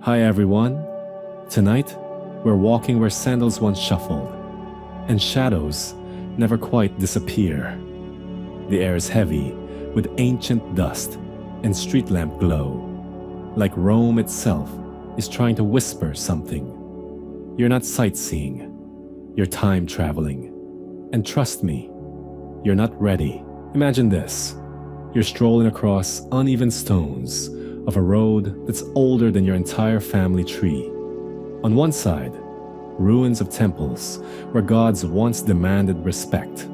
Hi everyone. Tonight, we're walking where sandals once shuffled, and shadows never quite disappear. The air is heavy with ancient dust and street lamp glow, like Rome itself is trying to whisper something. You're not sightseeing, you're time traveling. And trust me, you're not ready. Imagine this. You're strolling across uneven stones of a road that's older than your entire family tree. On one side, ruins of temples where gods once demanded respect.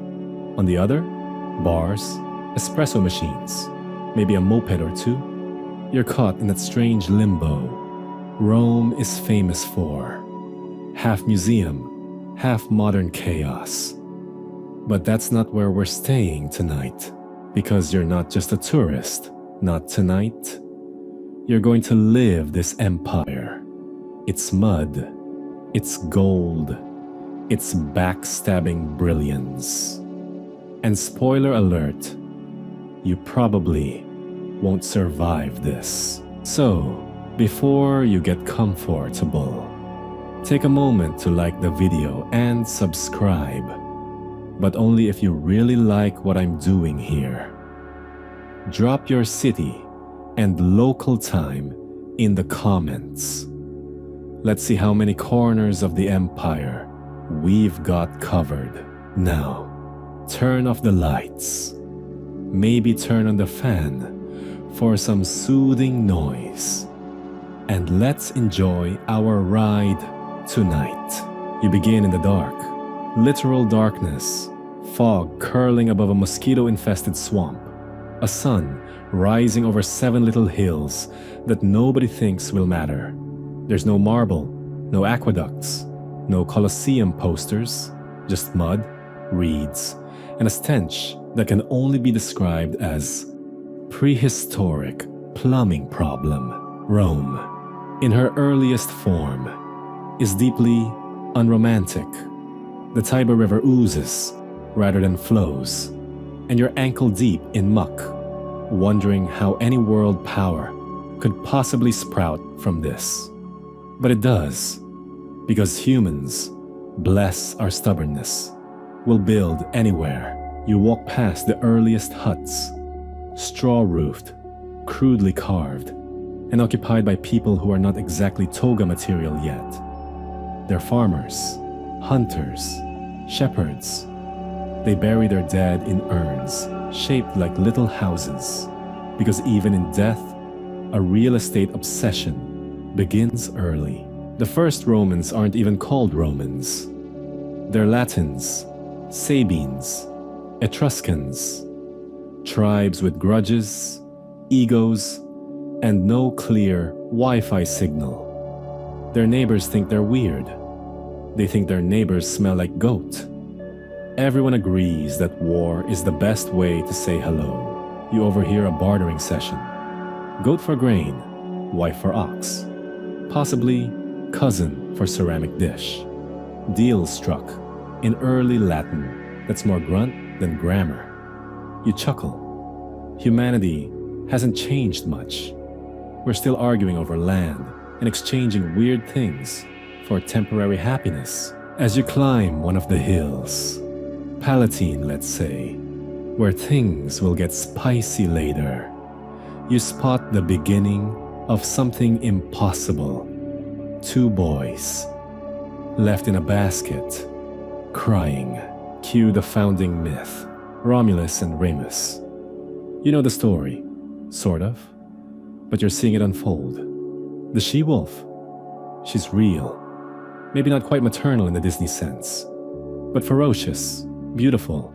On the other, bars, espresso machines, maybe a moped or two. You're caught in that strange limbo Rome is famous for. Half museum, half modern chaos. But that's not where we're staying tonight, because you're not just a tourist, not tonight. You're going to live this empire. It's mud, it's gold, it's backstabbing brilliance. And spoiler alert, you probably won't survive this. So, before you get comfortable, take a moment to like the video and subscribe, but only if you really like what I'm doing here. Drop your city and local time in the comments. Let's see how many corners of the empire we've got covered. Now, turn off the lights. Maybe turn on the fan for some soothing noise. And let's enjoy our ride tonight. You begin in the dark. Literal darkness. Fog curling above a mosquito-infested swamp. A sun rising over 7 little hills that nobody thinks will matter. There's no marble, no aqueducts, no Colosseum posters, just mud, reeds, and a stench that can only be described as prehistoric plumbing problem. Rome, in her earliest form, is deeply unromantic. The Tiber River oozes rather than flows, and you're ankle deep in muck, wondering how any world power could possibly sprout from this. But it does, because humans, bless our stubbornness, will build anywhere. You walk past the earliest huts, straw-roofed, crudely carved, and occupied by people who are not exactly toga material yet. They're farmers, hunters, shepherds. They bury their dead in urns shaped like little houses, because even in death, a real estate obsession begins early. The first Romans aren't even called Romans. They're Latins, Sabines, Etruscans, tribes with grudges, egos, and no clear Wi-Fi signal. Their neighbors think they're weird. They think their neighbors smell like goat. Everyone agrees that war is the best way to say hello. You overhear a bartering session. Goat for grain, wife for ox. Possibly cousin for ceramic dish. Deal struck in early Latin that's more grunt than grammar. You chuckle. Humanity hasn't changed much. We're still arguing over land and exchanging weird things for temporary happiness. As you climb one of the hills, Palatine, let's say, where things will get spicy later, you spot the beginning of something impossible. 2 boys, left in a basket, crying. Cue the founding myth, Romulus and Remus. You know the story, sort of, but you're seeing it unfold. The she-wolf, she's real. Maybe not quite maternal in the Disney sense, but ferocious, beautiful,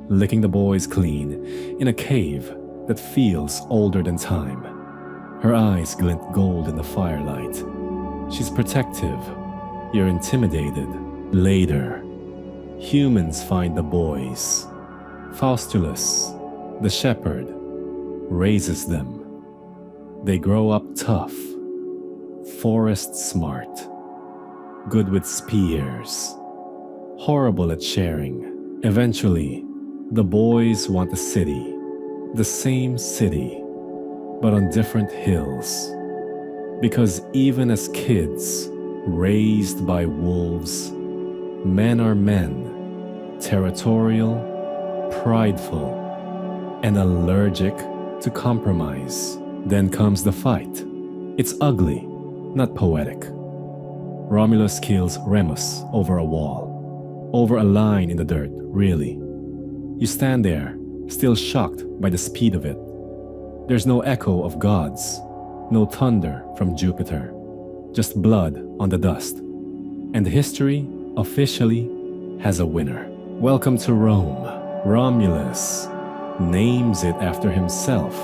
licking the boys clean in a cave that feels older than time. Her eyes glint gold in the firelight. She's protective. You're intimidated. Later, humans find the boys. Faustulus, the shepherd, raises them. They grow up tough, forest smart, good with spears, horrible at sharing. Eventually, the boys want a city, the same city, but on different hills. Because even as kids, raised by wolves, men are men, territorial, prideful, and allergic to compromise. Then comes the fight. It's ugly, not poetic. Romulus kills Remus over a wall, over a line in the dirt, really. You stand there, still shocked by the speed of it. There's no echo of gods, no thunder from Jupiter, just blood on the dust. And history, officially, has a winner. Welcome to Rome. Romulus names it after himself.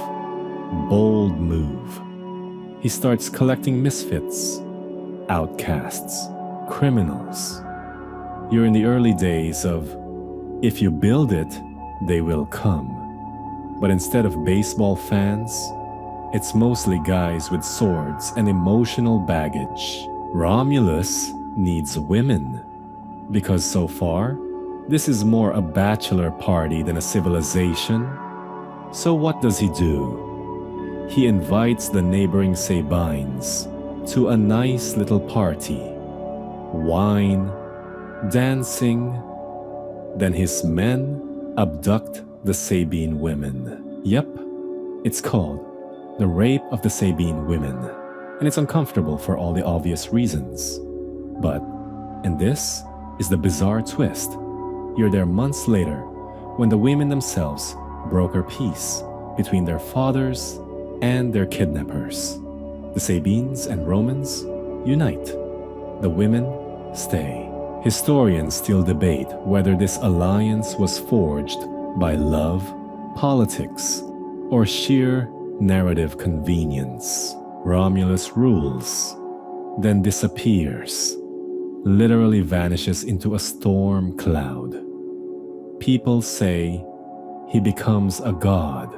Bold move. He starts collecting misfits, outcasts, criminals. You're in the early days of, if you build it, they will come. But instead of baseball fans, it's mostly guys with swords and emotional baggage. Romulus needs women, because so far, this is more a bachelor party than a civilization. So what does he do? He invites the neighboring Sabines to a nice little party. Wine, dancing. Then his men abduct the Sabine women. Yep, it's called the rape of the Sabine women, and it's uncomfortable for all the obvious reasons. But, and this is the bizarre twist, you're there months later when the women themselves broker peace between their fathers and their kidnappers. The Sabines and Romans unite. The women stay. Historians still debate whether this alliance was forged by love, politics, or sheer narrative convenience. Romulus rules, then disappears, literally vanishes into a storm cloud. People say he becomes a god.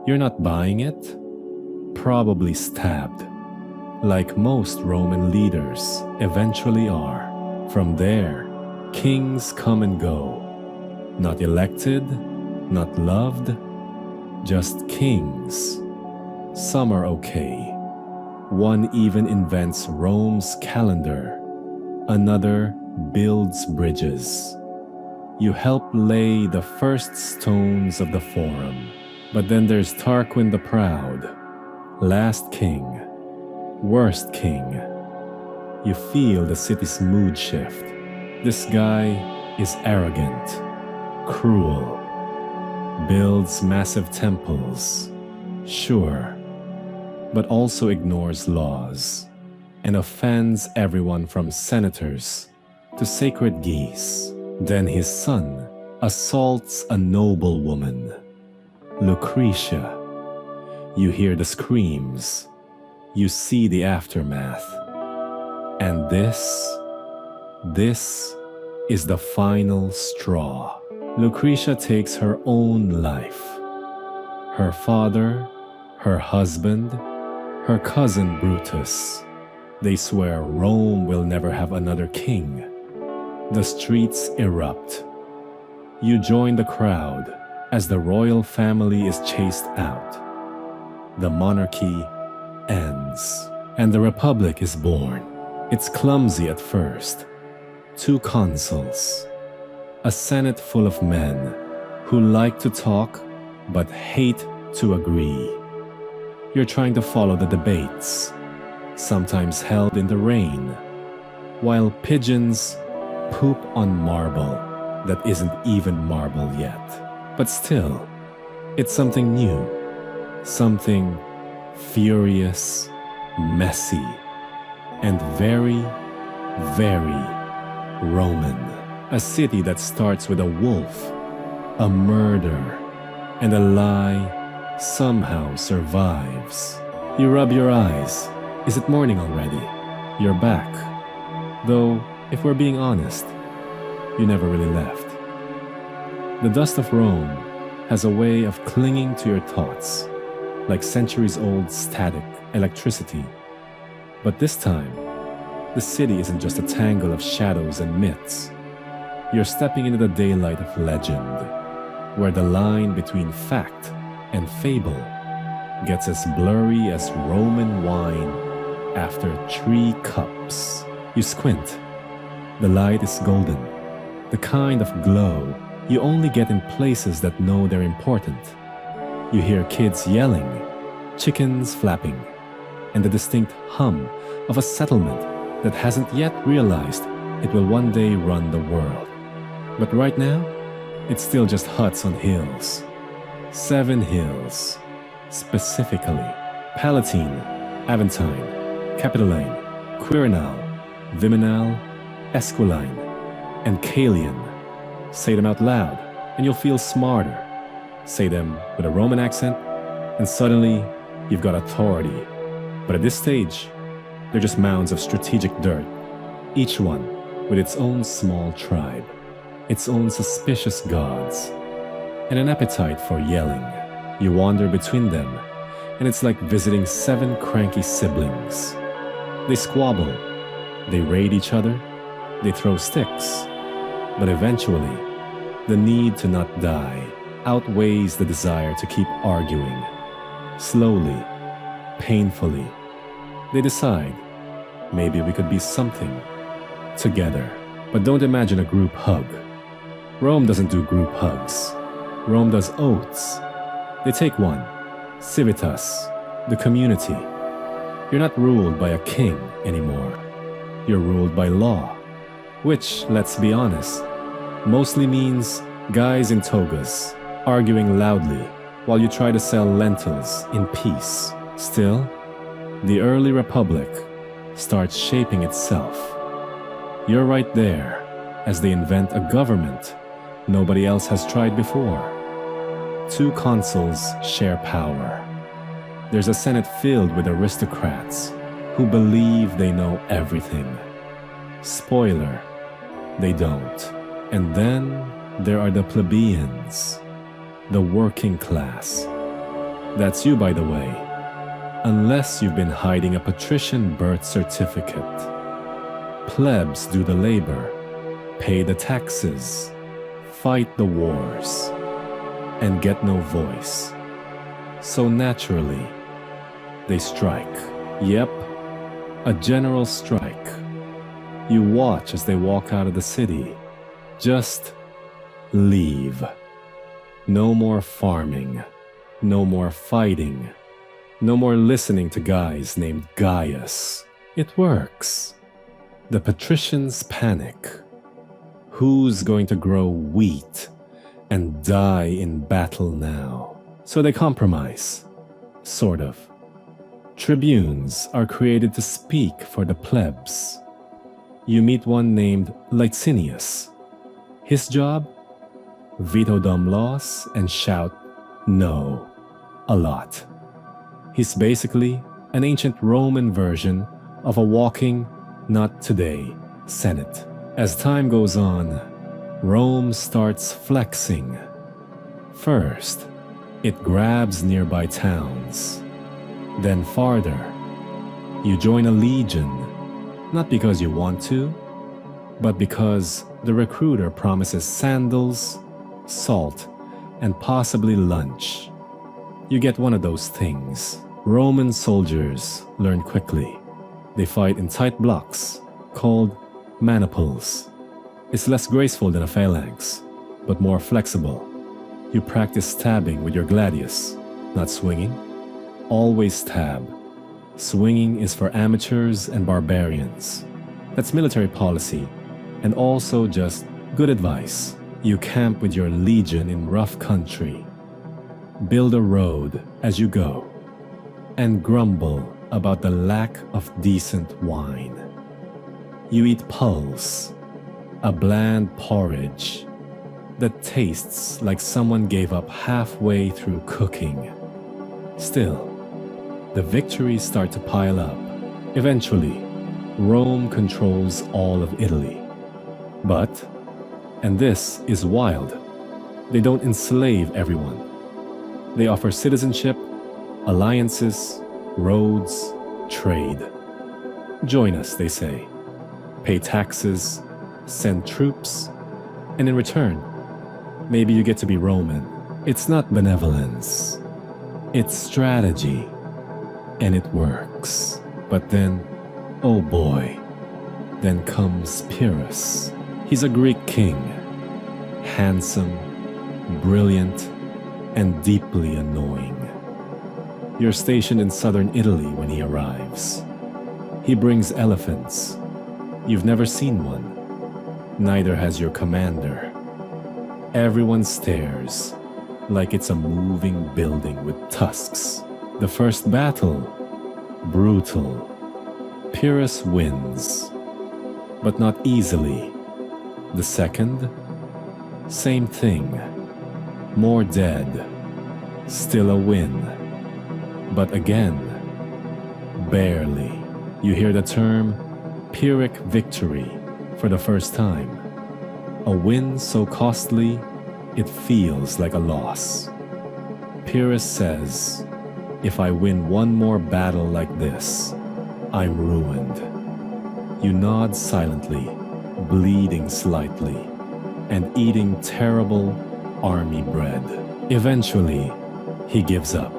You're not buying it? Probably stabbed, like most Roman leaders eventually are. From there, kings come and go. Not elected, not loved, just kings. Some are okay. One even invents Rome's calendar. Another builds bridges. You help lay the first stones of the Forum. But then there's Tarquin the Proud. Last king. Worst king. You feel the city's mood shift. This guy is arrogant, cruel, builds massive temples, sure, but also ignores laws and offends everyone from senators to sacred geese. Then his son assaults a noble woman, Lucretia. You hear the screams, you see the aftermath. And this is the final straw. Lucretia takes her own life. Her father, her husband, her cousin Brutus. They swear Rome will never have another king. The streets erupt. You join the crowd as the royal family is chased out. The monarchy ends, and the republic is born. It's clumsy at first. 2 consuls. A senate full of men who like to talk but hate to agree. You're trying to follow the debates, sometimes held in the rain, while pigeons poop on marble that isn't even marble yet. But still, it's something new, something furious, messy, and very, very Roman. A city that starts with a wolf, a murder, and a lie somehow survives. You rub your eyes. Is it morning already? You're back. Though, if we're being honest, you never really left. The dust of Rome has a way of clinging to your thoughts, like centuries-old static electricity. But this time, the city isn't just a tangle of shadows and myths. You're stepping into the daylight of legend, where the line between fact and fable gets as blurry as Roman wine after 3 cups. You squint. The light is golden, the kind of glow you only get in places that know they're important. You hear kids yelling, chickens flapping, and the distinct hum of a settlement that hasn't yet realized it will one day run the world. But right now, it's still just huts on hills. 7 hills, specifically Palatine, Aventine, Capitoline, Quirinal, Viminal, Esquiline, and Calian. Say them out loud, and you'll feel smarter. Say them with a Roman accent, and suddenly you've got authority. But at this stage, they're just mounds of strategic dirt, each one with its own small tribe, its own suspicious gods, and an appetite for yelling. You wander between them, and it's like visiting 7 cranky siblings. They squabble, they raid each other, they throw sticks, but eventually, the need to not die outweighs the desire to keep arguing. Slowly, painfully, they decide, maybe we could be something together. But don't imagine a group hug. Rome doesn't do group hugs. Rome does oaths. They take one, civitas, the community. You're not ruled by a king anymore. You're ruled by law, which, let's be honest, mostly means guys in togas arguing loudly while you try to sell lentils in peace. Still, the early republic starts shaping itself. You're right there as they invent a government nobody else has tried before. 2 consuls share power. There's a senate filled with aristocrats who believe they know everything. Spoiler, they don't. And then there are the plebeians, the working class. That's you, by the way, unless you've been hiding a patrician birth certificate. Plebs do the labor, pay the taxes, fight the wars, and get no voice. So naturally, they strike. Yep, a general strike. You watch as they walk out of the city. Just leave. No more farming. No more fighting. No more listening to guys named Gaius. It works. The patricians panic. Who's going to grow wheat and die in battle now? So they compromise. Sort of. Tribunes are created to speak for the plebs. You meet one named Licinius. His job? Veto dumb laws and shout no a lot. He's basically an ancient Roman version of a walking, not today, Senate. As time goes on, Rome starts flexing. First, it grabs nearby towns. Then farther, you join a legion, not because you want to, but because the recruiter promises sandals, salt, and possibly lunch. You get one of those things. Roman soldiers learn quickly. They fight in tight blocks, called maniples. It's less graceful than a phalanx, but more flexible. You practice stabbing with your gladius, not swinging. Always stab. Swinging is for amateurs and barbarians. That's military policy, and also just good advice. You camp with your legion in rough country. Build a road as you go, and grumble about the lack of decent wine. You eat pulse, a bland porridge that tastes like someone gave up halfway through cooking. Still, the victories start to pile up. Eventually, Rome controls all of Italy. But, and this is wild, they don't enslave everyone. They offer citizenship, alliances, roads, trade. Join us, they say. Pay taxes, send troops, and in return, maybe you get to be Roman. It's not benevolence. It's strategy. And it works. But then, oh boy, then comes Pyrrhus. He's a Greek king, handsome, brilliant, and deeply annoying. You're stationed in southern Italy when he arrives. He brings elephants. You've never seen one. Neither has your commander. Everyone stares like it's a moving building with tusks. The first battle, brutal. Pyrrhus wins, but not easily. The second, same thing. More dead, still a win. But again, barely. You hear the term Pyrrhic victory for the first time. A win so costly, it feels like a loss. Pyrrhus says, if I win one more battle like this, I'm ruined. You nod silently, bleeding slightly, and eating terrible army bread. Eventually, he gives up.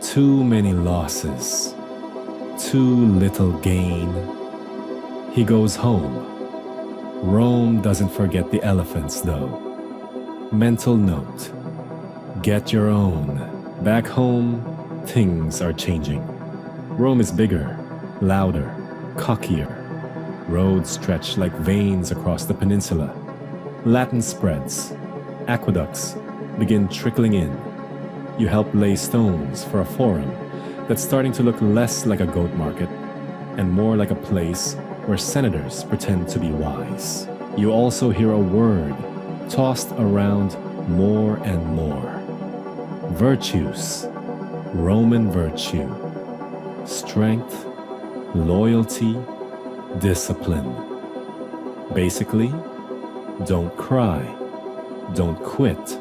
Too many losses, too little gain. He goes home. Rome doesn't forget the elephants, though. Mental note: get your own. Back home, things are changing. Rome is bigger, louder, cockier. Roads stretch like veins across the peninsula. Latin spreads. Aqueducts begin trickling in. You help lay stones for a forum that's starting to look less like a goat market and more like a place where senators pretend to be wise. You also hear a word tossed around more and more. Virtues, Roman virtue, strength, loyalty, discipline. Basically, don't cry, don't quit,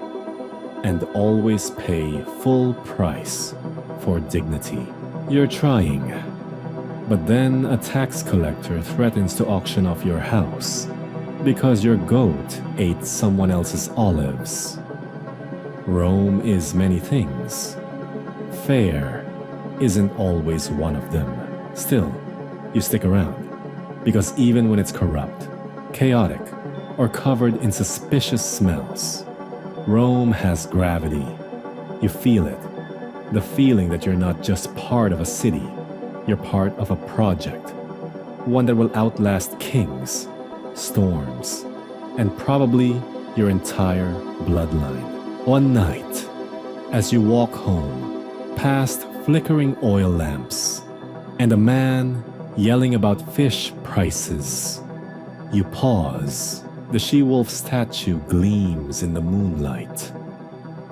and always pay full price for dignity. You're trying, but then a tax collector threatens to auction off your house because your goat ate someone else's olives. Rome is many things. Fair isn't always one of them. Still, you stick around, because even when it's corrupt, chaotic, or covered in suspicious smells, Rome has gravity. You feel it. The feeling that you're not just part of a city, you're part of a project. One that will outlast kings, storms, and probably your entire bloodline. One night, as you walk home, past flickering oil lamps, and a man yelling about fish prices, you pause. The she-wolf statue gleams in the moonlight.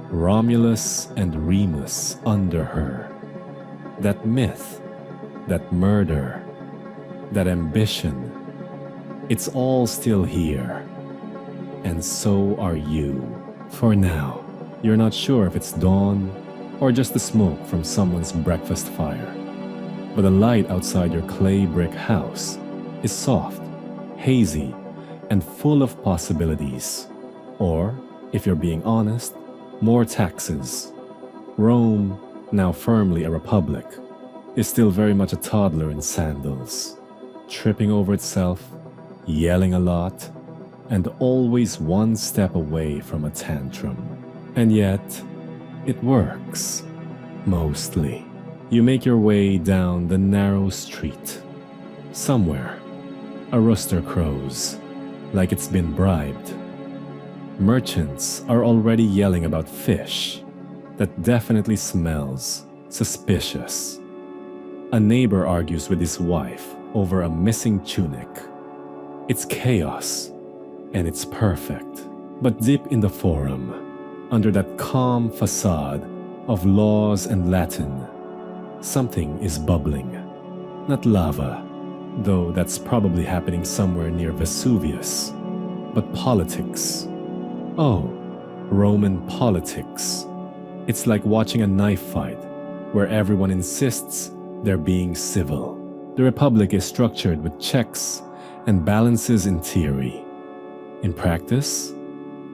Romulus and Remus under her. That myth, that murder, that ambition, it's all still here. And so are you. For now, you're not sure if it's dawn or just the smoke from someone's breakfast fire. But the light outside your clay brick house is soft, hazy, and full of possibilities. Or, if you're being honest, more taxes. Rome, now firmly a republic, is still very much a toddler in sandals, tripping over itself, yelling a lot, and always one step away from a tantrum. And yet, it works. Mostly. You make your way down the narrow street. Somewhere, a rooster crows, like it's been bribed. Merchants are already yelling about fish that definitely smells suspicious. A neighbor argues with his wife over a missing tunic. It's chaos, and it's perfect. But deep in the forum, under that calm facade of laws and Latin, something is bubbling. Not lava, though that's probably happening somewhere near Vesuvius, but politics. Oh, Roman politics. It's like watching a knife fight where everyone insists they're being civil. The Republic is structured with checks and balances in theory. In practice,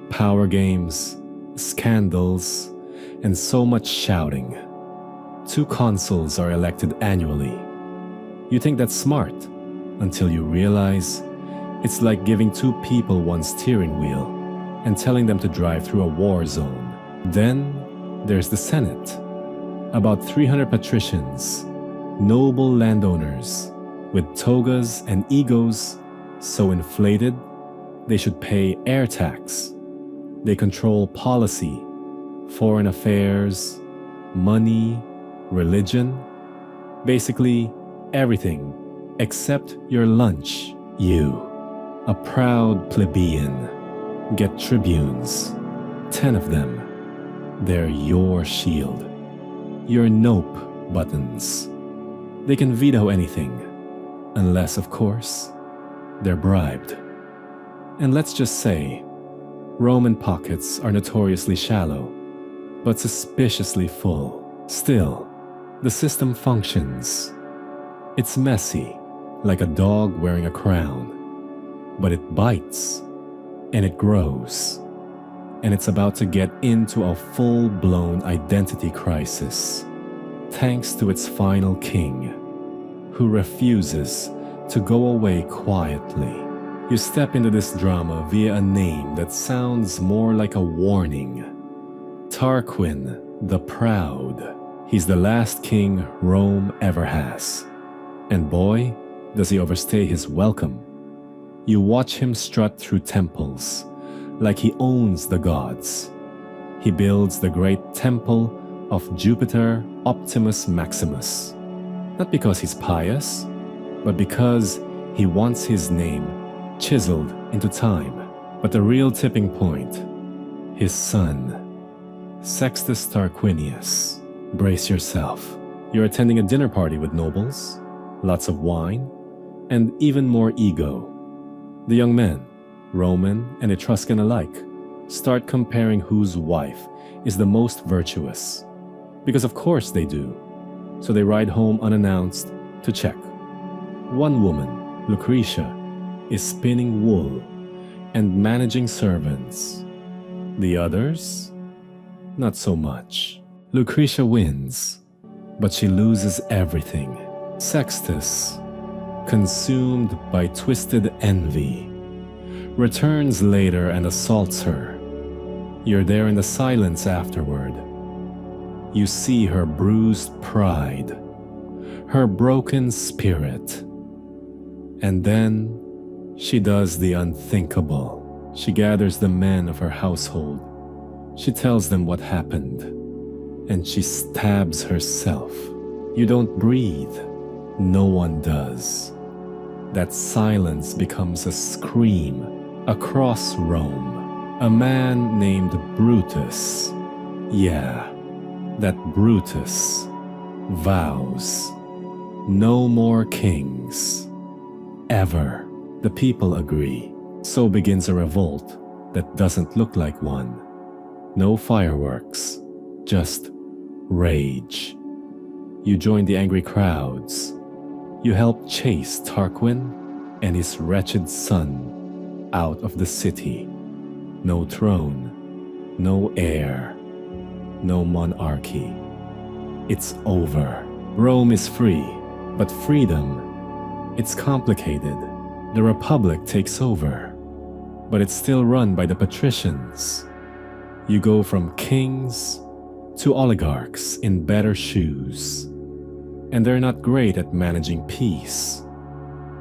power games, scandals, and so much shouting. 2 consuls are elected annually, You think that's smart until you realize it's like giving two people one steering wheel and telling them to drive through a war zone. Then there's the Senate. About 300 patricians, noble landowners, with togas and egos so inflated they should pay air tax. They control policy, foreign affairs, money, religion, basically everything except your lunch. You, a proud plebeian, get tribunes, 10 of them. They're your shield, your nope buttons. They can veto anything, unless, of course, they're bribed. And let's just say, Roman pockets are notoriously shallow, but suspiciously full. Still, the system functions. It's messy, like a dog wearing a crown, but it bites, and it grows, and it's about to get into a full-blown identity crisis, thanks to its final king, who refuses to go away quietly. You step into this drama via a name that sounds more like a warning. Tarquin the Proud. He's the last king Rome ever has. And boy, does he overstay his welcome. You watch him strut through temples like he owns the gods. He builds the great temple of Jupiter Optimus Maximus. Not because he's pious, but because he wants his name chiseled into time. But the real tipping point, his son, Sextus Tarquinius. Brace yourself. You're attending a dinner party with nobles, lots of wine, and even more ego. The young men, Roman and Etruscan alike, start comparing whose wife is the most virtuous. Because of course they do. So they ride home unannounced to check. One woman, Lucretia, is spinning wool and managing servants. The others? Not so much. Lucretia wins, but she loses everything. Sextus, consumed by twisted envy, returns later and assaults her. You're there in the silence afterward. You see her bruised pride, her broken spirit. And then she does the unthinkable. She gathers the men of her household. She tells them what happened, and she stabs herself. You don't breathe. No one does. That silence becomes a scream across Rome. A man named Brutus, yeah, that Brutus, vows no more kings. Ever. The people agree. So begins a revolt that doesn't look like one. No fireworks, just rage. You join the angry crowds. You help chase Tarquin and his wretched son out of the city. No throne, no heir, no monarchy. It's over. Rome is free, but freedom, it's complicated. The Republic takes over, but it's still run by the patricians. You go from kings to oligarchs in better shoes. And they're not great at managing peace.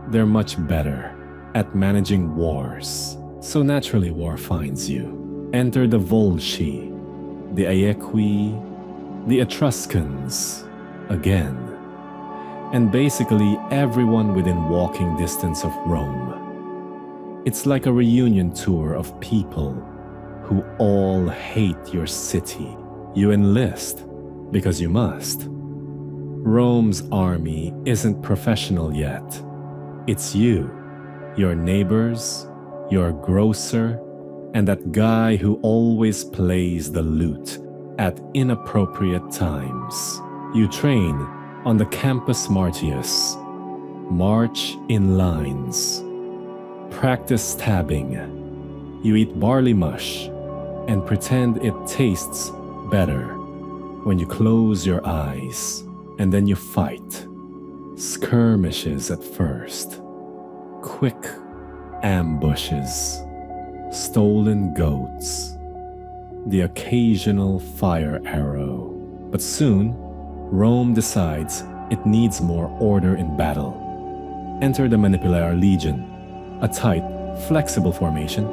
They're much better at managing wars. So naturally war finds you. Enter the Volsci, the Aequi, the Etruscans, again. And basically everyone within walking distance of Rome. It's like a reunion tour of people who all hate your city. You enlist because you must. Rome's army isn't professional yet. It's you, your neighbors, your grocer, and that guy who always plays the lute at inappropriate times. You train on the Campus Martius. March in lines. Practice stabbing. You eat barley mush and pretend it tastes better when you close your eyes. And then you fight. Skirmishes at first, quick ambushes, stolen goats, the occasional fire arrow. But soon, Rome decides it needs more order in battle. Enter the Manipular Legion, a tight, flexible formation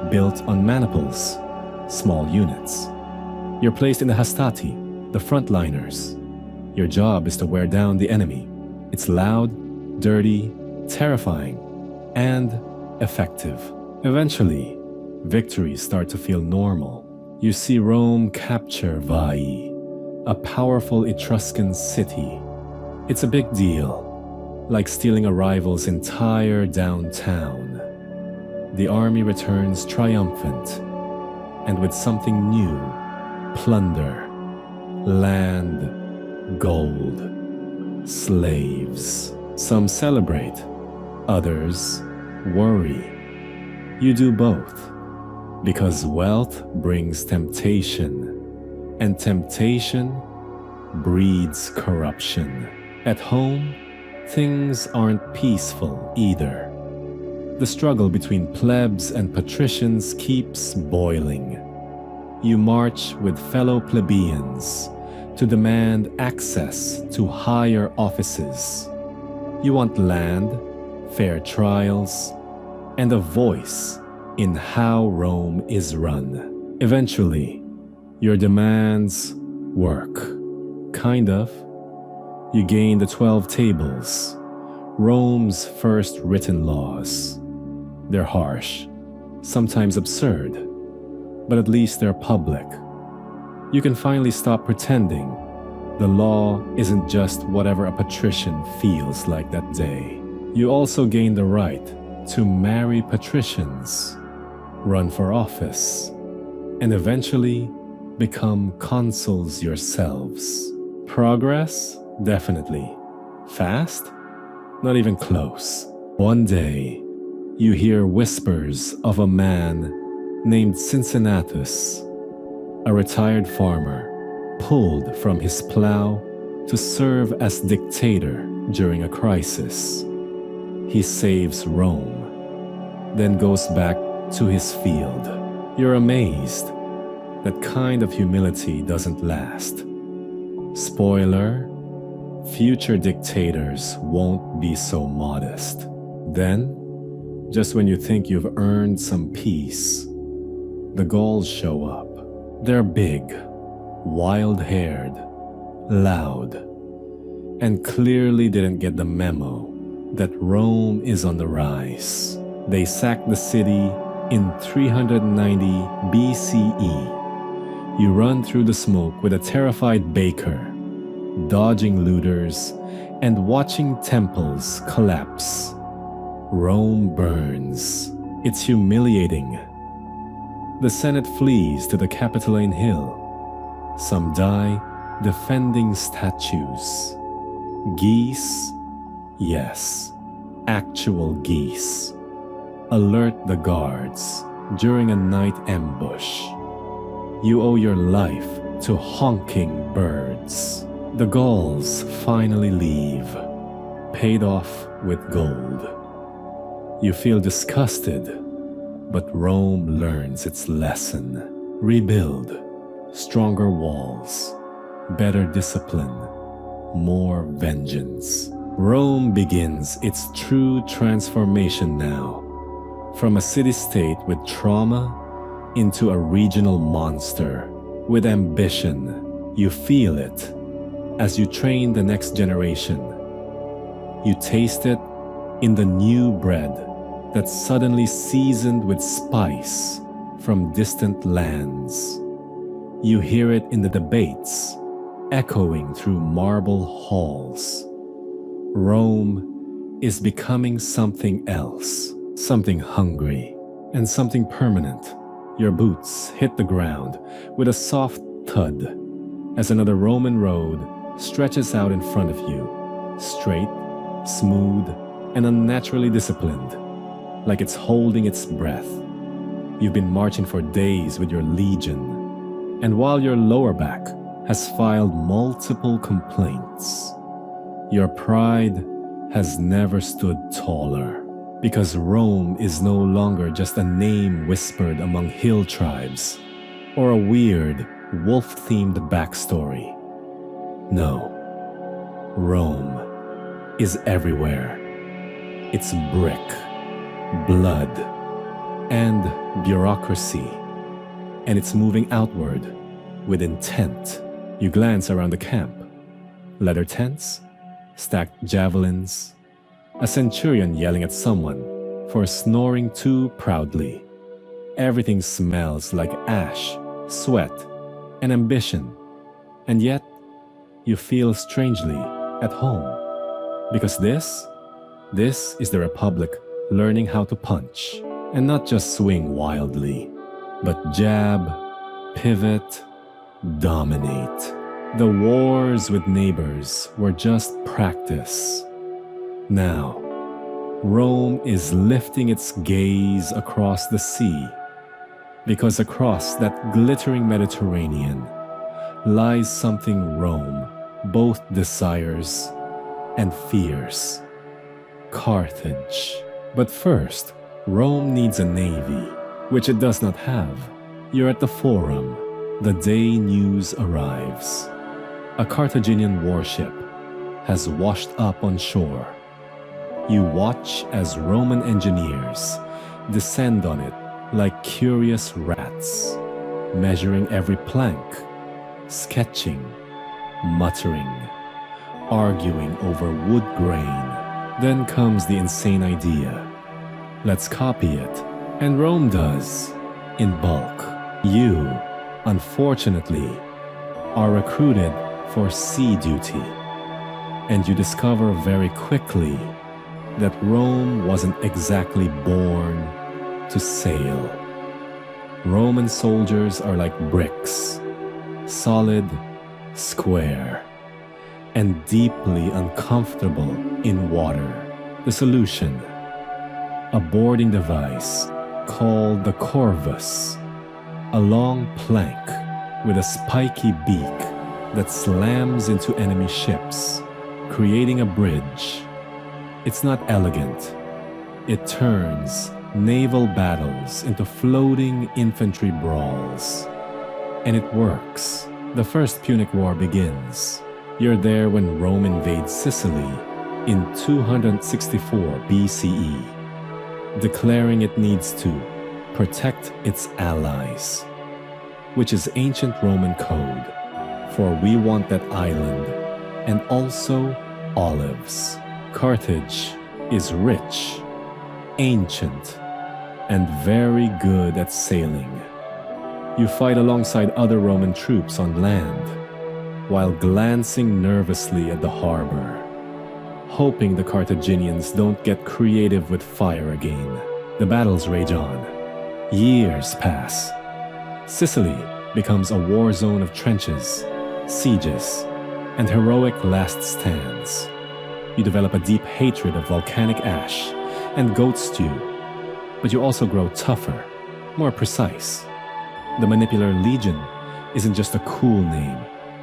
built on maniples, small units. You're placed in the hastati, the frontliners. Your job is to wear down the enemy. It's loud, dirty, terrifying, and effective. Eventually, victories start to feel normal. You see Rome capture Veii, a powerful Etruscan city. It's a big deal, like stealing a rival's entire downtown. The army returns triumphant, and with something new: plunder, land, gold, slaves. Some celebrate, others worry. You do both, because wealth brings temptation, and temptation breeds corruption. At home, things aren't peaceful either. The struggle between plebs and patricians keeps boiling. You march with fellow plebeians to demand access to higher offices. You want land, fair trials, and a voice in how Rome is run. Eventually, your demands work. Kind of. You gain the 12 tables, Rome's first written laws. They're harsh, sometimes absurd, but at least they're public. You can finally stop pretending the law isn't just whatever a patrician feels like that day. You also gain the right to marry patricians, run for office, and eventually become consuls yourselves. Progress? Definitely. Fast? Not even close. One day, you hear whispers of a man named Cincinnatus, a retired farmer, pulled from his plow to serve as dictator during a crisis. He saves Rome, then goes back to his field. You're amazed. That kind of humility doesn't last. Spoiler: future dictators won't be so modest. Then, just when you think you've earned some peace, the Gauls show up. They're big, wild-haired, loud, and clearly didn't get the memo that Rome is on the rise. They sacked the city in 390 BCE. You run through the smoke with a terrified baker, dodging looters and watching temples collapse. Rome burns. It's humiliating. The Senate flees to the Capitoline Hill. Some die defending statues. Geese? Yes, actual geese. Alert the guards during a night ambush. You owe your life to honking birds. The Gauls finally leave, paid off with gold. You feel disgusted, but Rome learns its lesson. Rebuild, stronger walls, better discipline, more vengeance. Rome begins its true transformation now, from a city-state with trauma into a regional monster with ambition. You feel it as you train the next generation. You taste it in the new bread that's suddenly seasoned with spice from distant lands. You hear it in the debates, echoing through marble halls. Rome is becoming something else, something hungry, and something permanent. Your boots hit the ground with a soft thud as another Roman road stretches out in front of you, straight, smooth, and unnaturally disciplined, like it's holding its breath. You've been marching for days with your legion, and while your lower back has filed multiple complaints, Your pride has never stood taller, because Rome is no longer just a name whispered among hill tribes or a weird wolf-themed backstory. No, Rome is everywhere. It's brick, blood, and bureaucracy, and it's moving outward with intent. You glance around the camp. Leather tents, stacked javelins, a centurion yelling at someone for snoring too proudly. Everything smells like ash, sweat, and ambition, and yet you feel strangely at home. Because this is the Republic learning how to punch, and not just swing wildly, but jab, pivot, dominate. The wars with neighbors were just practice. Now, Rome is lifting its gaze across the sea, because across that glittering Mediterranean lies something Rome both desires and fears: Carthage. But first, Rome needs a navy, which it does not have. You're at the Forum. The day news arrives. A Carthaginian warship has washed up on shore. You watch as Roman engineers descend on it like curious rats, measuring every plank, sketching, muttering, arguing over wood grain. Then comes the insane idea. Let's copy it. And Rome does, in bulk. You, unfortunately, are recruited for sea duty. And you discover very quickly that Rome wasn't exactly born to sail. Roman soldiers are like bricks, solid, square, and deeply uncomfortable in water. The solution: a boarding device called the corvus, a long plank with a spiky beak that slams into enemy ships, creating a bridge. It's not elegant. It turns naval battles into floating infantry brawls. And it works. The First Punic War begins. You're there when Rome invades Sicily in 264 BCE, declaring it needs to protect its allies, which is ancient Roman code for "we want that island, and also olives." Carthage is rich, ancient, and very good at sailing. You fight alongside other Roman troops on land, while glancing nervously at the harbor, hoping the Carthaginians don't get creative with fire again. The battles rage on. Years pass. Sicily becomes a war zone of trenches, sieges, and heroic last stands. You develop a deep hatred of volcanic ash and goat stew, but you also grow tougher, more precise. The Manipular Legion isn't just a cool name,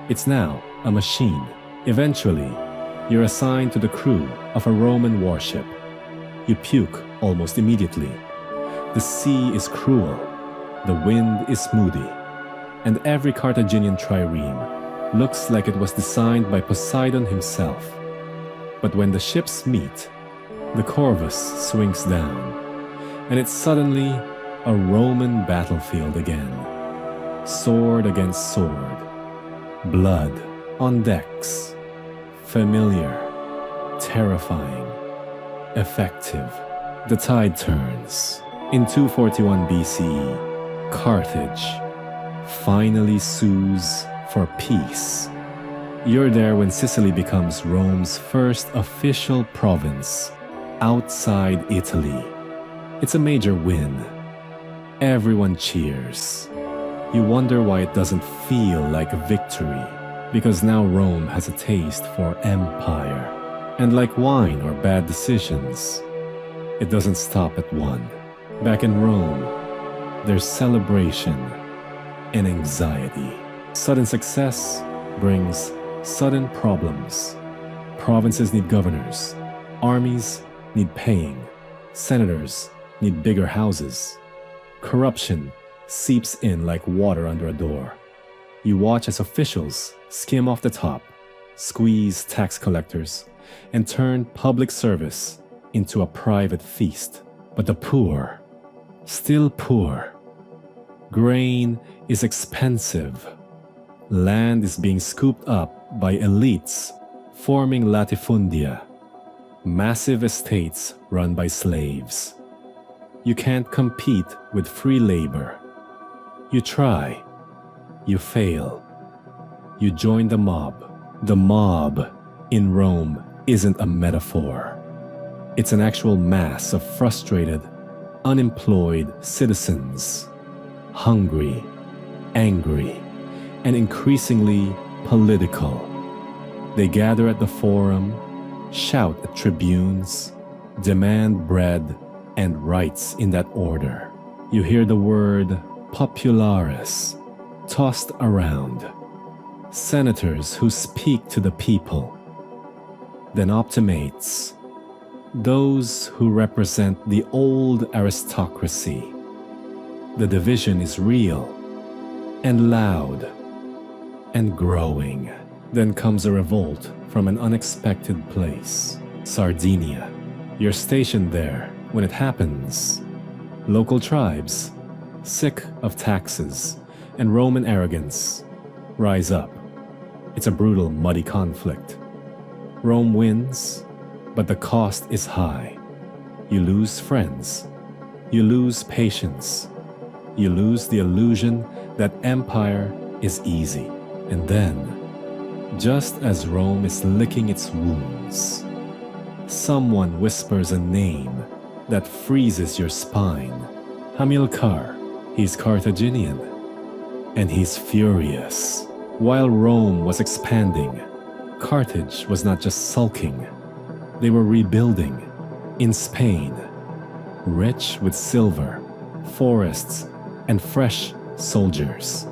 it's now a machine. Eventually, you're assigned to the crew of a Roman warship. You puke almost immediately. The sea is cruel, the wind is moody, and every Carthaginian trireme looks like it was designed by Poseidon himself. But when the ships meet, the corvus swings down, and it's suddenly a Roman battlefield again. Sword against sword, blood on decks, familiar, terrifying, effective. The tide turns. In 241 BCE, Carthage finally sues for peace. You're there when Sicily becomes Rome's first official province outside Italy. It's a major win. Everyone cheers. You wonder why it doesn't feel like a victory, because now Rome has a taste for empire. And like wine or bad decisions, it doesn't stop at one. Back in Rome, there's celebration and anxiety. Sudden success brings sudden problems. Provinces need governors. Armies need paying. Senators need bigger houses. Corruption seeps in like water under a door. You watch as officials skim off the top, squeeze tax collectors, and turn public service into a private feast. But the poor, still poor. Grain is expensive. Land is being scooped up by elites forming latifundia, massive estates run by slaves. You can't compete with free labor. You try. You fail. You join the mob. The mob in Rome isn't a metaphor. It's an actual mass of frustrated, unemployed citizens, hungry, angry, and increasingly political. They gather at the forum, shout at tribunes, demand bread and rights in that order. You hear the word popularis tossed around. Senators who speak to the people. Then optimates, those who represent the old aristocracy. The division is real and loud and growing. Then comes a revolt from an unexpected place, Sardinia. You're stationed there when it happens. Local tribes, sick of taxes and Roman arrogance, rise up. It's a brutal, muddy conflict. Rome wins, but the cost is high. You lose friends. You lose patience. You lose the illusion that empire is easy. And then, just as Rome is licking its wounds, someone whispers a name that freezes your spine. Hamilcar. He's Carthaginian. And he's furious. While Rome was expanding, Carthage was not just sulking. They were rebuilding in Spain, rich with silver, forests, and fresh soldiers.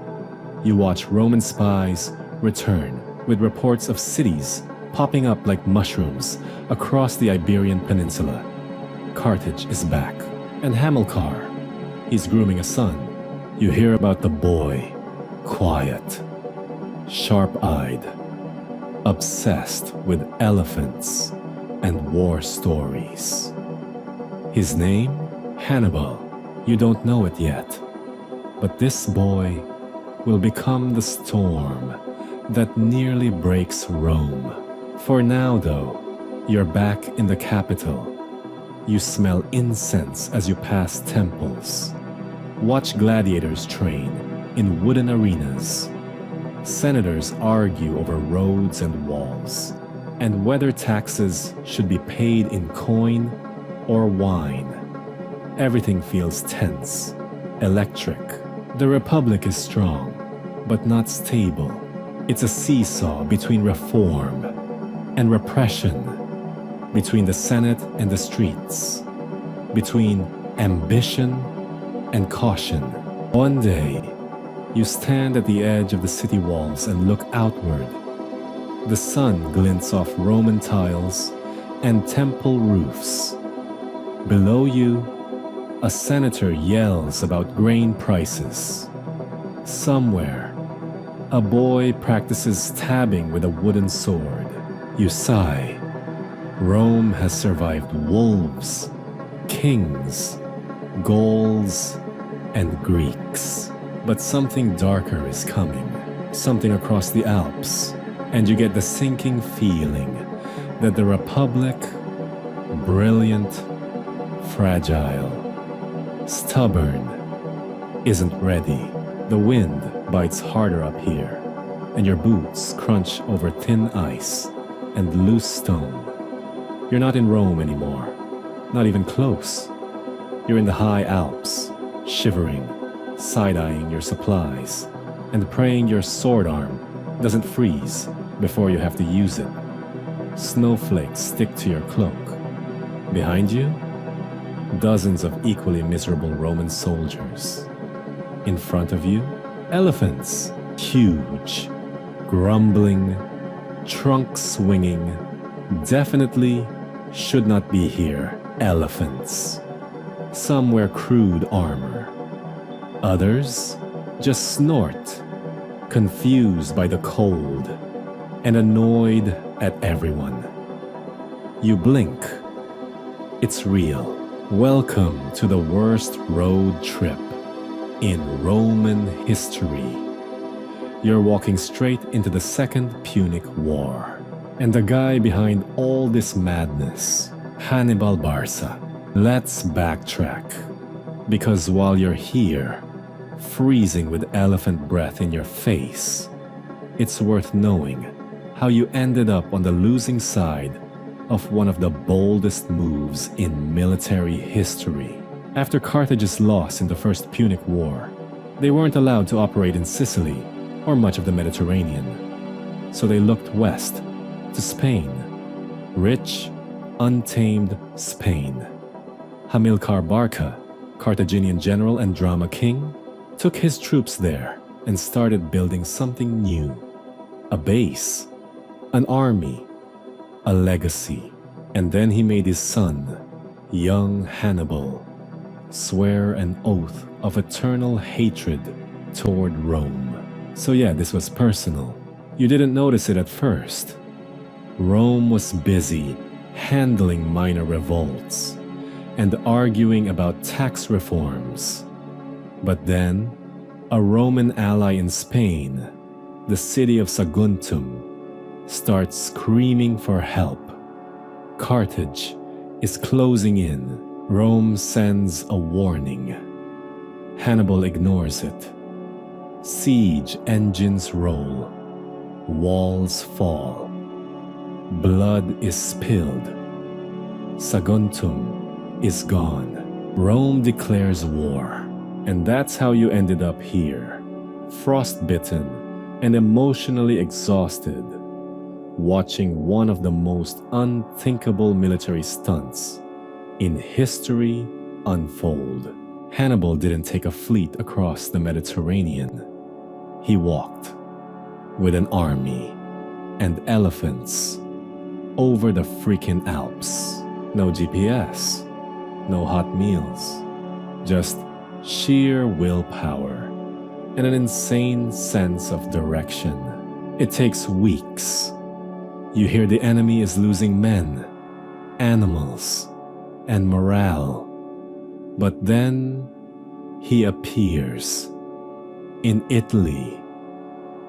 You watch Roman spies return with reports of cities popping up like mushrooms across the Iberian Peninsula. Carthage is back. And Hamilcar, he's grooming a son. You hear about the boy, quiet, sharp-eyed, obsessed with elephants and war stories. His name? Hannibal. You don't know it yet. But this boy will become the storm that nearly breaks Rome. For now, though, you're back in the capital. You smell incense as you pass temples. Watch gladiators train in wooden arenas. Senators argue over roads and walls, and whether taxes should be paid in coin or wine. Everything feels tense, electric. The Republic is strong, but not stable. It's a seesaw between reform and repression, between the Senate and the streets, between ambition and caution. One day, you stand at the edge of the city walls and look outward. The sun glints off Roman tiles and temple roofs. Below you, a senator yells about grain prices. Somewhere, a boy practices stabbing with a wooden sword. You sigh. Rome has survived wolves, kings, Gauls, and Greeks. But something darker is coming, something across the Alps, and you get the sinking feeling that the Republic, brilliant, fragile, stubborn, isn't ready. The wind bites harder up here, and your boots crunch over thin ice and loose stone. You're not in Rome anymore, not even close. You're in the high Alps, shivering, side-eyeing your supplies, and praying your sword arm doesn't freeze before you have to use it. Snowflakes stick to your cloak. Behind you, dozens of equally miserable Roman soldiers. In front of you, elephants, huge, grumbling, trunk swinging, definitely should not be here elephants. Some wear crude armor. Others just snort, confused by the cold and annoyed at everyone. You blink. It's real. Welcome to the worst road trip in Roman history. You're walking straight into the Second Punic War. And the guy behind all this madness, Hannibal Barca. Let's backtrack. Because while you're here, freezing with elephant breath in your face, it's worth knowing how you ended up on the losing side of one of the boldest moves in military history. After Carthage's loss in the First Punic War, they weren't allowed to operate in Sicily or much of the Mediterranean. So they looked west to Spain, rich, untamed Spain. Hamilcar Barca, Carthaginian general and drama king, took his troops there and started building something new. A base, an army, a legacy. And then he made his son, young Hannibal, swear an oath of eternal hatred toward Rome. So yeah, this was personal. You didn't notice it at first. Rome was busy handling minor revolts and arguing about tax reforms. But then, a Roman ally in Spain, the city of Saguntum, starts screaming for help. Carthage is closing in. Rome sends a warning. Hannibal ignores it. Siege engines roll. Walls fall. Blood is spilled. Saguntum is gone. Rome declares war. And that's how you ended up here, frostbitten and emotionally exhausted, watching one of the most unthinkable military stunts in history unfold. Hannibal didn't take a fleet across the Mediterranean. He walked with an army and elephants over the freaking Alps. No GPS, no hot meals, just sheer willpower and an insane sense of direction. It takes weeks. You hear the enemy is losing men, animals, and morale. But then he appears in Italy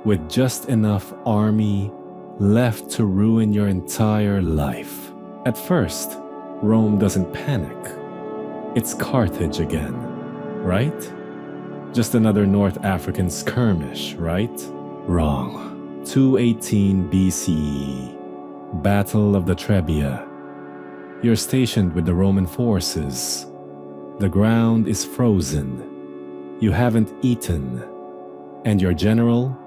with just enough army left to ruin your entire life. At first, Rome doesn't panic. It's Carthage again, right? Just another North African skirmish, right? Wrong. 218 BCE, Battle of the Trebia. You're stationed with the Roman forces. The ground is frozen. You haven't eaten. And your general,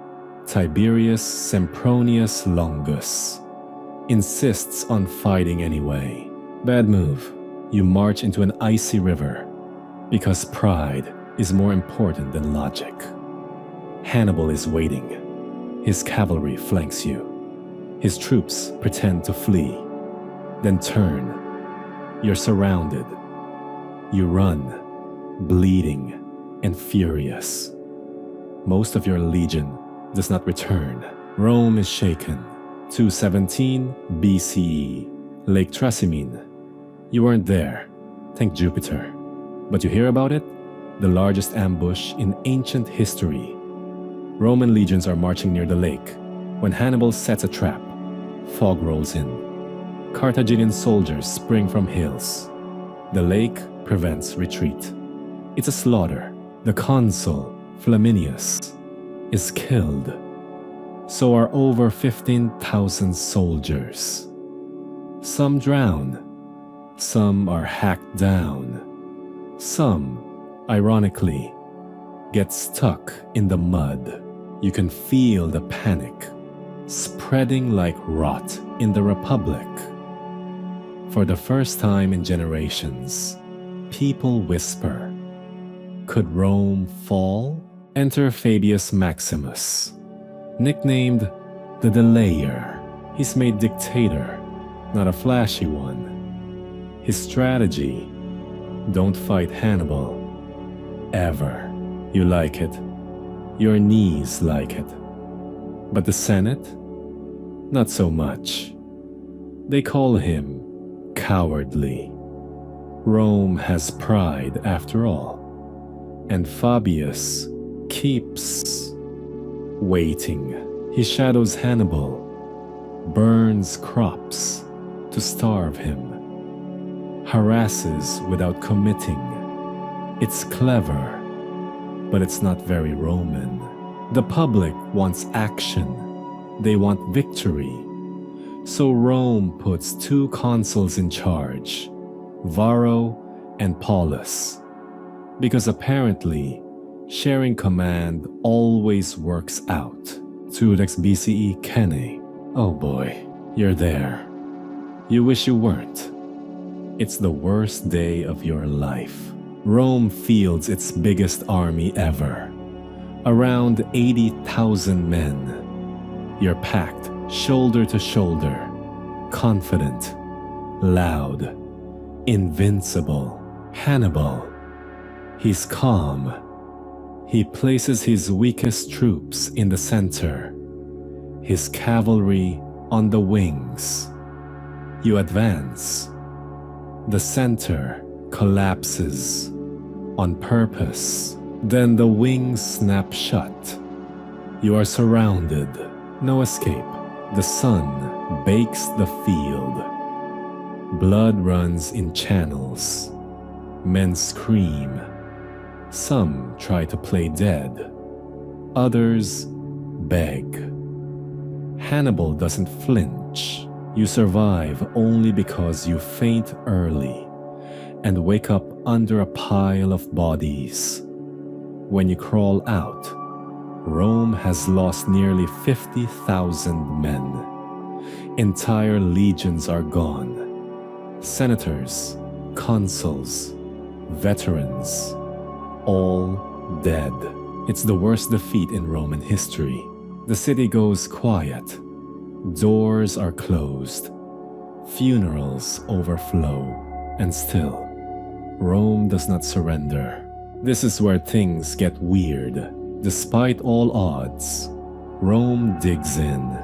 Tiberius Sempronius Longus, insists on fighting anyway. Bad move. You march into an icy river because pride is more important than logic. Hannibal is waiting. His cavalry flanks you. His troops pretend to flee, then turn. You're surrounded. You run, bleeding and furious. Most of your legion does not return. Rome is shaken. 217 BCE, Lake Trasimene. You weren't there, thank Jupiter. But you hear about it? The largest ambush in ancient history. Roman legions are marching near the lake when Hannibal sets a trap. Fog rolls in. Carthaginian soldiers spring from hills. The lake prevents retreat. It's a slaughter. The consul, Flaminius, is killed. So are over 15,000 soldiers. Some drown. Some are hacked down. Some, ironically, get stuck in the mud. You can feel the panic spreading like rot in the Republic. For the first time in generations, people whisper, could Rome fall? Enter Fabius Maximus, nicknamed the Delayer. He's made dictator not a flashy one. His strategy: don't fight Hannibal. Ever. You like it. Your knees like it. But the Senate? Not so much. They call him cowardly. Rome has pride after all. And Fabius keeps waiting. He shadows Hannibal, burns crops to starve him, harasses without committing. It's clever, but it's not very Roman. The public wants action. They want victory. So Rome puts two consuls in charge, Varro and Paulus, because apparently sharing command always works out. 2x BCE Kene. Oh boy, you're there. You wish you weren't. It's the worst day of your life. Rome fields its biggest army ever. Around 80,000 men. You're packed shoulder to shoulder, confident, loud, invincible. Hannibal. He's calm. He places his weakest troops in the center, his cavalry on the wings. You advance. The center collapses on purpose. Then the wings snap shut. You are surrounded. No escape. The sun bakes the field. Blood runs in channels. Men scream. Some try to play dead. Others beg. Hannibal doesn't flinch. You survive only because you faint early and wake up under a pile of bodies. When you crawl out, Rome has lost nearly 50,000 men. Entire legions are gone. Senators, consuls, veterans, all dead. It's the worst defeat in Roman history. The city goes quiet. Doors are closed. Funerals overflow. And still, Rome does not surrender. This is where things get weird. Despite all odds, Rome digs in.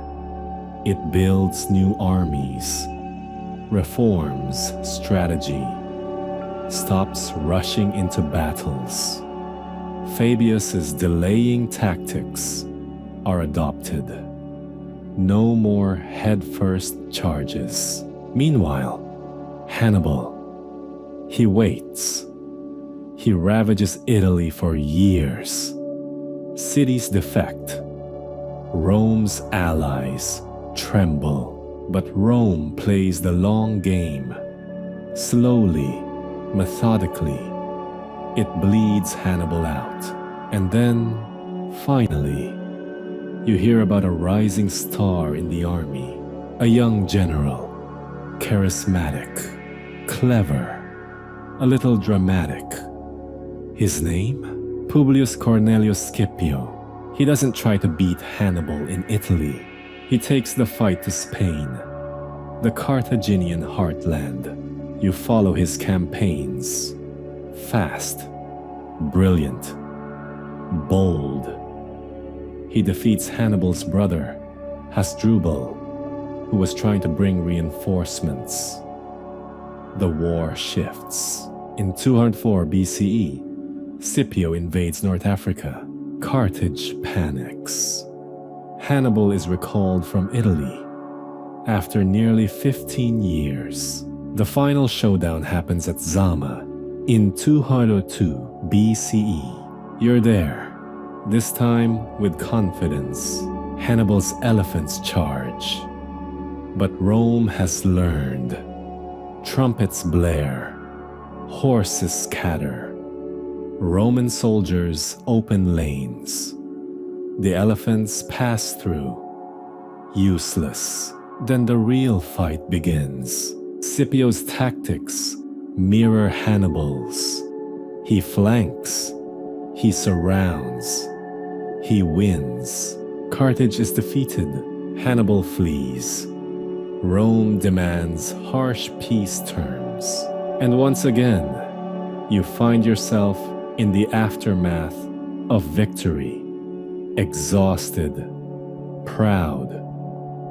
It builds new armies, reforms strategy, stops rushing into battles. Fabius's delaying tactics are adopted. No more headfirst charges. Meanwhile, Hannibal, he waits. He ravages Italy for years. Cities defect. Rome's allies tremble. But Rome plays the long game. Slowly, methodically, it bleeds Hannibal out. And then, finally, you hear about a rising star in the army. A young general. Charismatic. Clever. A little dramatic. His name? Publius Cornelius Scipio. He doesn't try to beat Hannibal in Italy. He takes the fight to Spain, the Carthaginian heartland. You follow his campaigns. Fast, brilliant, bold. He defeats Hannibal's brother, Hasdrubal, who was trying to bring reinforcements. The war shifts. In 204 BCE, Scipio invades North Africa. Carthage panics. Hannibal is recalled from Italy after nearly 15 years. The final showdown happens at Zama in 202 BCE. You're there, this time with confidence. Hannibal's elephants charge. But Rome has learned. Trumpets blare. Horses scatter. Roman soldiers open lanes. The elephants pass through. Useless. Then the real fight begins. Scipio's tactics mirror Hannibal's. He flanks. He surrounds. He wins. Carthage is defeated. Hannibal flees. Rome demands harsh peace terms. And once again, you find yourself in the aftermath of victory, exhausted, proud,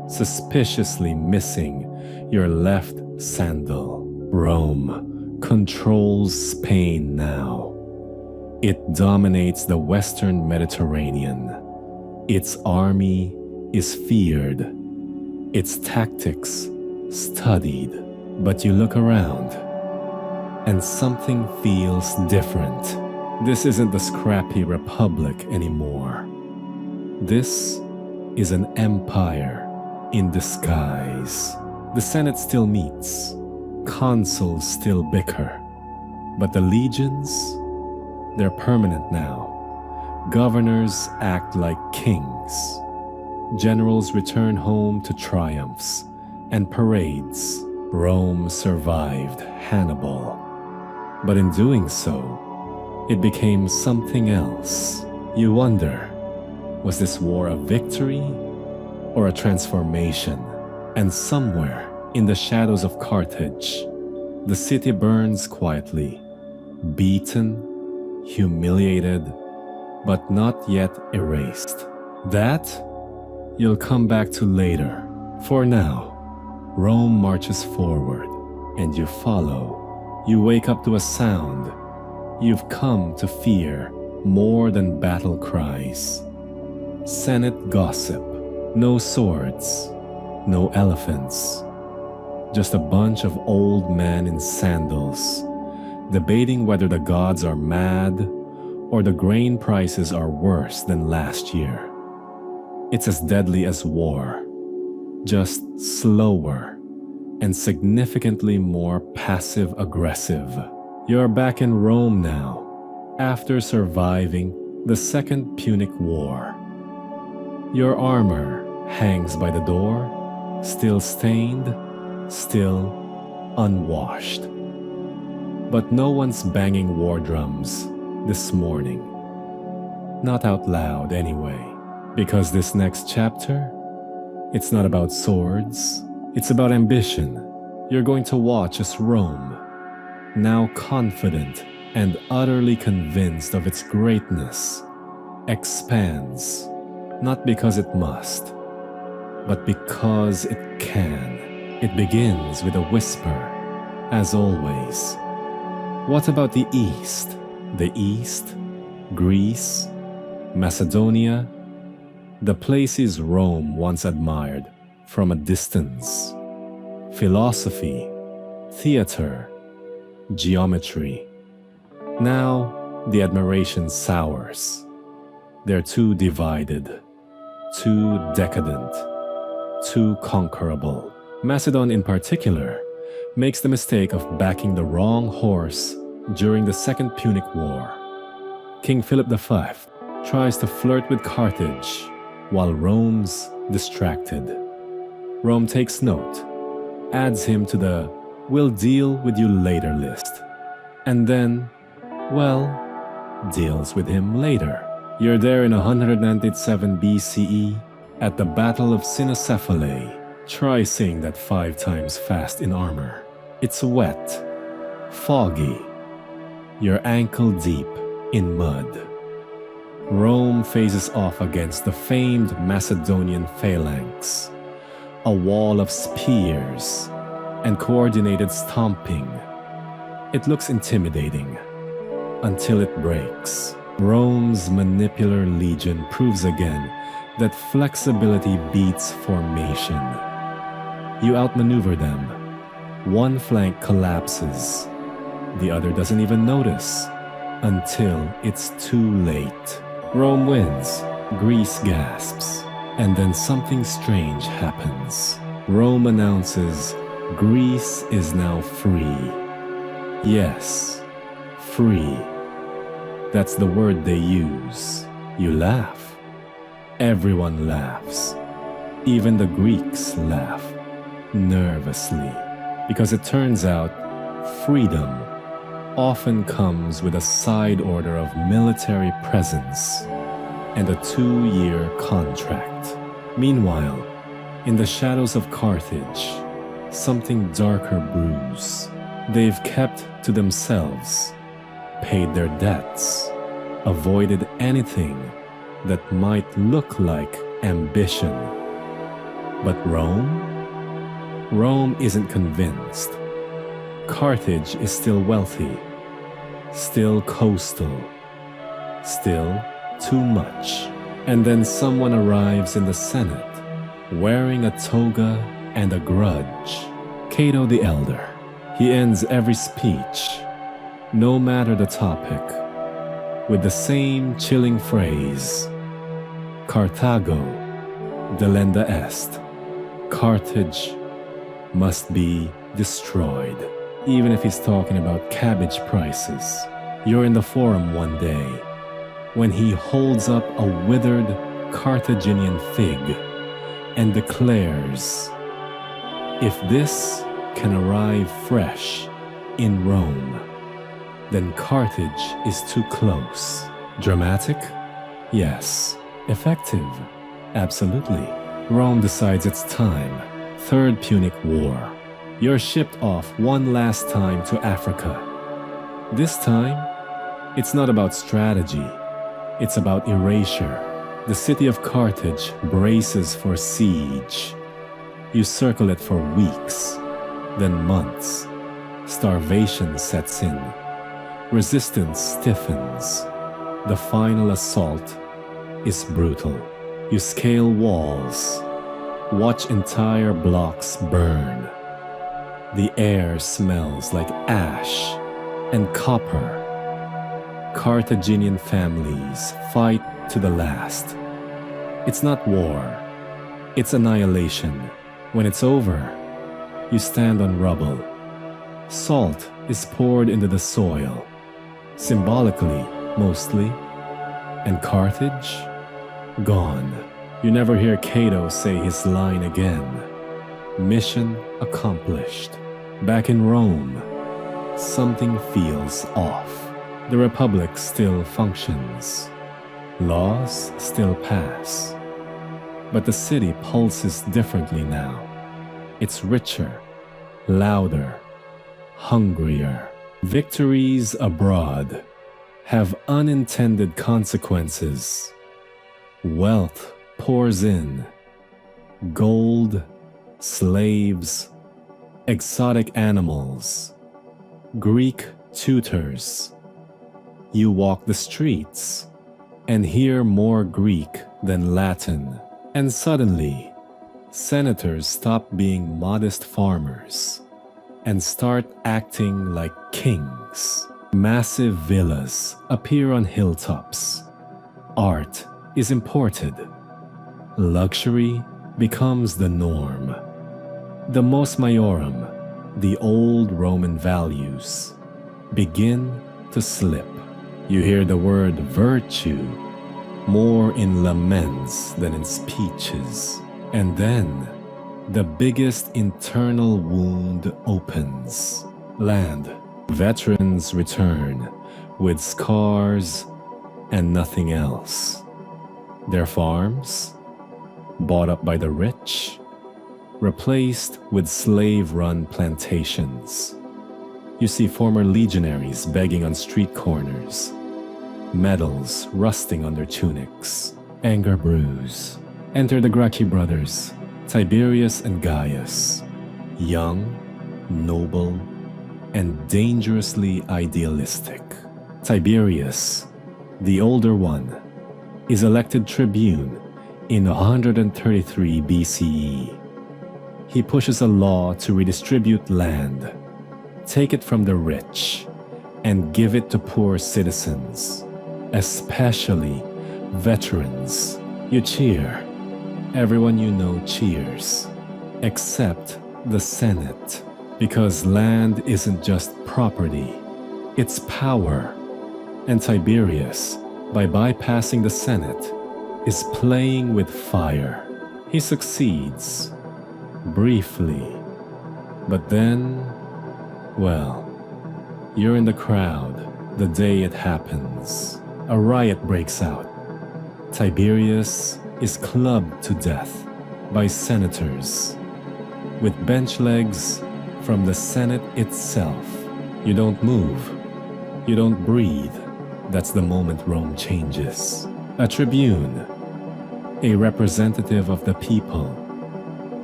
suspiciously missing your left sandal. Rome controls Spain now. It dominates the Western Mediterranean. Its army is feared, its tactics studied. But you look around, and something feels different. This isn't the scrappy republic anymore. This is an empire in disguise. The Senate still meets, consuls still bicker, but the legions, they're permanent now. Governors act like kings. Generals return home to triumphs and parades. Rome survived Hannibal. But in doing so, it became something else. You wonder, was this war a victory or a transformation? And somewhere in the shadows of Carthage, the city burns quietly, beaten, humiliated, but not yet erased. That you'll come back to later. For now, Rome marches forward, and you follow. You wake up to a sound you've come to fear more than battle cries. Senate gossip. No swords, no elephants. Just a bunch of old men in sandals, debating whether the gods are mad or the grain prices are worse than last year. It's as deadly as war, just slower and significantly more passive-aggressive. You're back in Rome now, after surviving the Second Punic War. Your armor hangs by the door, still stained, still unwashed. But no one's banging war drums this morning. Not out loud anyway, because this next chapter, it's not about swords, it's about ambition. You're going to watch as Rome, now confident and utterly convinced of its greatness, expands, not because it must, but because it can. It begins with a whisper, as always. What about the East? The East? Greece? Macedonia? The places Rome once admired from a distance. Philosophy, theater, geometry. Now the admiration sours. They're too divided, too decadent, too conquerable. Macedon in particular makes the mistake of backing the wrong horse during the Second Punic War. King Philip V tries to flirt with Carthage while Rome's distracted. Rome takes note, adds him to the "we'll deal with you later" list, and then, well, deals with him later. You're there in 197 BCE at the Battle of Cynocephalae. Try saying that 5 times fast in armor. It's wet, foggy, you're ankle deep in mud. Rome faces off against the famed Macedonian phalanx, a wall of spears and coordinated stomping. It looks intimidating until it breaks. Rome's manipular legion proves again that flexibility beats formation. You outmaneuver them. One flank collapses. The other doesn't even notice until it's too late. Rome wins. Greece gasps. And then something strange happens. Rome announces Greece is now free. Yes, free. That's the word they use. You laugh. Everyone laughs. Even the Greeks laugh. Nervously. Because it turns out freedom often comes with a side order of military presence and a 2-year contract. Meanwhile, in the shadows of Carthage, something darker brews. They've kept to themselves, paid their debts, avoided anything that might look like ambition. But Rome? Rome isn't convinced. Carthage is still wealthy, still coastal, still too much. And then someone arrives in the Senate, wearing a toga and a grudge. Cato the Elder. He ends every speech, no matter the topic, with the same chilling phrase: Carthago delenda est. Carthage must be destroyed. Even if he's talking about cabbage prices. You're in the forum one day when he holds up a withered Carthaginian fig and declares, if this can arrive fresh in Rome, then Carthage is too close. Dramatic? Yes. Effective? Absolutely. Rome decides it's time. Third Punic War. You're shipped off one last time to Africa. This time, it's not about strategy. It's about erasure. The city of Carthage braces for siege. You circle it for weeks, then months. Starvation sets in. Resistance stiffens. The final assault is brutal. You scale walls, watch entire blocks burn. The air smells like ash and copper. Carthaginian families fight to the last. It's not war, it's annihilation. When it's over, you stand on rubble. Salt is poured into the soil, symbolically mostly, and Carthage, gone. You never hear Cato say his line again. Mission accomplished. Back in Rome, something feels off. The Republic still functions. Laws still pass. But the city pulses differently now. It's richer, louder, hungrier. Victories abroad have unintended consequences. Wealth pours in. Gold, slaves, exotic animals, Greek tutors. You walk the streets and hear more Greek than Latin. And suddenly, senators stop being modest farmers and start acting like kings. Massive villas appear on hilltops. Art is imported. Luxury becomes the norm. The mos maiorum, the old Roman values, begin to slip. You hear the word virtue more in laments than in speeches. And then the biggest internal wound opens. Land. Veterans return with scars and nothing else. Their farms, bought up by the rich, replaced with slave-run plantations. You see former legionaries begging on street corners, medals rusting on their tunics. Anger brews. Enter the Gracchi brothers, Tiberius and Gaius, young, noble, and dangerously idealistic. Tiberius, the older one, is elected tribune in 133 BCE. He pushes a law to redistribute land, take it from the rich, and give it to poor citizens, especially veterans. You cheer. Everyone you know cheers, except the Senate, because land isn't just property, it's power. And Tiberius, by bypassing the Senate, is playing with fire. He succeeds, briefly, but then, well, you're in the crowd the day it happens. A riot breaks out. Tiberius is clubbed to death by senators. with bench legs from the Senate itself. You don't move. You don't breathe. That's the moment Rome changes. A tribune, a representative of the people,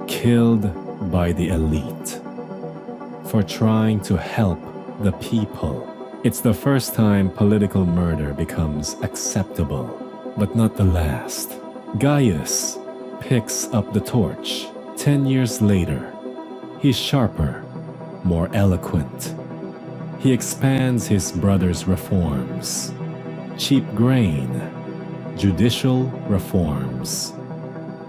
killed by the elite for trying to help the people. It's the first time political murder becomes acceptable, but not the last. Gaius picks up the torch. 10 years later, he's sharper, more eloquent. He expands his brother's reforms. Cheap grain, judicial reforms,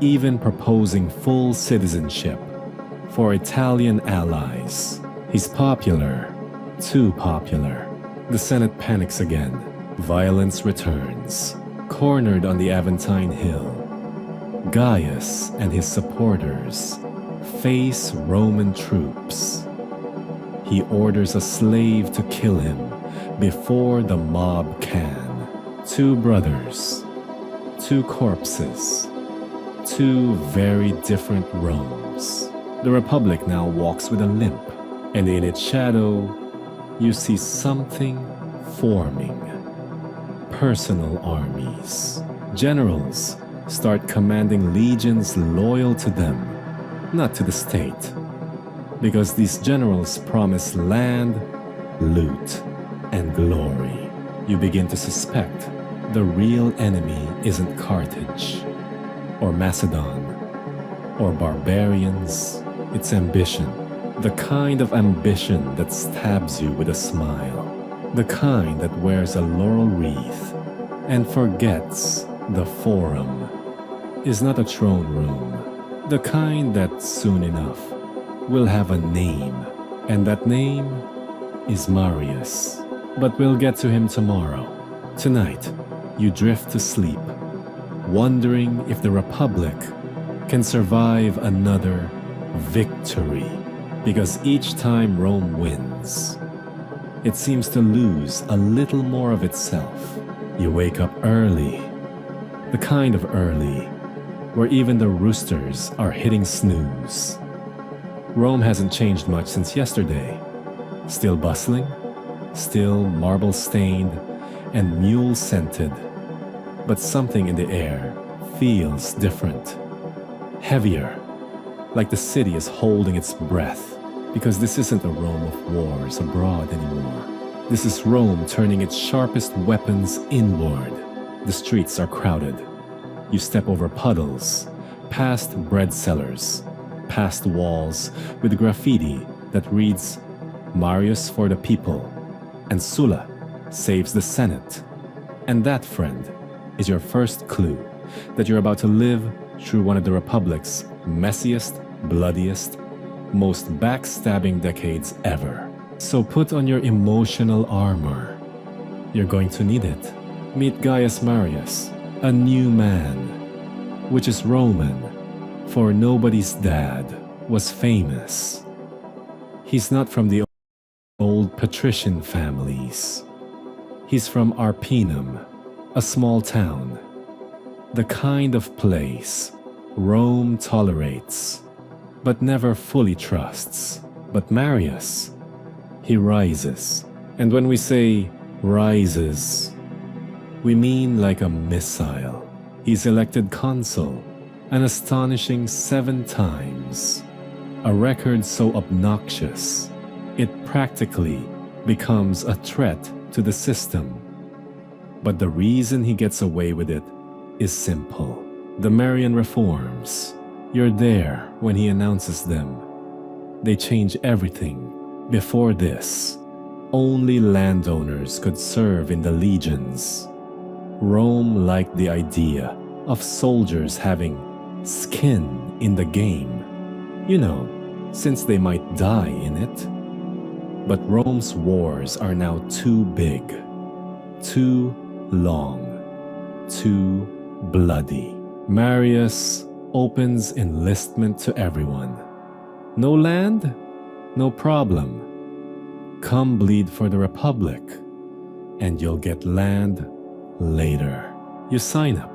even proposing full citizenship for Italian allies. He's popular, too popular. The Senate panics again. Violence returns. Cornered on the Aventine Hill, Gaius and his supporters face Roman troops. He orders a slave to kill him before the mob can. 2 brothers, 2 corpses, 2 very different Romes. The Republic now walks with a limp, and in its shadow, you see something forming. Personal armies. Generals start commanding legions loyal to them, not to the state. Because these generals promise land, loot, and glory. You begin to suspect the real enemy isn't Carthage, or Macedon, or barbarians. It's ambition. The kind of ambition that stabs you with a smile. The kind that wears a laurel wreath and forgets the forum is not a throne room. The kind that soon enough will have a name, and that name is Marius. But we'll get to him tomorrow. Tonight, you drift to sleep, wondering if the Republic can survive another victory. Because each time Rome wins, it seems to lose a little more of itself. You wake up early, the kind of early where even the roosters are hitting snooze. Rome hasn't changed much since yesterday. Still bustling, still marble-stained and mule-scented. But something in the air feels different. Heavier, like the city is holding its breath. Because this isn't a Rome of wars abroad anymore. This is Rome turning its sharpest weapons inward. The streets are crowded. You step over puddles, past bread sellers, past walls with graffiti that reads, Marius for the people, and Sulla saves the Senate. And that, friend, is your first clue that you're about to live through one of the Republic's messiest, bloodiest, most backstabbing decades ever. So put on your emotional armor. You're going to need it. Meet Gaius Marius, a new man, which is Roman, for nobody's dad was famous. He's not from the old patrician families. He's from Arpinum, a small town. The kind of place Rome tolerates, but never fully trusts. But Marius, he rises. And when we say rises, we mean like a missile. He's elected consul an astonishing 7 times, a record so obnoxious it practically becomes a threat to the system. But the reason he gets away with it is simple. The Marian reforms. You're there when he announces them. They change everything. Before this, only landowners could serve in the legions. Rome liked the idea of soldiers having skin in the game. You know, since they might die in it. But Rome's wars are now too big, too long, too bloody. Marius opens enlistment to everyone. No land? No problem. Come bleed for the Republic, and you'll get land later. You sign up,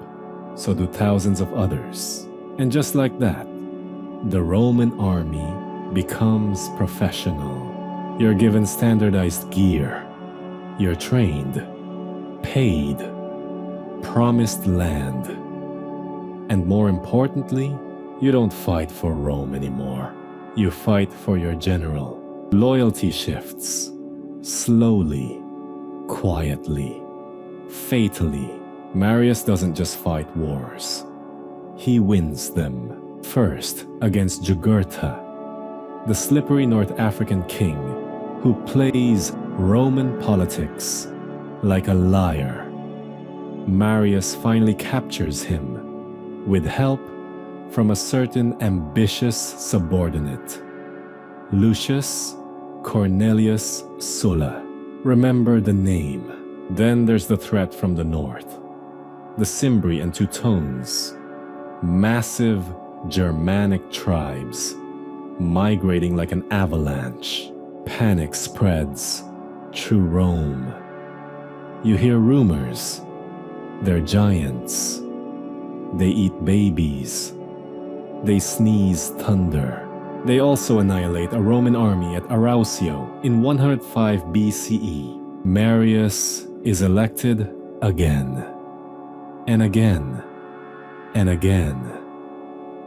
so do thousands of others. And just like that, the Roman army becomes professional. You're given standardized gear. You're trained, paid, promised land. And more importantly, you don't fight for Rome anymore. You fight for your general. Loyalty shifts, slowly, quietly, fatally. Marius doesn't just fight wars. He wins them. First, against Jugurtha, the slippery North African king who plays Roman politics like a liar. Marius finally captures him with help from a certain ambitious subordinate, Lucius Cornelius Sulla. Remember the name. Then there's the threat from the north, the Cimbri and Teutones, massive Germanic tribes migrating like an avalanche. Panic spreads through Rome. You hear rumors. They're giants. They eat babies. They sneeze thunder. They also annihilate a Roman army at Arausio in 105 BCE. Marius is elected again, and again, and again.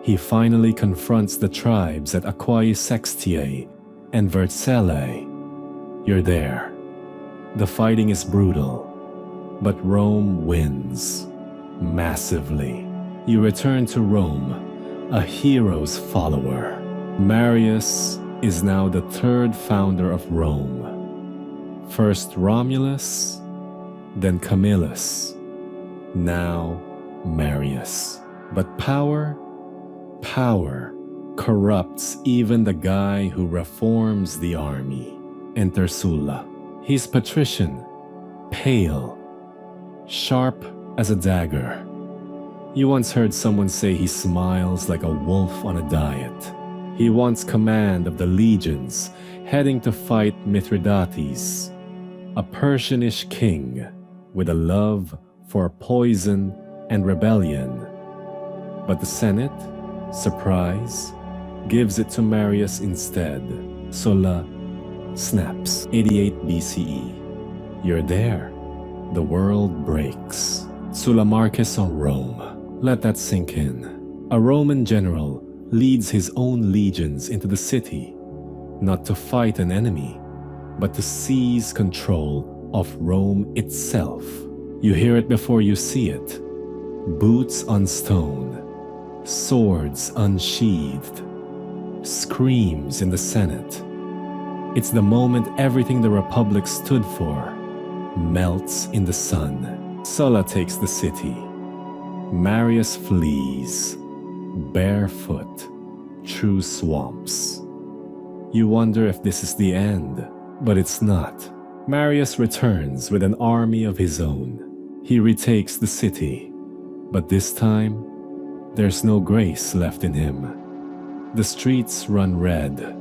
He finally confronts the tribes at Aquae Sextiae and Vercellae. You're there. The fighting is brutal, but Rome wins massively. You return to Rome, a hero's follower. Marius is now the third founder of Rome. First Romulus, then Camillus, now Marius. But power corrupts even the guy who reforms the army. Enter Sulla. He's patrician, pale, sharp as a dagger. You once heard someone say he smiles like a wolf on a diet. He wants command of the legions heading to fight Mithridates, a Persianish king with a love for poison and rebellion. But the Senate, surprise, gives it to Marius instead. Sulla snaps. 88 BCE. You're there. The world breaks. Sulla Marcus on Rome. Let that sink in. A Roman general leads his own legions into the city, not to fight an enemy, but to seize control of Rome itself. You hear it before you see it. Boots on stone, swords unsheathed, screams in the Senate. It's the moment everything the Republic stood for melts in the sun. Sulla takes the city. Marius flees, barefoot, through swamps. You wonder if this is the end, but it's not. Marius returns with an army of his own. He retakes the city, but this time, there's no grace left in him. The streets run red.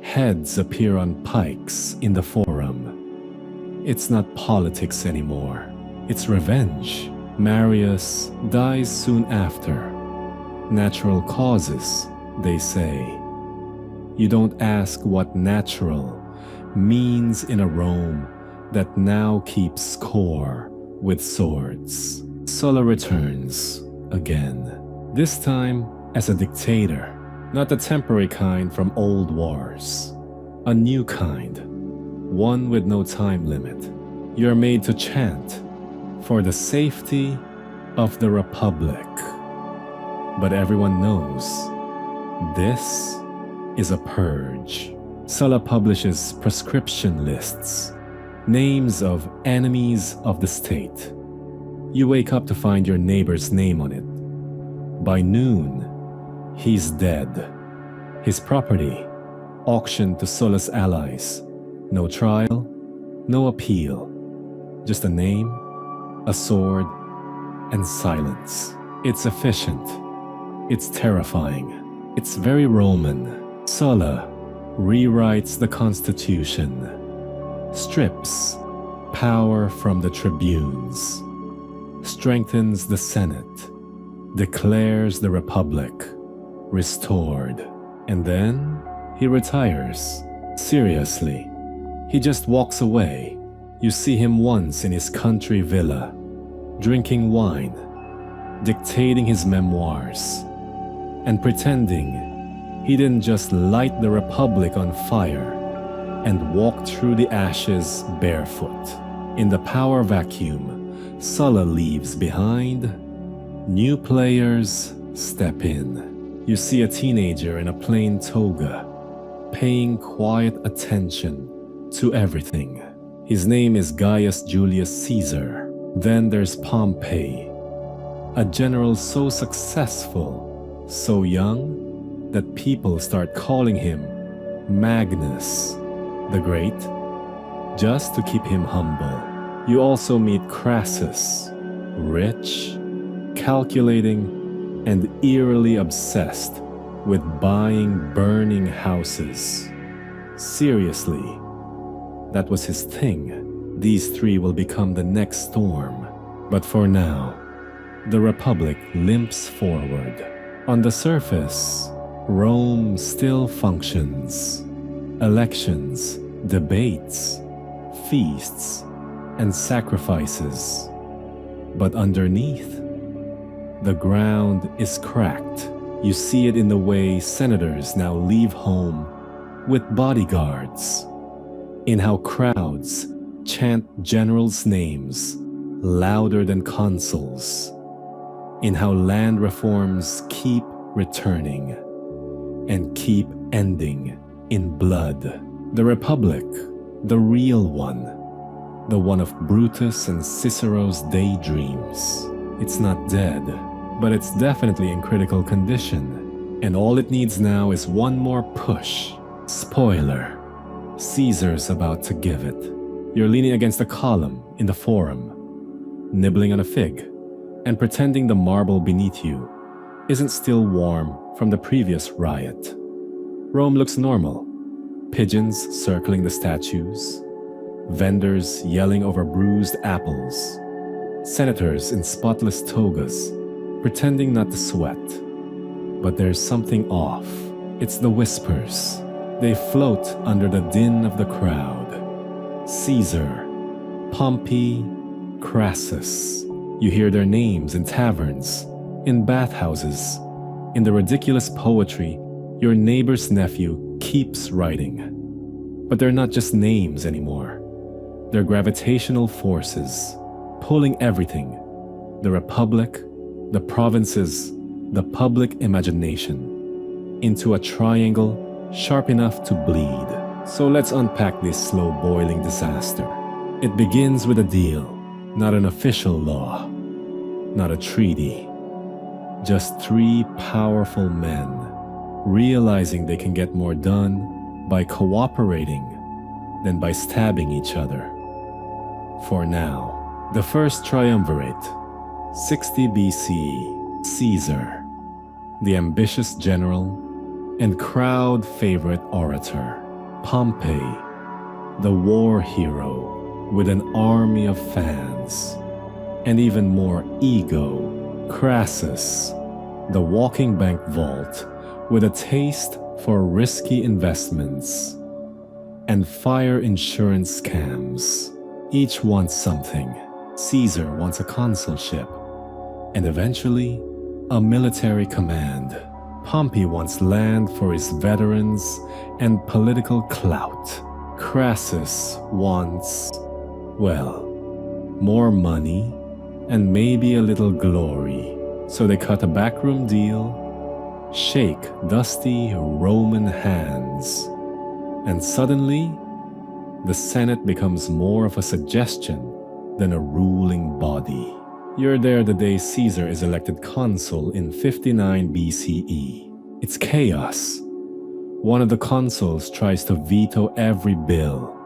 Heads appear on pikes in the forum. It's not politics anymore. It's revenge. Marius dies soon after. Natural causes, they say. You don't ask what natural means in a Rome that now keeps score with swords. Sulla returns again. This time as a dictator, not the temporary kind from old wars. A new kind, one with no time limit. You're made to chant for the safety of the Republic. But everyone knows this is a purge. Sulla publishes prescription lists, names of enemies of the state. You wake up to find your neighbor's name on it. By noon, he's dead. His property auctioned to Sulla's allies. No trial, no appeal. Just a name, a sword, and silence. It's efficient. It's terrifying. It's very Roman. Sulla rewrites the Constitution, strips power from the tribunes, strengthens the Senate, declares the Republic restored, and then He retires. Seriously. He just walks away. You see him once in his country villa, drinking wine, dictating his memoirs, and pretending he didn't just light the Republic on fire and walk through the ashes barefoot. In the power vacuum Sulla leaves behind, new players step in. You see a teenager in a plain toga, paying quiet attention to everything. His name is Gaius Julius Caesar. Then there's Pompey, a general so successful, so young, that people start calling him Magnus the Great, just to keep him humble. You also meet Crassus, rich, calculating, and eerily obsessed with buying burning houses. Seriously, that was his thing. These three will become the next storm. But for now, the Republic limps forward. On the surface, Rome still functions. Elections, debates, feasts, and sacrifices. But underneath, the ground is cracked. You see it in the way senators now leave home with bodyguards, in how crowds chant generals' names louder than consuls, in how land reforms keep returning and keep ending in blood. The Republic, the real one, the one of Brutus and Cicero's daydreams. It's not dead, but it's definitely in critical condition, and all it needs now is one more push. Spoiler: Caesar's about to give it. You're leaning against a column in the Forum, nibbling on a fig, and pretending the marble beneath you isn't still warm from the previous riot. Rome looks normal. Pigeons circling the statues, vendors yelling over bruised apples, senators in spotless togas pretending not to sweat. But there's something off. It's the whispers. They float under the din of the crowd. Caesar, Pompey, Crassus. You hear their names in taverns, in bathhouses, in the ridiculous poetry your neighbor's nephew keeps writing. But they're not just names anymore. They're gravitational forces, pulling everything: the Republic, the provinces, the public imagination, into a triangle sharp enough to bleed. So let's unpack this slow-boiling disaster. It begins with a deal, not an official law, not a treaty. Just three powerful men realizing they can get more done by cooperating than by stabbing each other. For now, the first triumvirate, 60 BCE, Caesar, the ambitious general and crowd favorite orator; Pompey, the war hero with an army of fans and even more ego; Crassus, the walking bank vault with a taste for risky investments and fire insurance scams. Each wants something. Caesar wants a consulship and eventually a military command. Pompey wants land for his veterans and political clout. Crassus wants, well, more money and maybe a little glory. So they cut a backroom deal, shake dusty Roman hands, and suddenly the Senate becomes more of a suggestion than a ruling body. You're there the day Caesar is elected consul in 59 BCE. It's chaos. One of the consuls tries to veto every bill.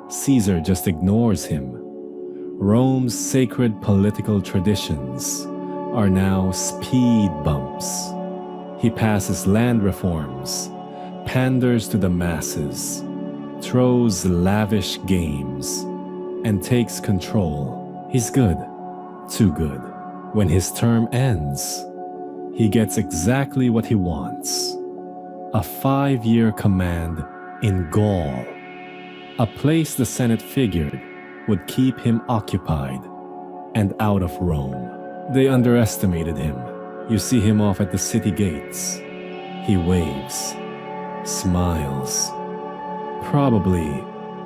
Caesar just ignores him. Rome's sacred political traditions are now speed bumps. He passes land reforms, panders to the masses, throws lavish games, and takes control. He's good, too good. When his term ends, he gets exactly what he wants: a 5-year command in Gaul, a place the Senate figured would keep him occupied and out of Rome. They underestimated him. You see him off at the city gates. He waves, smiles, probably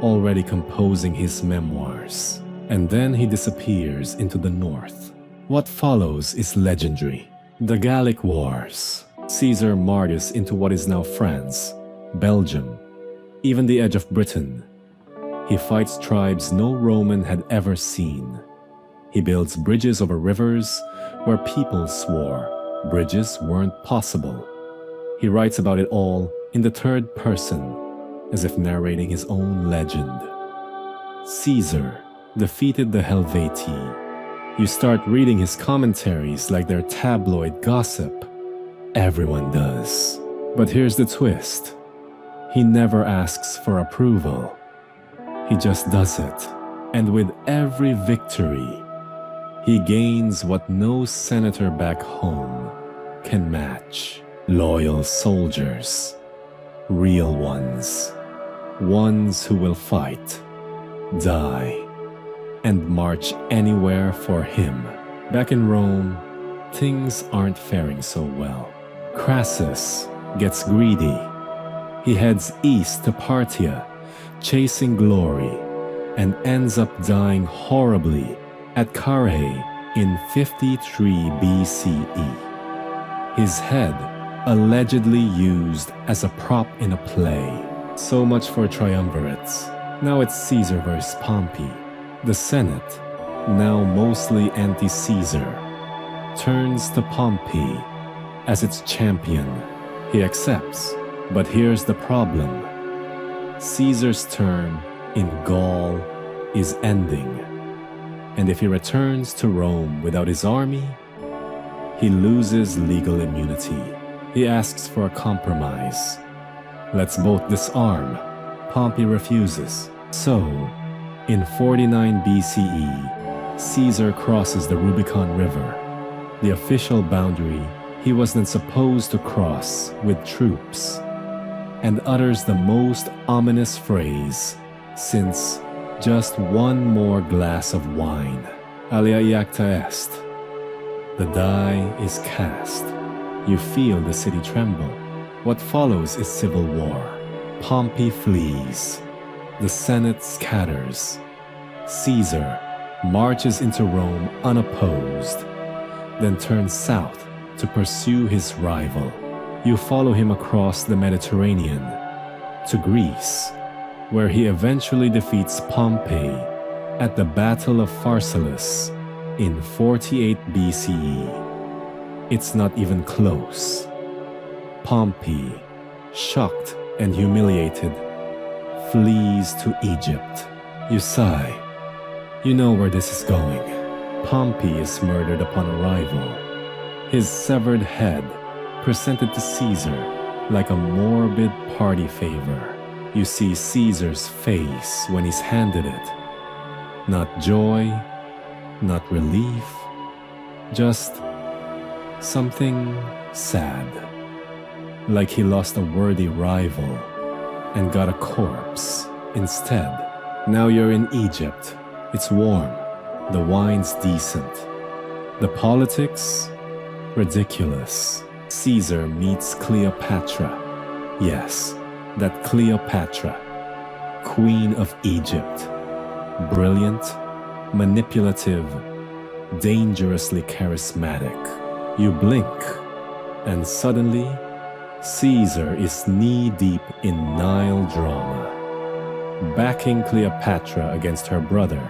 already composing his memoirs. And then he disappears into the north. What follows is legendary. The Gallic Wars. Caesar marches into what is now France, Belgium, even the edge of Britain. He fights tribes no Roman had ever seen. He builds bridges over rivers where people swore bridges weren't possible. He writes about it all in the third person, as if narrating his own legend. Caesar defeated the Helvetii. You start reading his commentaries like they're tabloid gossip. Everyone does. But here's the twist. He never asks for approval. He just does it. And with every victory, he gains what no senator back home can match. Loyal soldiers. Real ones. Ones who will fight, die, and march anywhere for him. Back in Rome, things aren't faring so well. Crassus gets greedy. He heads east to Parthia, chasing glory, and ends up dying horribly at Carrhae in 53 BCE. His head allegedly used as a prop in a play. So much for triumvirates. Now it's Caesar versus Pompey. The Senate, now mostly anti-Caesar, turns to Pompey as its champion. He accepts, but here's the problem. Caesar's term in Gaul is ending, and if he returns to Rome without his army, he loses legal immunity. He asks for a compromise. Let's both disarm. Pompey refuses. So, in 49 BCE, Caesar crosses the Rubicon River, the official boundary he wasn't supposed to cross with troops, and utters the most ominous phrase since just one more glass of wine. Alia iacta est. The die is cast. You feel the city tremble. What follows is civil war. Pompey flees. The Senate scatters. Caesar marches into Rome unopposed, then turns south to pursue his rival. You follow him across the Mediterranean to Greece, where he eventually defeats Pompey at the Battle of Pharsalus in 48 BCE. It's not even close. Pompey, shocked and humiliated, flees to Egypt. You sigh. You know where this is going. Pompey is murdered upon arrival. His severed head presented to Caesar like a morbid party favor. You see Caesar's face when he's handed it. Not joy, not relief, just something sad. Like he lost a worthy rival and got a corpse instead. Now you're in Egypt. It's warm. The wine's decent. The politics? Ridiculous. Caesar meets Cleopatra. Yes, that Cleopatra, Queen of Egypt. Brilliant, manipulative, dangerously charismatic. You blink, and suddenly, Caesar is knee-deep in Nile drama, backing Cleopatra against her brother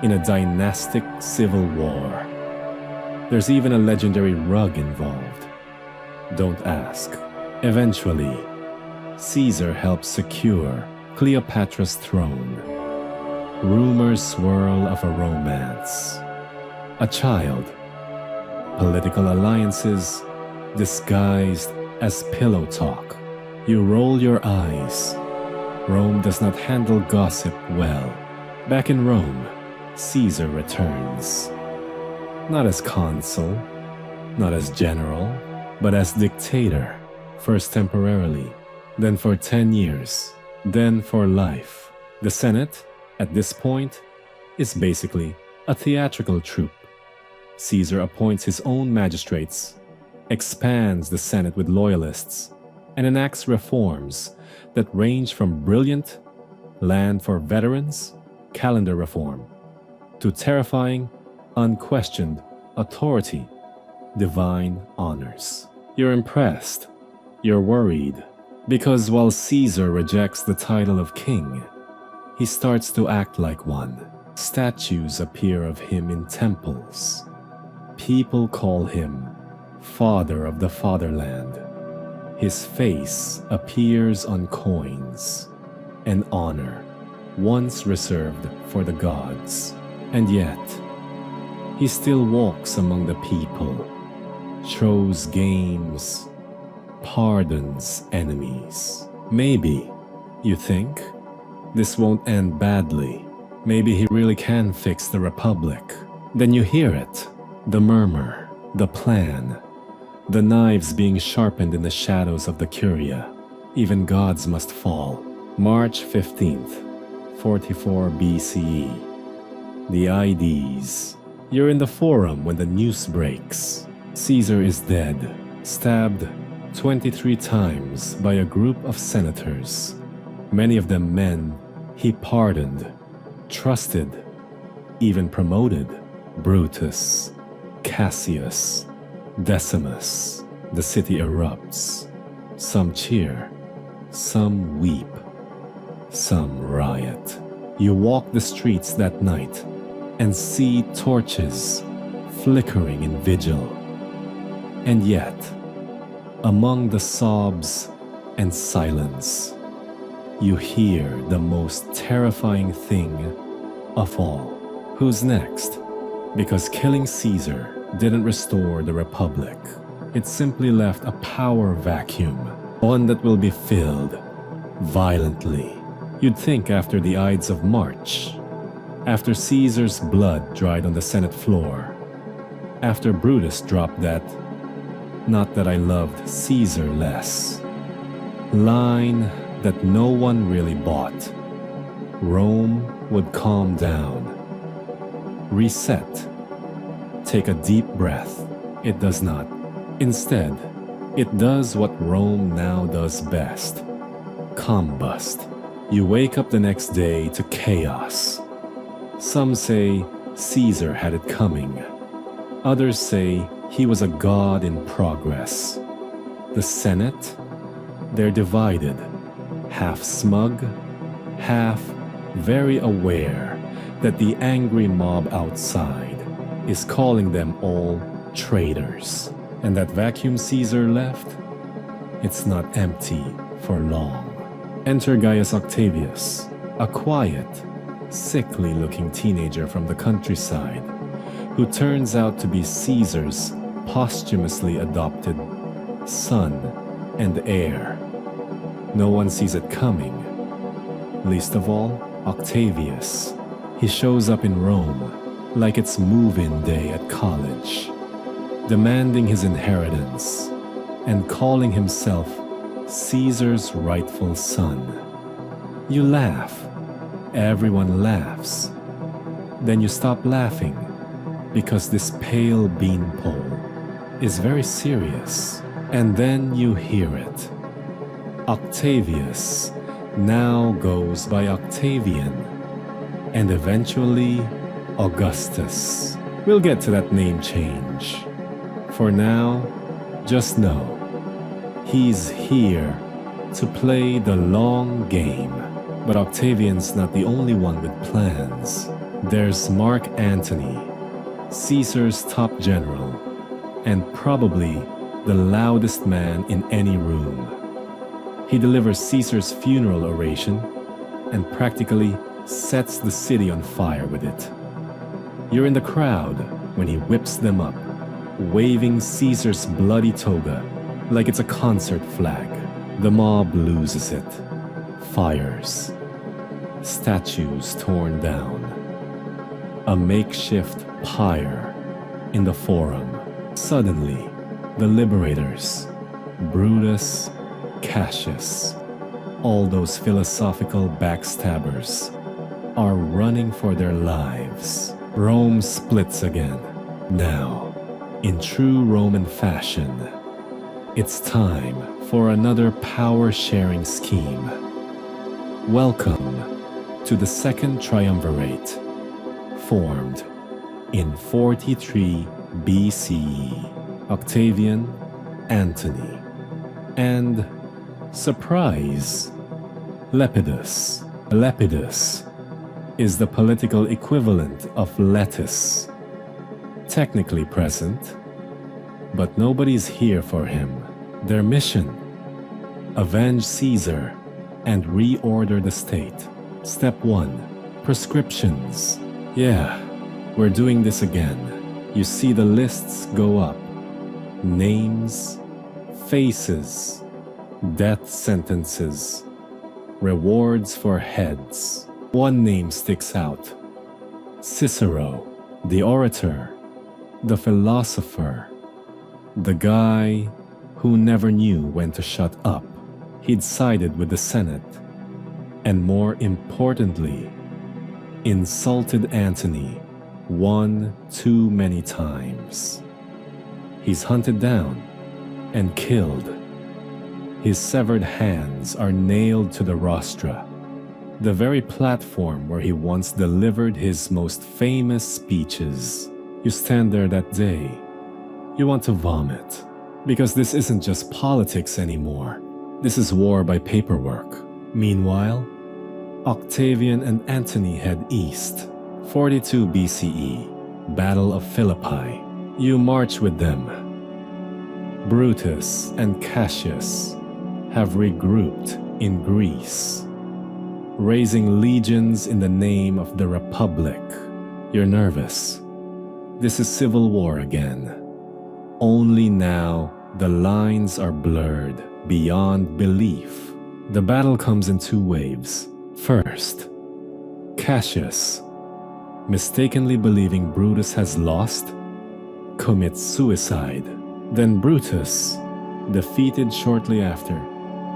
in a dynastic civil war. There's even a legendary rug involved. Don't ask. Eventually, Caesar helps secure Cleopatra's throne. Rumors swirl of a romance. A child. Political alliances disguised as pillow talk. You roll your eyes. Rome does not handle gossip well. Back in Rome, Caesar returns. Not as consul, not as general, but as dictator. first temporarily, then for 10 years, then for life. The Senate, at this point, is basically a theatrical troupe. Caesar appoints his own magistrates, expands the Senate with loyalists, and enacts reforms that range from brilliant land for veterans, calendar reform, to terrifying, unquestioned authority, divine honors. You're impressed, you're worried, because while Caesar rejects the title of king, he starts to act like one. Statues appear of him in temples. People call him Father of the Fatherland. His face appears on coins, an honor once reserved for the gods. And yet, he still walks among the people, throws games, pardons enemies. Maybe, you think, this won't end badly. Maybe he really can fix the Republic. Then you hear it, the murmur, the plan, the knives being sharpened in the shadows of the Curia. Even gods must fall. March 15th, 44 BCE. The Ides. You're in the Forum when the news breaks. Caesar is dead, stabbed 23 times by a group of senators, many of them men he pardoned, trusted, even promoted. Brutus, Cassius, Decimus. The city erupts. Some cheer, some weep, some riot. You walk the streets that night and see torches flickering in vigil. And yet, among the sobs and silence, you hear the most terrifying thing of all. Who's next? Because killing Caesar didn't restore the Republic. It simply left a power vacuum, one that will be filled violently. You'd think after the Ides of March, after Caesar's blood dried on the Senate floor, after Brutus dropped that "not that I loved Caesar less" line that no one really bought, Rome would calm down, reset, take a deep breath. It does not. Instead, it does what Rome now does best: combust. You wake up the next day to chaos. Some say Caesar had it coming. Others say he was a god in progress. The Senate? They're divided, half smug, half very aware that the angry mob outside is calling them all traitors. And that vacuum Caesar left? It's not empty for long. Enter Gaius Octavius, a quiet, sickly-looking teenager from the countryside, who turns out to be Caesar's posthumously adopted son and heir. No one sees it coming, least of all Octavius. He shows up in Rome like it's move-in day at college, demanding his inheritance and calling himself Caesar's rightful son. You laugh. Everyone laughs. Then you stop laughing because this pale beanpole is very serious. And then you hear it. Octavius now goes by Octavian, and eventually Augustus. We'll get to that name change. For now, just know he's here to play the long game. But Octavian's not the only one with plans. There's Mark Antony, Caesar's top general, and probably the loudest man in any room. He delivers Caesar's funeral oration and practically sets the city on fire with it. You're in the crowd when he whips them up, waving Caesar's bloody toga like it's a concert flag. The mob loses it. Fires. Statues torn down. A makeshift pyre in the Forum. Suddenly, the liberators, Brutus, Cassius, all those philosophical backstabbers are running for their lives. Rome splits again. Now, in true Roman fashion, it's time for another power-sharing scheme. Welcome to the second triumvirate, formed in 43 BCE. Octavian, Antony, and, surprise, Lepidus. Lepidus is the political equivalent of lettuce. Technically present, but nobody's here for him. Their mission: avenge Caesar and reorder the state. Step 1. Prescriptions. Yeah, we're doing this again. You see the lists go up. Names, faces, death sentences, rewards for heads. One name sticks out: Cicero, the orator, the philosopher, the guy who never knew when to shut up. He'd sided with the Senate, and more importantly, insulted Antony one too many times. He's hunted down and killed. His severed hands are nailed to the rostra, the very platform where he once delivered his most famous speeches. You stand there that day. You want to vomit, because this isn't just politics anymore. This is war by paperwork. Meanwhile, Octavian and Antony head east. 42 BCE, Battle of Philippi. You march with them. Brutus and Cassius have regrouped in Greece, raising legions in the name of the Republic. You're nervous. This is civil war again. Only now the lines are blurred beyond belief. The battle comes in two waves. First, Cassius, mistakenly believing Brutus has lost, commits suicide. Then Brutus, defeated shortly after,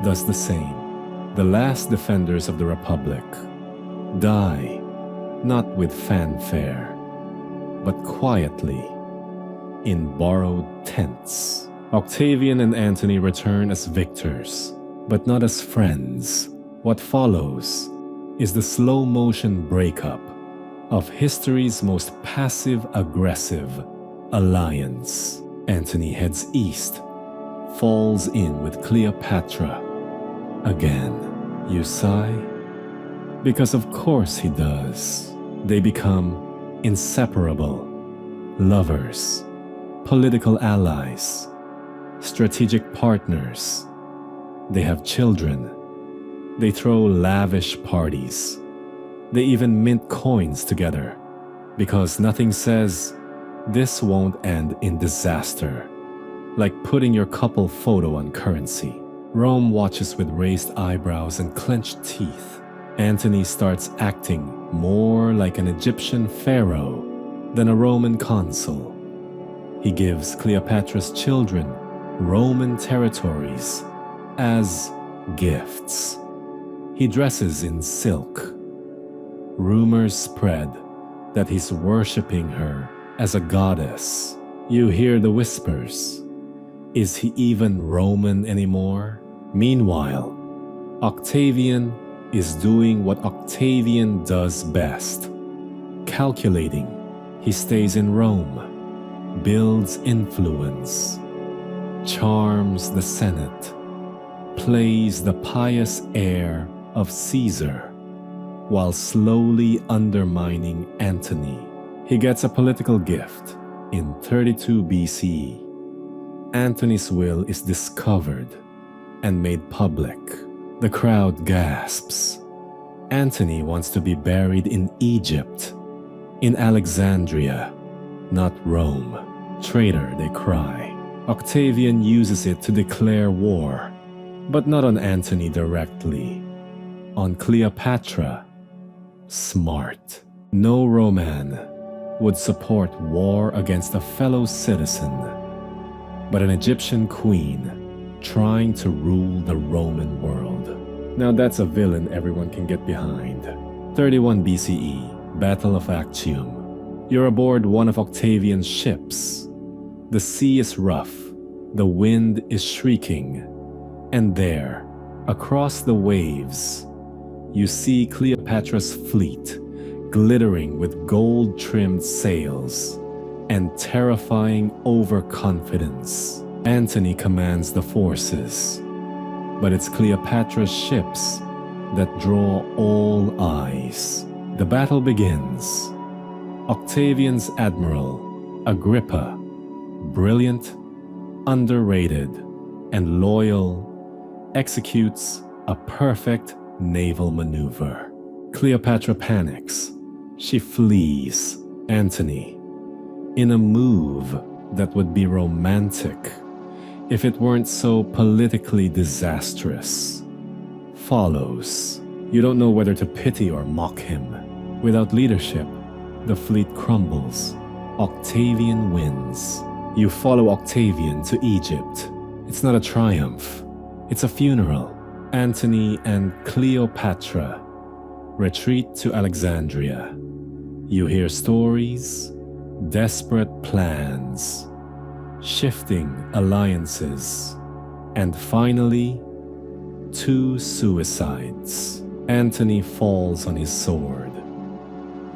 does the same. The last defenders of the Republic die, not with fanfare, but quietly, in borrowed tents. Octavian and Antony return as victors, but not as friends. What follows is the slow-motion breakup of history's most passive-aggressive alliance. Antony heads east, falls in with Cleopatra. Again, you sigh? Because of course he does. They become inseparable, lovers, political allies, strategic partners. They have children. They throw lavish parties. They even mint coins together, because nothing says this won't end in disaster like putting your couple photo on currency. Rome watches with raised eyebrows and clenched teeth. Antony starts acting more like an Egyptian pharaoh than a Roman consul. He gives Cleopatra's children Roman territories as gifts. He dresses in silk. Rumors spread that he's worshipping her as a goddess. You hear the whispers. Is he even Roman anymore? Meanwhile, Octavian is doing what Octavian does best: calculating. He stays in Rome, builds influence, charms the Senate, plays the pious heir of Caesar, while slowly undermining Antony. He gets a political gift. In 32 BCE, Antony's will is discovered and made public. The crowd gasps. Antony wants to be buried in Egypt, in Alexandria, not Rome. Traitor, they cry. Octavian uses it to declare war, but not on Antony directly. On Cleopatra. Smart. No Roman would support war against a fellow citizen, but an Egyptian queen trying to rule the Roman world. Now that's a villain everyone can get behind. 31 BCE, Battle of Actium. You're aboard one of Octavian's ships. The sea is rough, the wind is shrieking, and there, across the waves, you see Cleopatra's fleet glittering with gold-trimmed sails and terrifying overconfidence. Antony commands the forces, but it's Cleopatra's ships that draw all eyes. The battle begins. Octavian's admiral, Agrippa, brilliant, underrated, and loyal, executes a perfect naval maneuver. Cleopatra panics. She flees Antony in a move that would be romantic if it weren't so politically disastrous. Follows. You don't know whether to pity or mock him. Without leadership, the fleet crumbles. Octavian wins. You follow Octavian to Egypt. It's not a triumph. It's a funeral. Antony and Cleopatra retreat to Alexandria. You hear stories, desperate plans, shifting alliances, and finally, 2 suicides. Antony falls on his sword.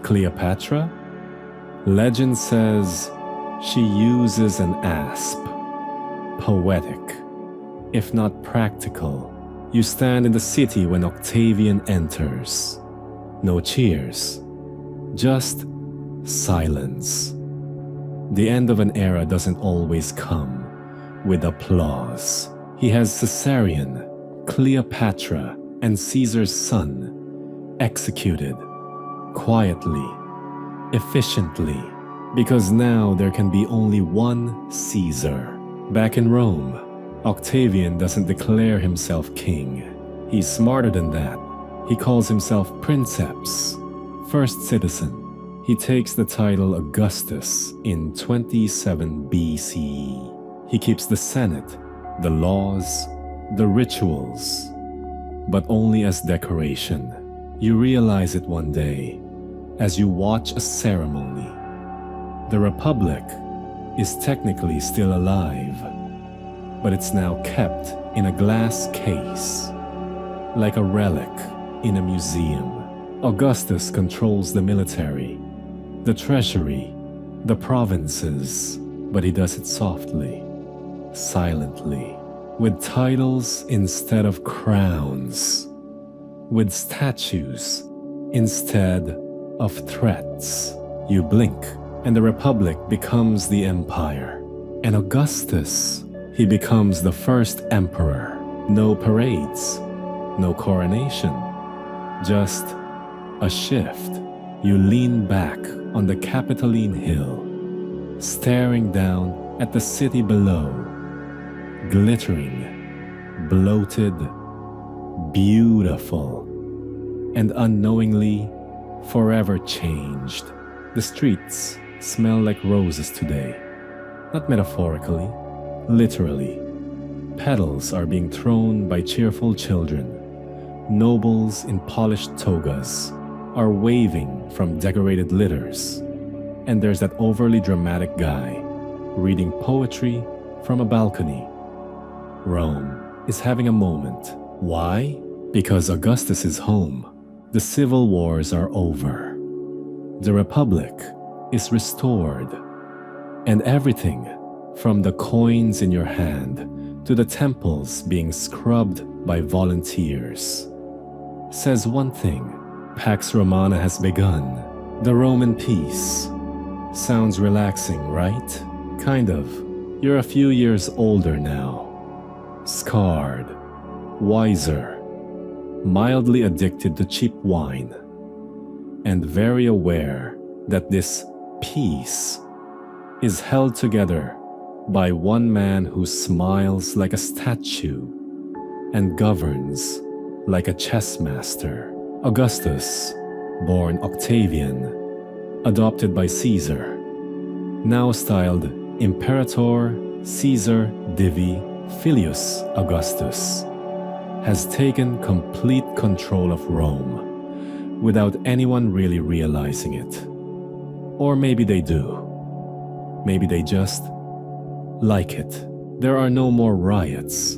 Cleopatra? Legend says she uses an asp. Poetic, if not practical. You stand in the city when Octavian enters. No cheers, just silence. The end of an era doesn't always come with applause. He has Caesarion, Cleopatra, and Caesar's son executed quietly, efficiently, because now there can be only one Caesar. Back in Rome, Octavian doesn't declare himself king. He's smarter than that. He calls himself princeps, first citizen. He takes the title Augustus in 27 BCE. He keeps the Senate, the laws, the rituals, but only as decoration. You realize it one day as you watch a ceremony. The Republic is technically still alive, but it's now kept in a glass case, like a relic in a museum. Augustus controls the military, the treasury, the provinces, but he does it softly, silently, with titles instead of crowns, with statues instead of threats. You blink, and the Republic becomes the empire. And Augustus, he becomes the first emperor. No parades, no coronation, just a shift. You lean back on the Capitoline Hill, staring down at the city below, glittering, bloated, beautiful, and unknowingly forever changed. The streets smell like roses today, not metaphorically, literally. Petals are being thrown by cheerful children. Nobles in polished togas are waving from decorated litters. And there's that overly dramatic guy reading poetry from a balcony. Rome is having a moment. Why? Because Augustus is home. The civil wars are over. The Republic is restored. And everything, from the coins in your hand to the temples being scrubbed by volunteers, says one thing: Pax Romana has begun. The Roman peace. Sounds relaxing, right? Kind of. You're a few years older now. Scarred, wiser, mildly addicted to cheap wine, and very aware that this peace is held together by one man who smiles like a statue and governs like a chess master. Augustus, born Octavian, adopted by Caesar, now styled Imperator Caesar Divi Filius Augustus, has taken complete control of Rome without anyone really realizing it. Or maybe they do. Maybe they just like it. There are no more riots.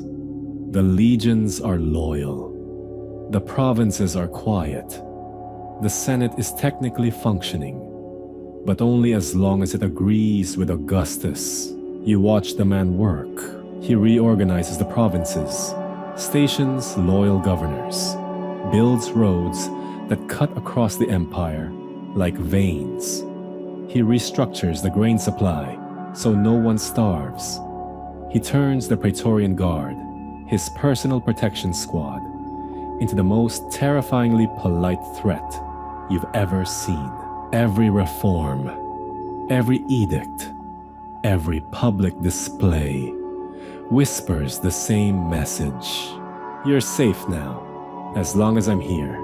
The legions are loyal. The provinces are quiet. The Senate is technically functioning, but only as long as it agrees with Augustus. You watch the man work. He reorganizes the provinces, stations loyal governors, builds roads that cut across the empire like veins. He restructures the grain supply so no one starves. He turns the Praetorian Guard, his personal protection squad, into the most terrifyingly polite threat you've ever seen. Every reform, every edict, every public display whispers the same message. You're safe now, as long as I'm here.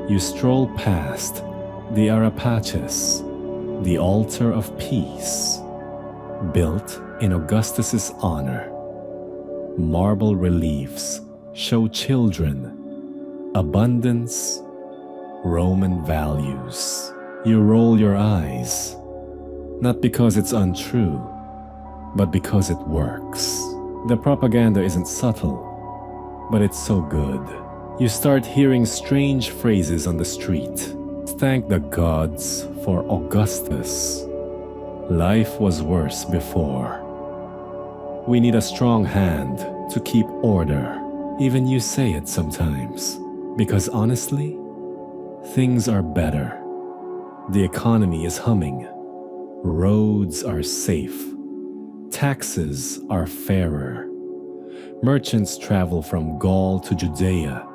You stroll past the Arapaches, the altar of peace, built in Augustus's honor. Marble reliefs show children, abundance, Roman values. You roll your eyes, not because it's untrue, but because it works. The propaganda isn't subtle, but it's so good. You start hearing strange phrases on the street. Thank the gods for Augustus. Life was worse before. We need a strong hand to keep order. Even you say it sometimes. Because honestly, things are better. The economy is humming. Roads are safe. Taxes are fairer. Merchants travel from Gaul to Judea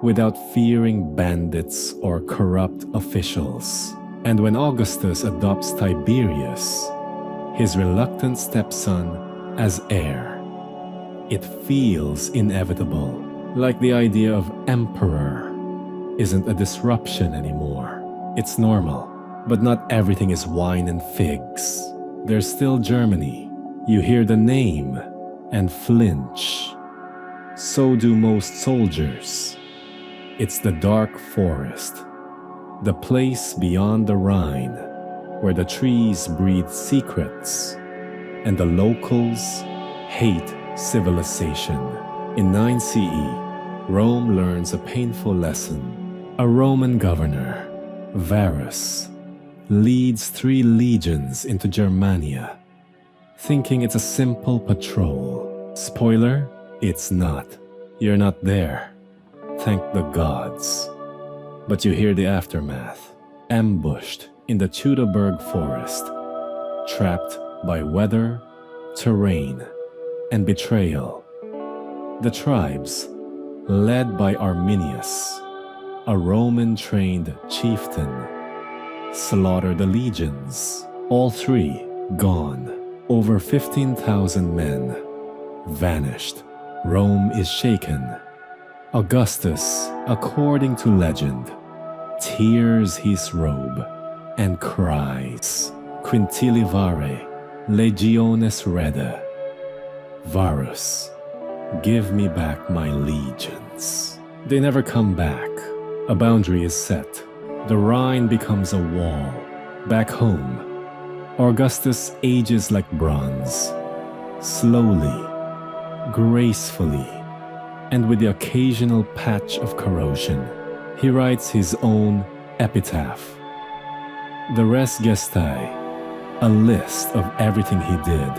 without fearing bandits or corrupt officials. And when Augustus adopts Tiberius, his reluctant stepson, as heir, it feels inevitable, like the idea of emperor isn't a disruption anymore. It's normal, but not everything is wine and figs. There's still Germany. You hear the name and flinch. So do most soldiers. It's the dark forest, the place beyond the Rhine, where the trees breathe secrets, and the locals hate civilization. In 9 CE, Rome learns a painful lesson. A Roman governor, Varus, leads 3 legions into Germania, thinking it's a simple patrol. Spoiler, it's not. You're not there. Thank the gods. But you hear the aftermath. Ambushed in the Teutoburg forest, trapped by weather, terrain, and betrayal. The tribes, led by Arminius, a Roman-trained chieftain, slaughter the legions. All 3 gone. Over 15,000 men vanished. Rome is shaken. Augustus, according to legend, tears his robe and cries, Quintili vare, legiones rede. Varus, give me back my legions. They never come back. A boundary is set. The Rhine becomes a wall. Back home, Augustus ages like bronze, slowly, gracefully, and with the occasional patch of corrosion. He writes his own epitaph, the Res Gestae, a list of everything he did.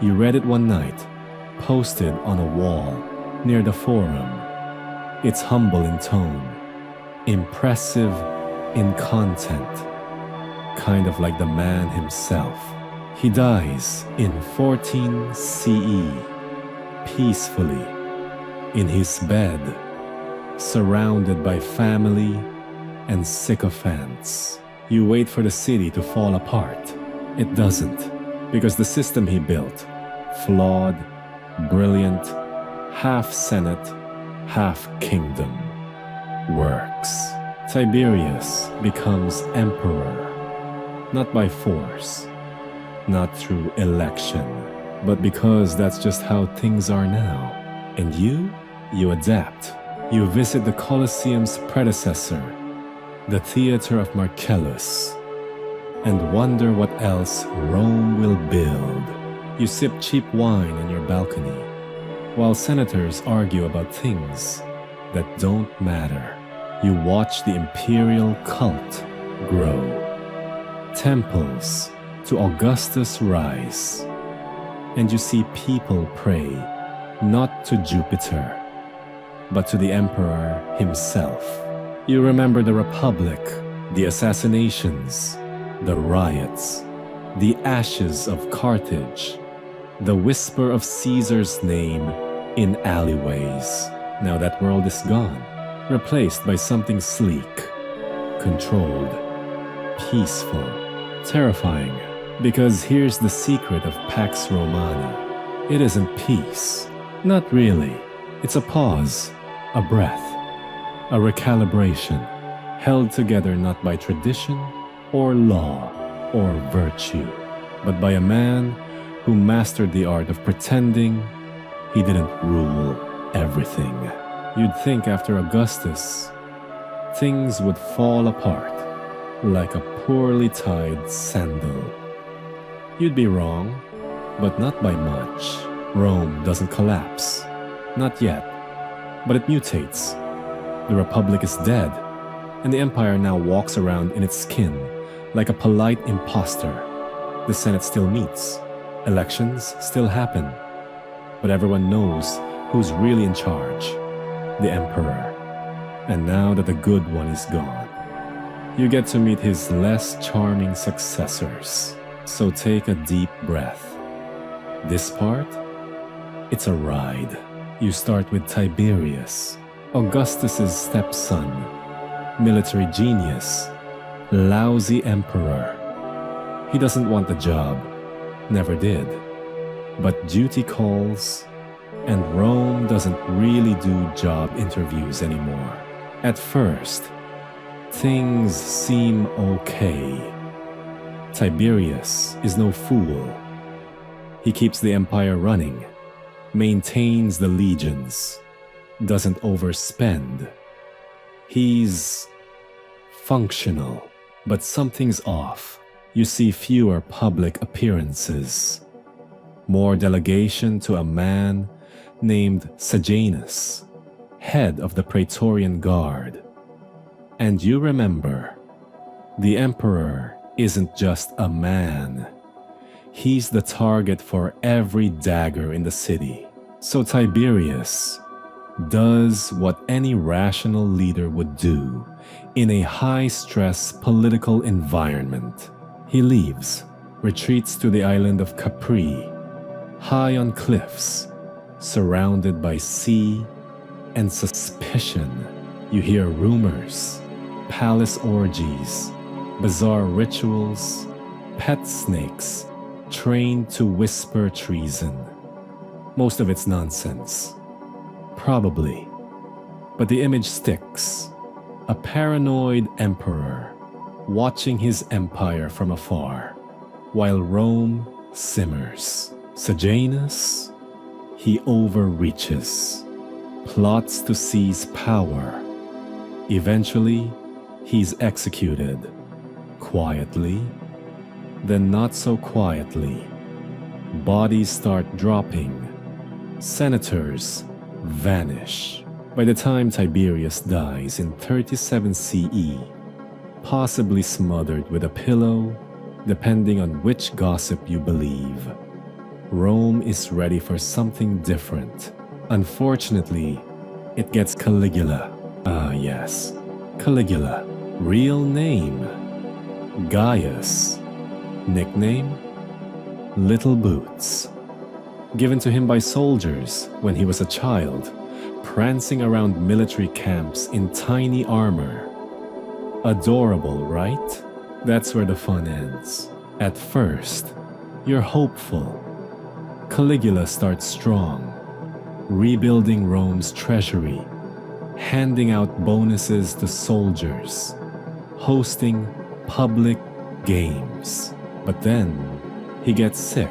You read it one night, posted on a wall near the Forum. It's humble in tone, impressive in content, kind of like the man himself. He dies in 14 CE, peacefully, in his bed, surrounded by family and sycophants. You wait for the city to fall apart. It doesn't, because the system he built, flawed, brilliant, half senate, half kingdom, works. Tiberius becomes emperor, not by force, not through election, but because that's just how things are now. And you adapt. You visit the Colosseum's predecessor, the Theater of Marcellus, and wonder what else Rome will build. You sip cheap wine on your balcony, while senators argue about things that don't matter. You watch the imperial cult grow. Temples to Augustus rise, and you see people pray not to Jupiter, but to the emperor himself. You remember the Republic, the assassinations, the riots, the ashes of Carthage, the whisper of Caesar's name in alleyways. Now that world is gone, replaced by something sleek, controlled, peaceful, terrifying. Because here's the secret of Pax Romana. It isn't peace. Not really. It's a pause, a breath, a recalibration, held together not by tradition or law or virtue, but by a man who mastered the art of pretending he didn't rule everything. You'd think after Augustus, things would fall apart like a poorly tied sandal. You'd be wrong, but not by much. Rome doesn't collapse. Not yet. But it mutates. The Republic is dead, and the Empire now walks around in its skin like a polite imposter. The Senate still meets. Elections still happen. But everyone knows who's really in charge. The Emperor. And now that the good one is gone, you get to meet his less charming successors. So take a deep breath. This part? It's a ride. You start with Tiberius, Augustus's stepson, military genius, lousy emperor. He doesn't want the job, never did. But duty calls, and Rome doesn't really do job interviews anymore. At first, things seem okay. Tiberius is no fool. He keeps the empire running, maintains the legions, doesn't overspend. He's functional, but something's off. You see fewer public appearances, more delegation to a man named Sejanus, head of the Praetorian Guard. And you remember, the emperor isn't just a man. He's the target for every dagger in the city. So Tiberius does what any rational leader would do in a high-stress political environment. He leaves, retreats to the island of Capri, high on cliffs, surrounded by sea and suspicion. You hear rumors, palace orgies, bizarre rituals, pet snakes trained to whisper treason. Most of it's nonsense. Probably. But the image sticks. A paranoid emperor watching his empire from afar, while Rome simmers. Sejanus, he overreaches, plots to seize power. Eventually, he's executed. Quietly, then not so quietly. Bodies start dropping. Senators vanish. By the time Tiberius dies in 37 CE, possibly smothered with a pillow, depending on which gossip you believe, Rome is ready for something different. Unfortunately, it gets Caligula. Ah yes, Caligula. Real name, Gaius. Nickname, Little Boots. Given to him by soldiers when he was a child, prancing around military camps in tiny armor. Adorable, right? That's where the fun ends. At first, you're hopeful. Caligula starts strong, rebuilding Rome's treasury, handing out bonuses to soldiers, hosting public games. But then, he gets sick.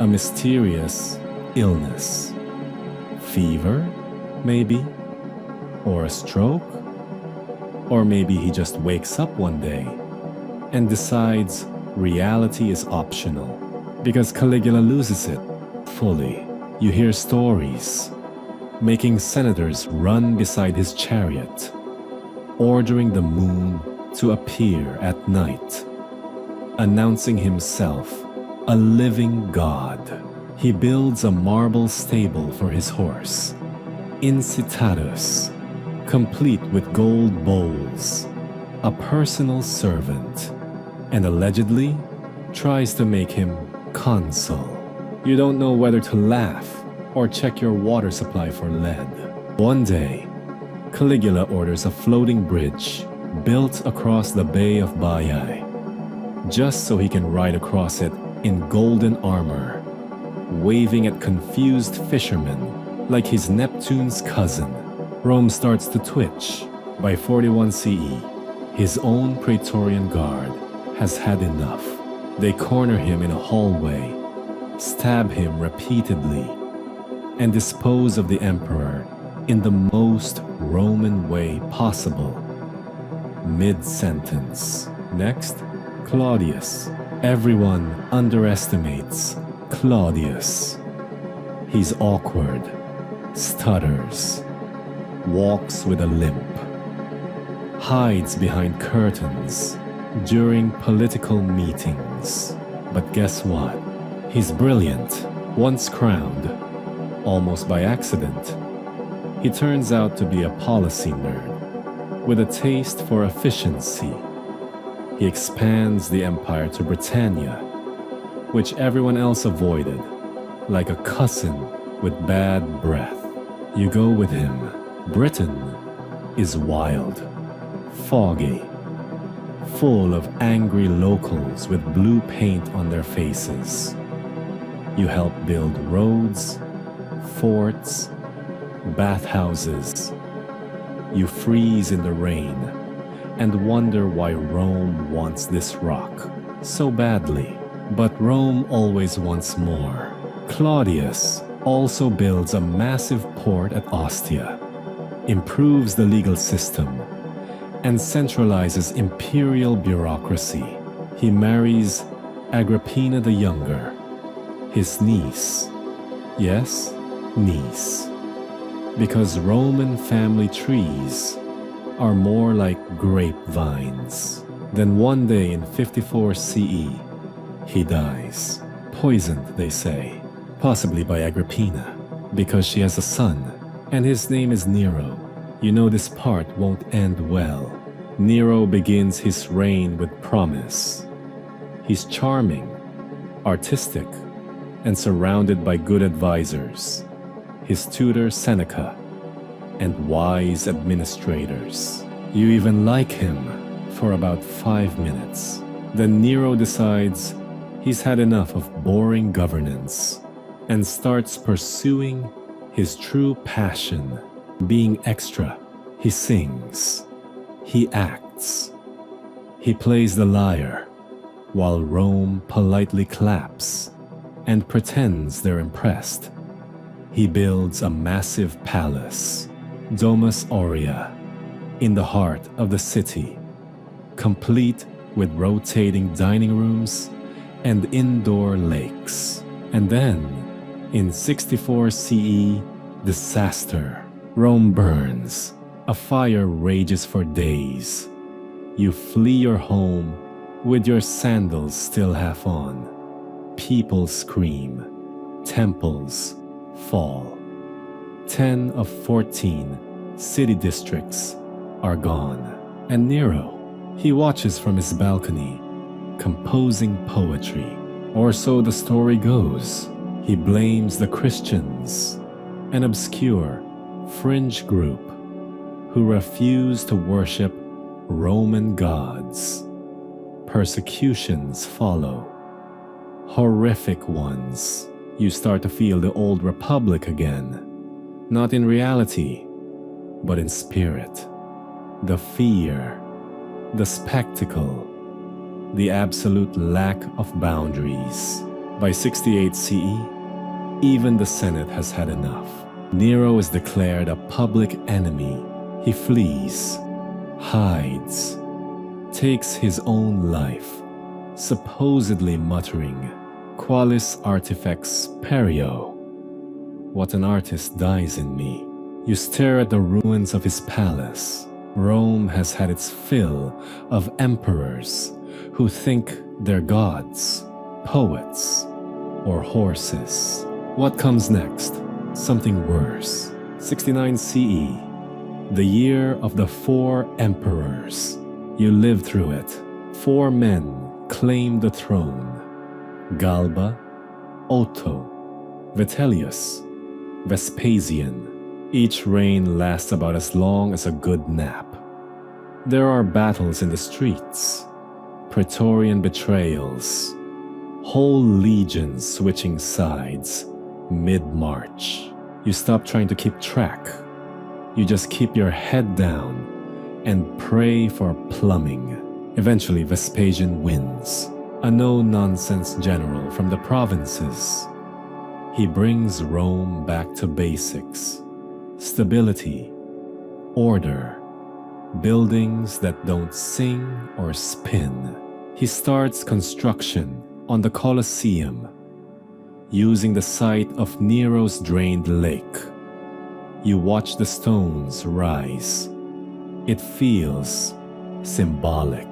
A mysterious illness. Fever, maybe? Or a stroke? Or maybe he just wakes up one day and decides reality is optional. Because Caligula loses it fully. You hear stories, making senators run beside his chariot, ordering the moon to appear at night, announcing himself a living god. He builds a marble stable for his horse, Incitatus, complete with gold bowls, a personal servant, and allegedly tries to make him consul. You don't know whether to laugh or check your water supply for lead. One day, Caligula orders a floating bridge built across the Bay of Baiae, just so he can ride across it in golden armor, waving at confused fishermen like he's Neptune's cousin. Rome starts to twitch. By 41 CE, his own Praetorian Guard has had enough. They corner him in a hallway, stab him repeatedly, and dispose of the emperor in the most Roman way possible. Mid-sentence. Next, Claudius. Everyone underestimates Claudius. He's awkward, stutters, walks with a limp, hides behind curtains during political meetings. But guess what? He's brilliant. Once crowned, almost by accident, he turns out to be a policy nerd with a taste for efficiency. He expands the empire to Britannia, which everyone else avoided, like a cousin with bad breath. You go with him. Britain is wild, foggy, full of angry locals with blue paint on their faces. You help build roads, forts, bathhouses. You freeze in the rain and wonder why Rome wants this rock so badly. But Rome always wants more. Claudius also builds a massive port at Ostia, improves the legal system, and centralizes imperial bureaucracy. He marries Agrippina the Younger, his niece. Yes, niece. Because Roman family trees are more like grapevines. Then one day in 54 CE, he dies. Poisoned, they say. Possibly by Agrippina, because she has a son, and his name is Nero. You know this part won't end well. Nero begins his reign with promise. He's charming, artistic, and surrounded by good advisors, his tutor Seneca, and wise administrators. You even like him for about 5 minutes. Then Nero decides he's had enough of boring governance and starts pursuing his true passion, being extra. He sings, he acts, he plays the lyre, while Rome politely claps and pretends they're impressed. He builds a massive palace, Domus Aurea, in the heart of the city, complete with rotating dining rooms and indoor lakes. And then, in 64 CE, disaster. Rome burns. A fire rages for days. You flee your home with your sandals still half on. People scream. Temples fall. 10 of 14 city districts are gone. And Nero, he watches from his balcony, composing poetry. Or so the story goes. He blames the Christians, an obscure, fringe group who refuse to worship Roman gods. Persecutions follow, horrific ones. You start to feel the old republic again, not in reality, but in spirit. The fear, the spectacle, the absolute lack of boundaries. By 68 CE, even the Senate has had enough. Nero is declared a public enemy. He flees, hides, takes his own life, supposedly muttering, "Qualis artifex perio." What an artist dies in me. You stare at the ruins of his palace. Rome has had its fill of emperors who think they're gods, poets, or horses. What comes next? Something worse. 69 CE, the year of the 4 emperors. You lived through it. 4 men claimed the throne: Galba, Otho, Vitellius, Vespasian. Each reign lasts about as long as a good nap. There are battles in the streets, Praetorian betrayals, whole legions switching sides mid-march. You stop trying to keep track. You just keep your head down and pray for plumbing. Eventually, Vespasian wins, a no-nonsense general from the provinces. He brings Rome back to basics: stability, order, buildings that don't sing or spin. He starts construction on the Colosseum, using the site of Nero's drained lake. You watch the stones rise. It feels symbolic.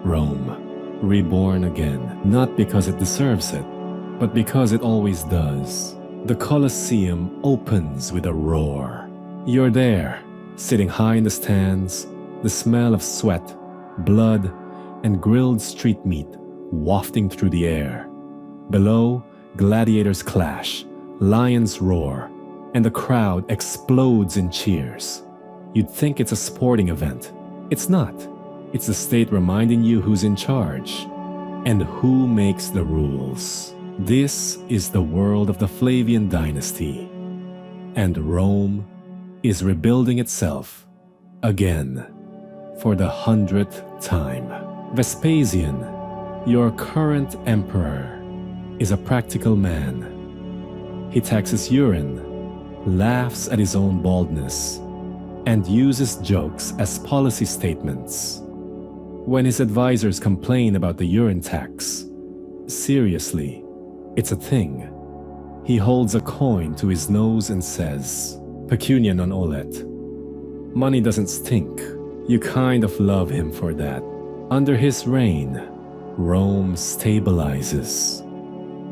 Rome, reborn again, not because it deserves it, but because it always does. The Colosseum opens with a roar. You're there, sitting high in the stands, the smell of sweat, blood, and grilled street meat wafting through the air. Below, gladiators clash, lions roar, and the crowd explodes in cheers. You'd think it's a sporting event. It's not. It's the state reminding you who's in charge and who makes the rules. This is the world of the Flavian dynasty, and Rome is rebuilding itself again for the 100th time. Vespasian, your current emperor, is a practical man. He taxes urine, laughs at his own baldness, and uses jokes as policy statements. When his advisors complain about the urine tax, seriously, it's a thing. He holds a coin to his nose and says, "Pecunia non olet." Money doesn't stink. You kind of love him for that. Under his reign, Rome stabilizes.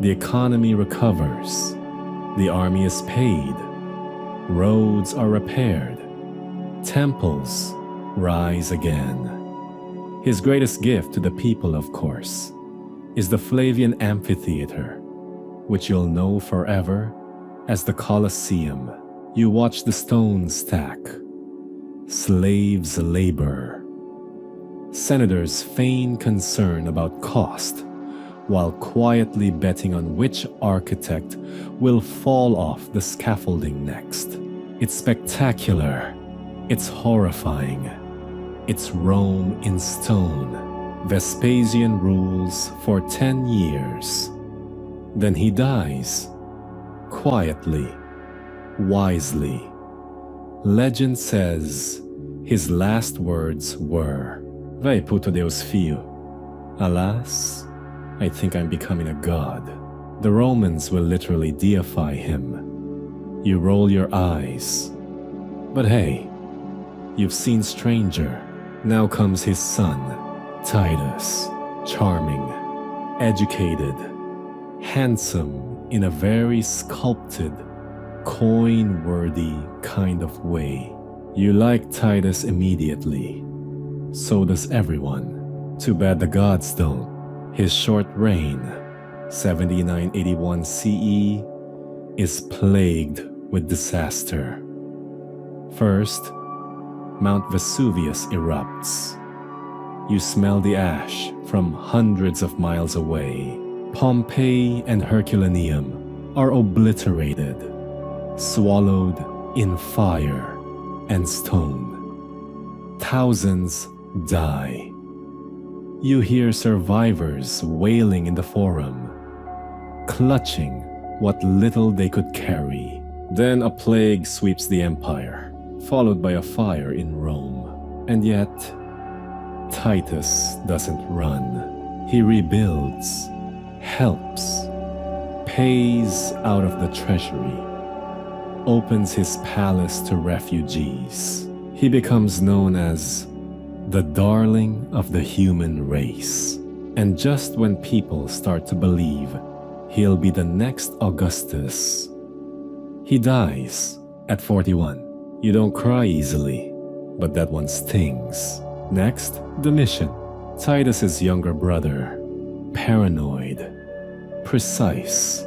The economy recovers. The army is paid. Roads are repaired. Temples rise again. His greatest gift to the people, of course, is the Flavian amphitheater, which you'll know forever as the Colosseum. You watch the stones stack. Slaves labor. Senators feign concern about cost, while quietly betting on which architect will fall off the scaffolding next. It's spectacular. It's horrifying. It's Rome in stone. Vespasian rules for 10 years. Then he dies. Quietly. Wisely. Legend says his last words were, "Vai puto Deus fio. Alas, I think I'm becoming a god." The Romans will literally deify him. You roll your eyes. But hey, you've seen stranger. Now comes his son, Titus, charming, educated, handsome in a very sculpted, coin-worthy kind of way. You like Titus immediately. So does everyone. Too bad the gods don't. His short reign, 7981 CE, is plagued with disaster. First, Mount Vesuvius erupts. You smell the ash from hundreds of miles away. Pompeii and Herculaneum are obliterated, swallowed in fire and stone. Thousands die. You hear survivors wailing in the forum. clutching what little they could carry. Then a plague sweeps the empire, followed by a fire in Rome. And yet, Titus doesn't run. He rebuilds, helps, pays out of the treasury, opens his palace to refugees. He becomes known as the darling of the human race. And just when people start to believe he'll be the next Augustus, he dies at 41. You don't cry easily, but that one stings. Next, Domitian, Titus's younger brother, paranoid, precise,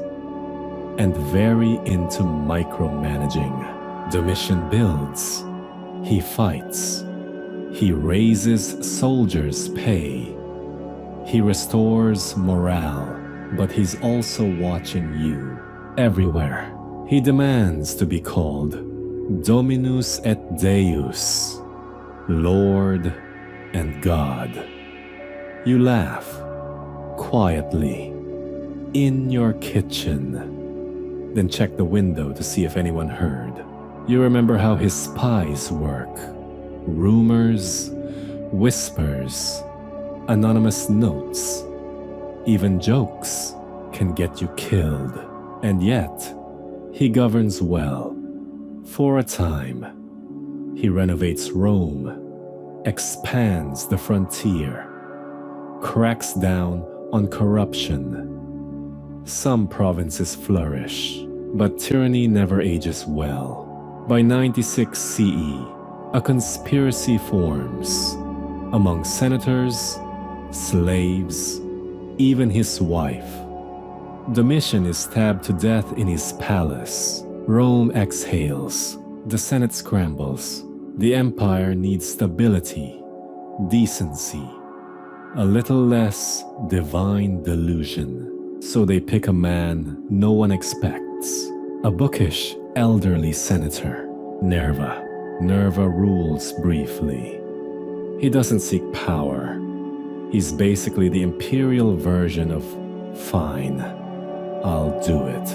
and very into micromanaging. Domitian builds, he fights, he raises soldiers' pay, he restores morale, but he's also watching you everywhere. He demands to be called Dominus et Deus, Lord and God. You laugh quietly in your kitchen, then check the window to see if anyone heard. You remember how his spies work. Rumors, whispers, anonymous notes, even jokes can get you killed. And yet, he governs well. For a time, he renovates Rome, expands the frontier, cracks down on corruption. Some provinces flourish, but tyranny never ages well. By 96 CE, a conspiracy forms among senators, slaves, even his wife. Domitian is stabbed to death in his palace. Rome exhales. The Senate scrambles. The empire needs stability, decency, a little less divine delusion. So they pick a man no one expects. A bookish, elderly senator, Nerva. Nerva rules briefly. He doesn't seek power. He's basically the imperial version of, fine, I'll do it.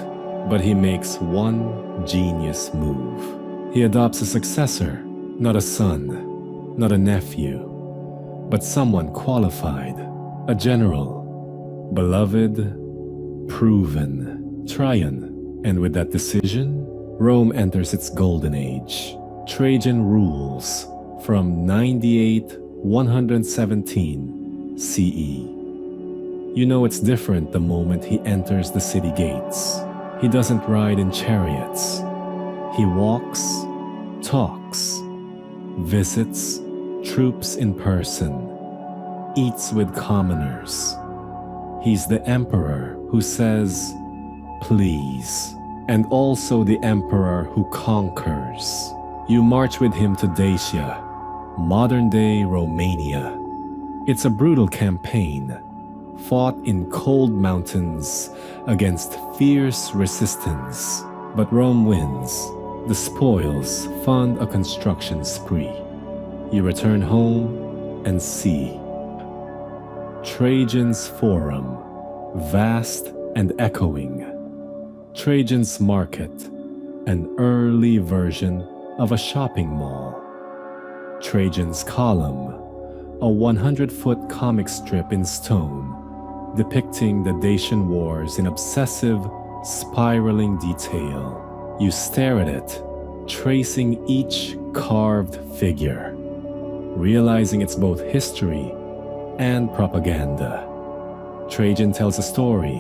But he makes one genius move. He adopts a successor, not a son, not a nephew, but someone qualified, a general, beloved, proven, Trajan. And with that decision, Rome enters its golden age. Trajan rules from 98-117 CE. You know it's different the moment he enters the city gates. He doesn't ride in chariots. He walks, talks, visits troops in person, eats with commoners. He's the emperor who says, please, and also the emperor who conquers. You march with him to Dacia, modern-day Romania. It's a brutal campaign, fought in cold mountains against fierce resistance. But Rome wins. The spoils fund a construction spree. You return home and see Trajan's Forum, vast and echoing. Trajan's Market, an early version of a shopping mall. Trajan's Column, a 100-foot comic strip in stone, depicting the Dacian Wars in obsessive, spiraling detail. You stare at it, tracing each carved figure, realizing it's both history and propaganda. Trajan tells a story.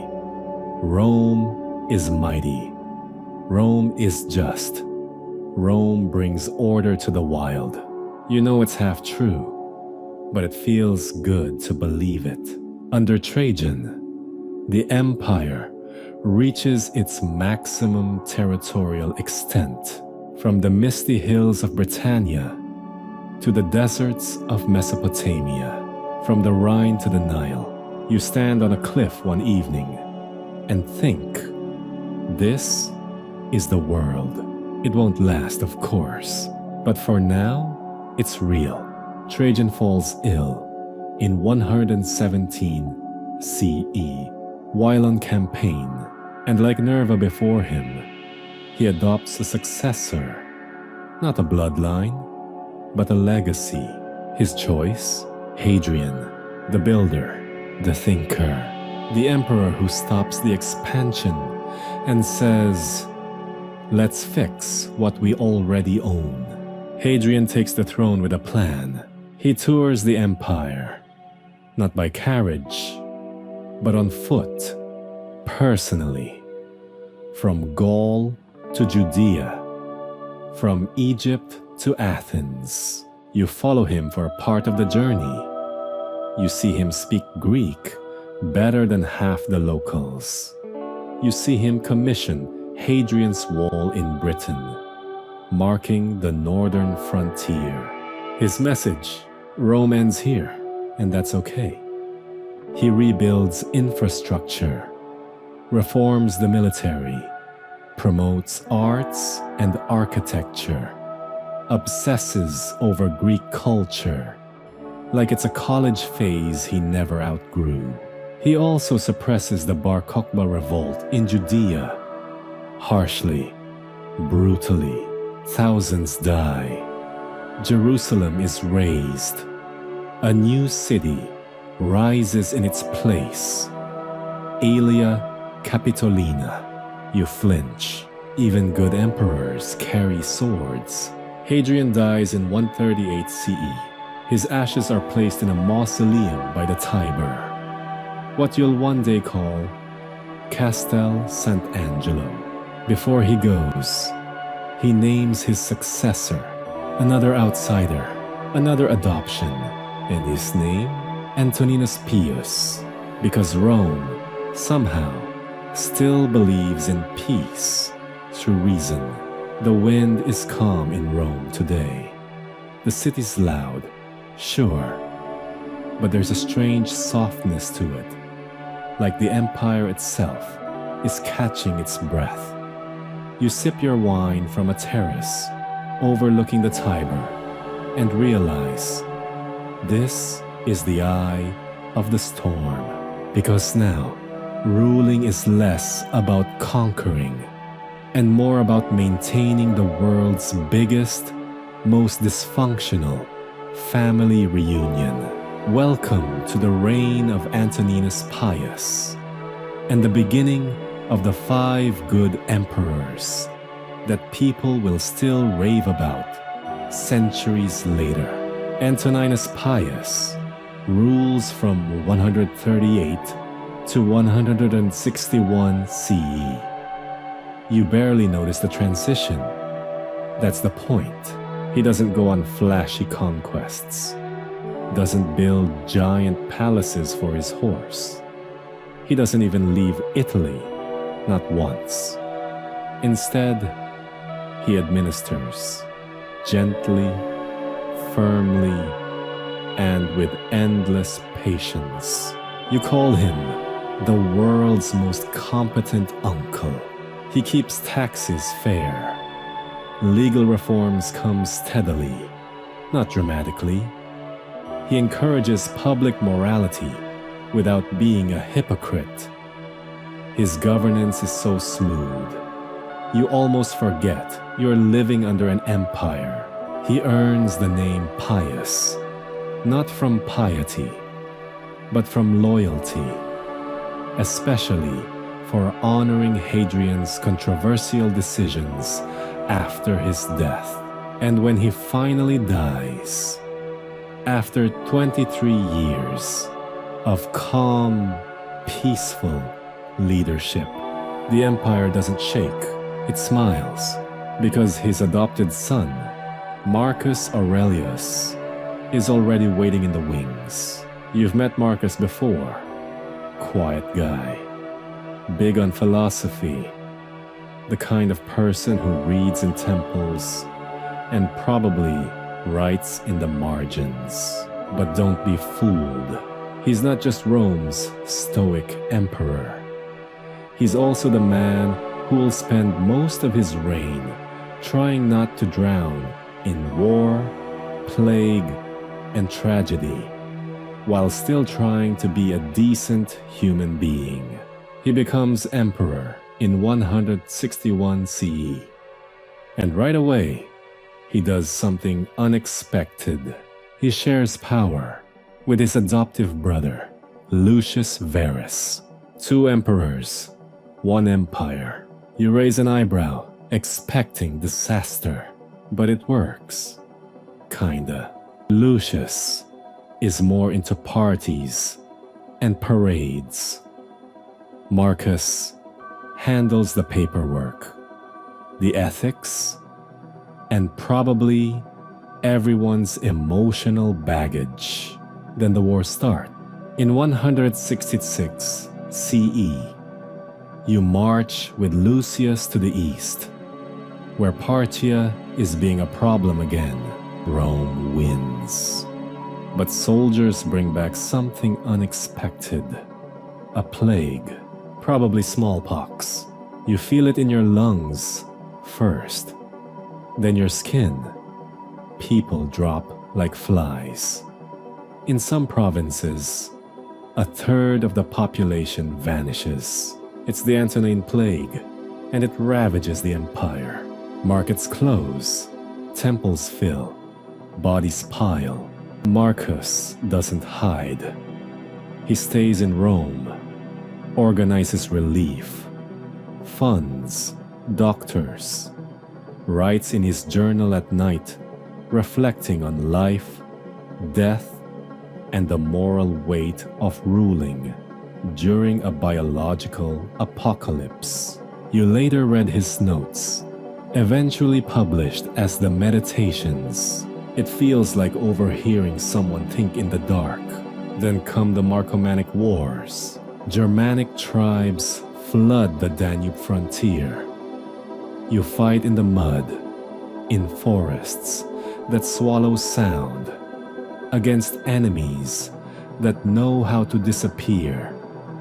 Rome is mighty. Rome is just. Rome brings order to the wild. You know it's half true, but it feels good to believe it. Under Trajan, the empire reaches its maximum territorial extent, from the misty hills of Britannia to the deserts of Mesopotamia, from the Rhine to the Nile. You stand on a cliff one evening and think, this is the world. It won't last, of course, but for now, it's real. Trajan falls ill in 117 CE while on campaign. And like Nerva before him, he adopts a successor, not a bloodline, but a legacy. His choice? Hadrian, the builder, the thinker, the emperor who stops the expansion and says, let's fix what we already own. Hadrian takes the throne with a plan. He tours the empire, not by carriage, but on foot, personally, from Gaul to Judea, from Egypt to Athens. You follow him for a part of the journey. You see him speak Greek better than half the locals. You see him commission Hadrian's Wall in Britain, marking the northern frontier. His message, Rome ends here, and that's okay. He rebuilds infrastructure, reforms the military, promotes arts and architecture, obsesses over Greek culture, like it's a college phase he never outgrew. He also suppresses the Bar Kokhba revolt in Judea. Harshly, brutally, thousands die. Jerusalem is razed. A new city rises in its place. Aelia Capitolina. You flinch. Even good emperors carry swords. Hadrian dies in 138 CE. His ashes are placed in a mausoleum by the Tiber, what you'll one day call Castel Sant'Angelo. Before he goes, he names his successor, another outsider, another adoption, and his name, Antoninus Pius, because Rome, somehow, still believes in peace through reason. The wind is calm in Rome today. The city's loud, sure, but there's a strange softness to it, like the empire itself is catching its breath. You sip your wine from a terrace overlooking the Tiber and realize this is the eye of the storm, because now ruling is less about conquering and more about maintaining the world's biggest, most dysfunctional family reunion. Welcome to the reign of Antoninus Pius and the beginning of the 5 good emperors that people will still rave about centuries later. Antoninus Pius rules from 138 to 161 CE. You barely notice the transition. That's the point. He doesn't go on flashy conquests, doesn't build giant palaces for his horse. He doesn't even leave Italy, not once. Instead, he administers gently, firmly, and with endless patience. You call him the world's most competent uncle. He keeps taxes fair. Legal reforms come steadily, not dramatically. He encourages public morality without being a hypocrite. His governance is so smooth, you almost forget you're living under an empire. He earns the name Pius, not from piety, but from loyalty, especially for honoring Hadrian's controversial decisions after his death. And when he finally dies, after 23 years of calm, peaceful leadership, the empire doesn't shake, it smiles, because his adopted son, Marcus Aurelius, is already waiting in the wings. You've met Marcus before. Quiet guy, big on philosophy, the kind of person who reads in temples and probably writes in the margins. But don't be fooled. He's not just Rome's stoic emperor. He's also the man who will spend most of his reign trying not to drown in war, plague, and tragedy, while still trying to be a decent human being. He becomes emperor in 161 CE. And right away, he does something unexpected. He shares power with his adoptive brother, Lucius Verus. 2 emperors, 1 empire. You raise an eyebrow, expecting disaster, but it works. Kinda. Lucius is more into parties and parades. Marcus handles the paperwork, the ethics, and probably everyone's emotional baggage. Then the war starts. In 166 CE, you march with Lucius to the east, where Parthia is being a problem again. Rome wins. But soldiers bring back something unexpected. A plague, probably smallpox. You feel it in your lungs first, then your skin. People drop like flies. In some provinces, 1/3 of the population vanishes. It's the Antonine Plague, and it ravages the empire. Markets close, temples fill, bodies pile. Marcus doesn't hide. He stays in Rome, organizes relief, funds, doctors, writes in his journal at night, reflecting on life, death, and the moral weight of ruling during a biological apocalypse. You later read his notes, eventually published as the Meditations. It feels like overhearing someone think in the dark. Then come the Marcomannic Wars. Germanic tribes flood the Danube frontier. You fight in the mud, in forests that swallow sound, against enemies that know how to disappear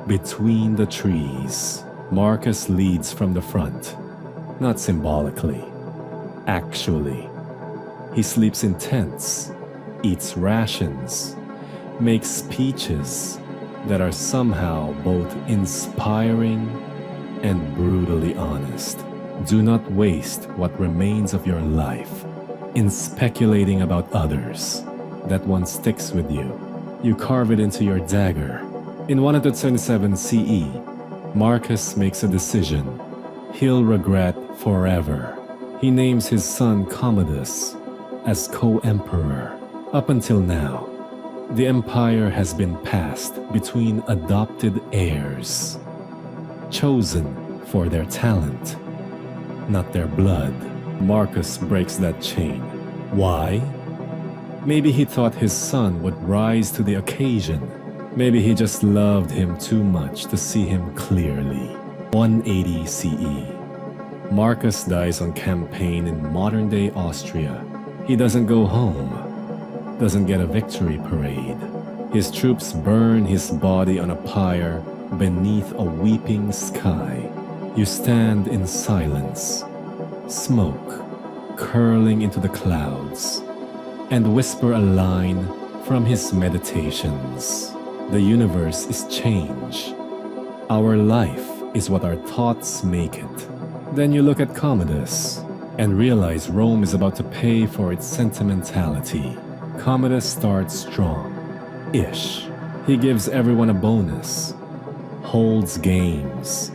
between the trees. Marcus leads from the front, not symbolically, actually. He sleeps in tents, eats rations, makes speeches that are somehow both inspiring and brutally honest. Do not waste what remains of your life in speculating about others. That one sticks with you. You carve it into your dagger. In 177 CE, Marcus makes a decision he'll regret forever. He names his son Commodus as co-emperor. Up until now, the empire has been passed between adopted heirs, chosen for their talent, not their blood. Marcus breaks that chain. Why? Maybe he thought his son would rise to the occasion. Maybe he just loved him too much to see him clearly. 180 CE. Marcus dies on campaign in modern-day Austria. He doesn't go home, doesn't get a victory parade. His troops burn his body on a pyre beneath a weeping sky. You stand in silence, smoke curling into the clouds, and whisper a line from his Meditations. The universe is change. Our life is what our thoughts make it. Then you look at Commodus and realize Rome is about to pay for its sentimentality. Commodus starts strong-ish. He gives everyone a bonus, holds games,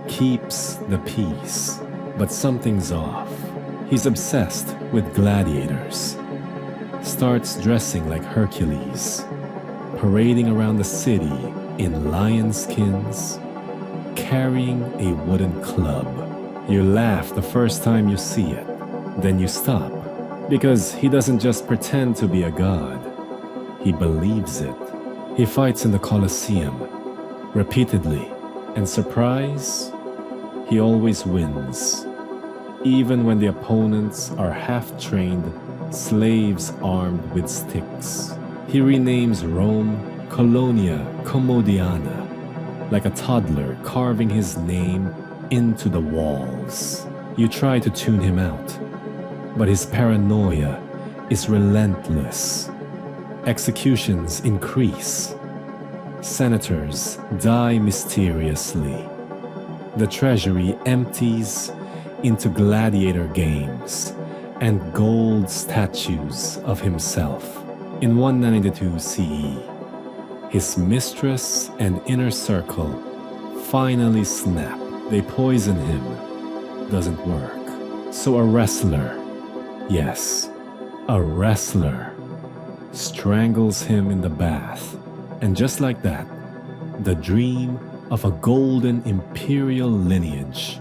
keeps the peace. But something's off. He's obsessed with gladiators. Starts dressing like Hercules, parading around the city in lion skins, carrying a wooden club. You laugh the first time you see it, then you stop, because he doesn't just pretend to be a god, he believes it. He fights in the Colosseum, repeatedly, and surprise, he always wins. Even when the opponents are half-trained slaves armed with sticks. He renames Rome Colonia Commodiana, like a toddler carving his name into the walls. You try to tune him out, but his paranoia is relentless. Executions increase. Senators die mysteriously. The treasury empties into gladiator games and gold statues of himself. In 192 CE, his mistress and inner circle finally snap. They poison him. Doesn't work. So a wrestler, yes, a wrestler, strangles him in the bath. And just like that, the dream of a golden imperial lineage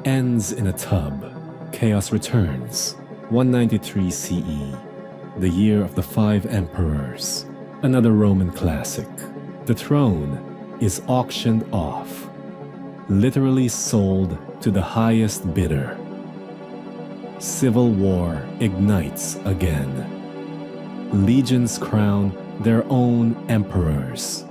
ends in a tub. Chaos returns. 193 CE, the year of the 5 emperors. Another Roman classic. The throne is auctioned off, literally sold to the highest bidder. Civil war ignites again. Legions crown their own emperors.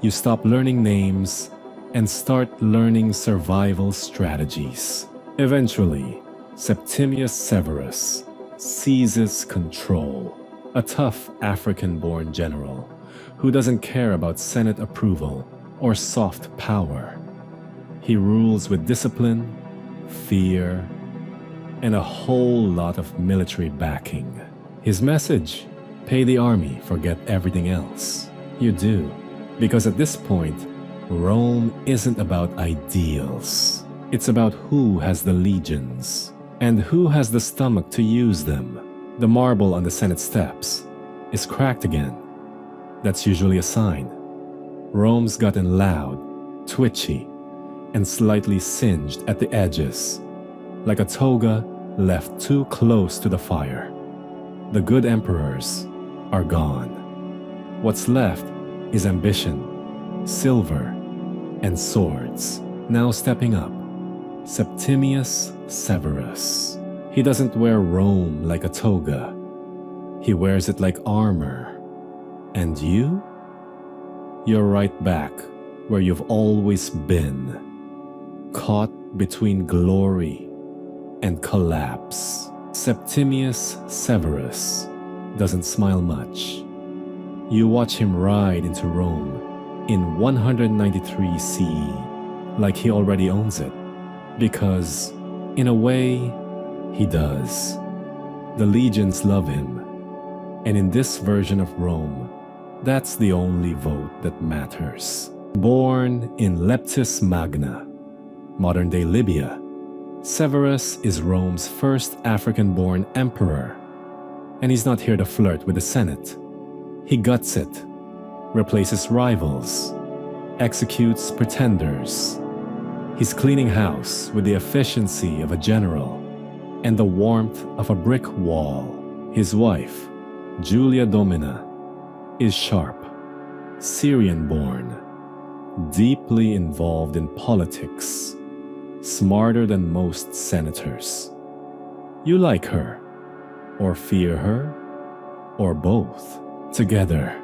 You stop learning names and start learning survival strategies. Eventually, Septimius Severus seizes control, a tough African-born general who doesn't care about Senate approval or soft power. He rules with discipline, fear, and a whole lot of military backing. His message: pay the army, forget everything else. You do, because at this point, Rome isn't about ideals. It's about who has the legions and who has the stomach to use them. The marble on the Senate steps is cracked again. That's usually a sign. Rome's gotten loud, twitchy, and slightly singed at the edges, like a toga left too close to the fire. The good emperors are gone. What's left is ambition, silver, and swords. Now stepping up, Septimius Severus. He doesn't wear Rome like a toga. He wears it like armor. And you? You're right back where you've always been, caught between glory and collapse. Septimius Severus doesn't smile much. You watch him ride into Rome in 193 CE like he already owns it. Because, in a way, he does. The legions love him. And in this version of Rome, that's the only vote that matters. Born in Leptis Magna, modern-day Libya, Severus is Rome's first African-born emperor. And he's not here to flirt with the Senate. He guts it, replaces rivals, executes pretenders. He's cleaning house with the efficiency of a general and the warmth of a brick wall. His wife, Julia Domina, is sharp, Syrian-born, deeply involved in politics, smarter than most senators. You like her, or fear her, or both. Together,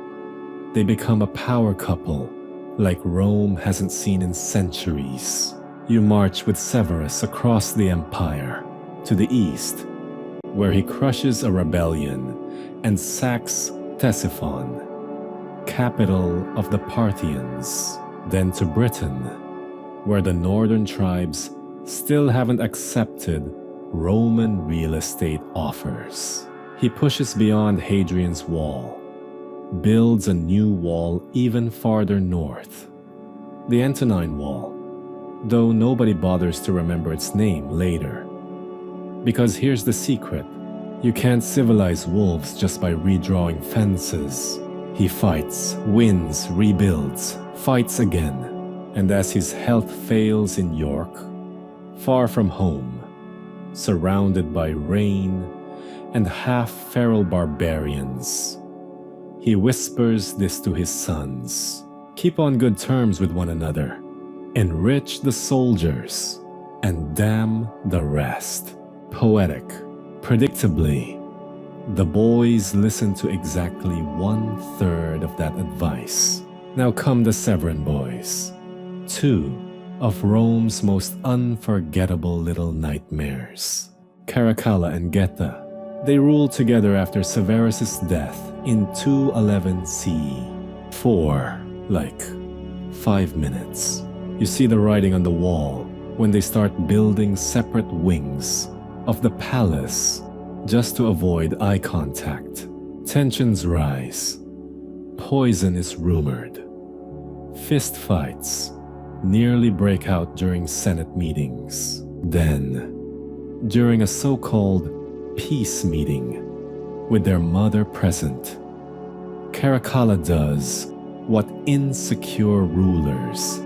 they become a power couple like Rome hasn't seen in centuries. You march with Severus across the empire to the east, where he crushes a rebellion and sacks Ctesiphon, capital of the Parthians. Then to Britain, where the northern tribes still haven't accepted Roman real estate offers. He pushes beyond Hadrian's Wall, builds a new wall even farther north, the Antonine Wall, though nobody bothers to remember its name later. Because here's the secret: you can't civilize wolves just by redrawing fences. He fights, wins, rebuilds, fights again, and as his health fails in York, far from home, surrounded by rain and half-feral barbarians, he whispers this to his sons: keep on good terms with one another, enrich the soldiers, and damn the rest. Poetic. Predictably, the boys listen to exactly 1/3 of that advice. Now come the Severan boys, two of Rome's most unforgettable little nightmares. Caracalla and Geta. They ruled together after Severus's death in 211 CE. For, 5 minutes. You see the writing on the wall when they start building separate wings of the palace just to avoid eye contact. Tensions rise. Poison is rumored. Fistfights nearly break out during Senate meetings. Then, during a so-called peace meeting with their mother present, Caracalla does what insecure rulers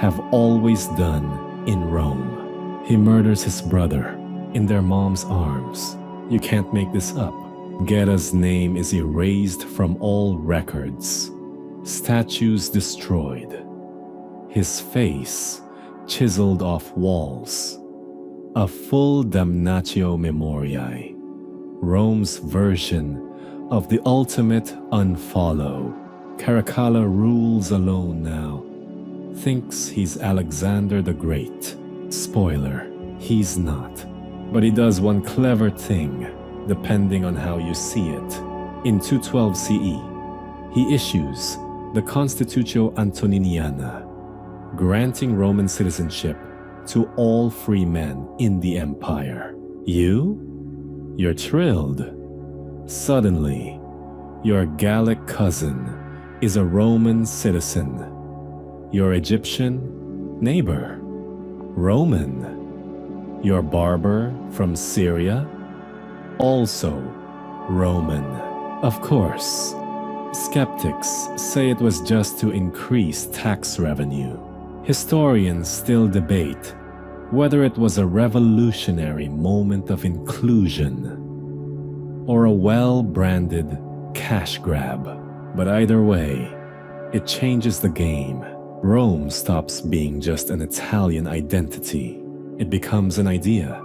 have always done in Rome. He murders his brother in their mom's arms. You can't make this up. Guerra's name is erased from all records. Statues destroyed. His face chiseled off walls. A full damnatio memoriae. Rome's version of the ultimate unfollow. Caracalla rules alone now. Thinks he's Alexander the Great. Spoiler, he's not. But he does one clever thing, depending on how you see it. In 212 CE, he issues the Constitutio Antoniniana, granting Roman citizenship to all free men in the empire. You're thrilled. Suddenly, your Gallic cousin is a Roman citizen. Your Egyptian neighbor, Roman. Your barber from Syria, also Roman. Of course, skeptics say it was just to increase tax revenue. Historians still debate whether it was a revolutionary moment of inclusion or a well-branded cash grab. But either way, it changes the game. Rome stops being just an Italian identity. It becomes an idea,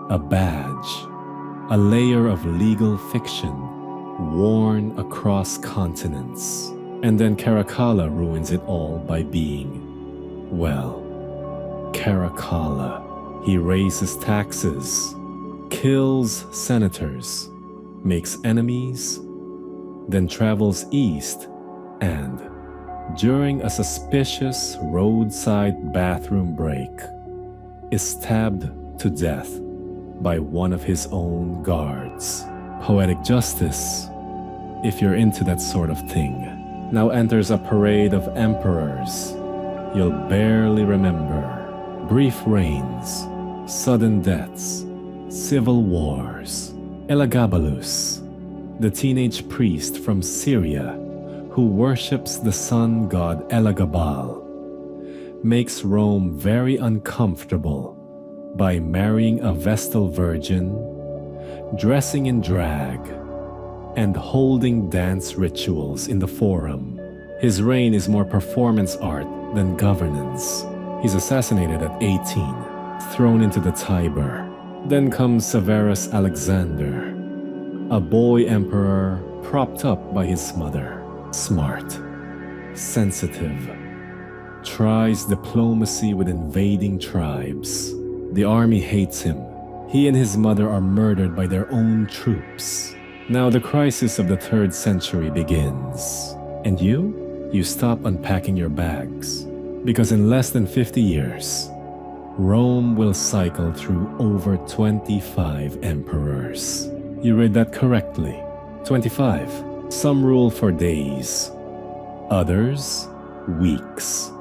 a badge, a layer of legal fiction worn across continents. And then Caracalla ruins it all by being, well, Caracalla. He raises taxes, kills senators, makes enemies, then travels east and, during a suspicious roadside bathroom break, is stabbed to death by one of his own guards. Poetic justice, if you're into that sort of thing. Now enters a parade of emperors you'll barely remember. Brief reigns, sudden deaths, civil wars. Elagabalus, the teenage priest from Syria who worships the sun god Elagabal, makes Rome very uncomfortable by marrying a Vestal virgin, dressing in drag, and holding dance rituals in the Forum. His reign is more performance art than governance. He's assassinated at 18, thrown into the Tiber. Then comes Severus Alexander, a boy emperor propped up by his mother. Smart, sensitive, tries diplomacy with invading tribes. The army hates him. He and his mother are murdered by their own troops. Now the crisis of the 3rd century begins. And you stop unpacking your bags. Because in less than 50 years, Rome will cycle through over 25 emperors. You read that correctly. 25. Some rule for days. Others, weeks.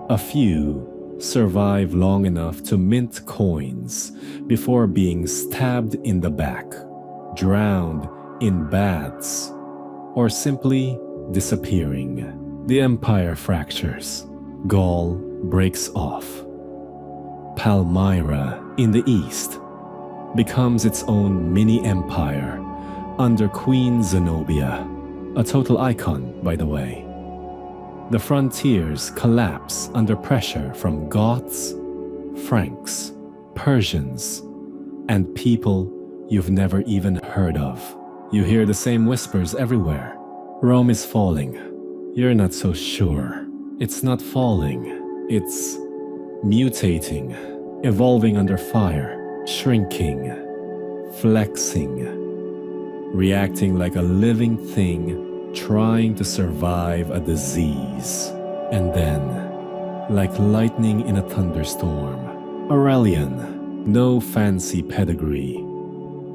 A few survive long enough to mint coins before being stabbed in the back, drowned in baths, or simply disappearing. The empire fractures. Gaul breaks off. Palmyra in the east becomes its own mini-empire under Queen Zenobia, a total icon, by the way. The frontiers collapse under pressure from Goths, Franks, Persians, and people you've never even heard of. You hear the same whispers everywhere. Rome is falling. You're not so sure. It's not falling. It's mutating, evolving under fire, shrinking, flexing, reacting like a living thing trying to survive a disease. And then, like lightning in a thunderstorm. Aurelian, no fancy pedigree,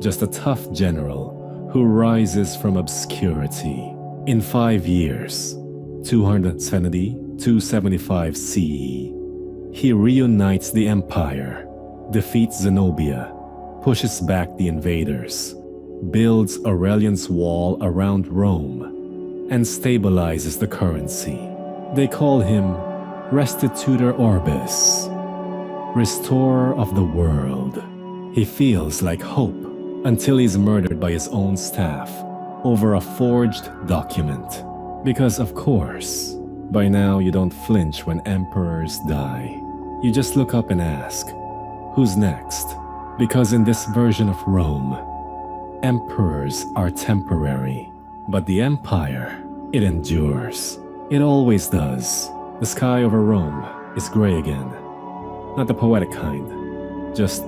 just a tough general who rises from obscurity. In 5 years, 270-275 CE, he reunites the empire, defeats Zenobia, pushes back the invaders, builds Aurelian's wall around Rome, and stabilizes the currency. They call him Restitutor Orbis, restorer of the world. He feels like hope until he's murdered by his own staff over a forged document. Because of course, by now you don't flinch when emperors die. You just look up and ask, who's next? Because in this version of Rome, emperors are temporary, but the empire, it endures. It always does. The sky over Rome is gray again. Not the poetic kind, just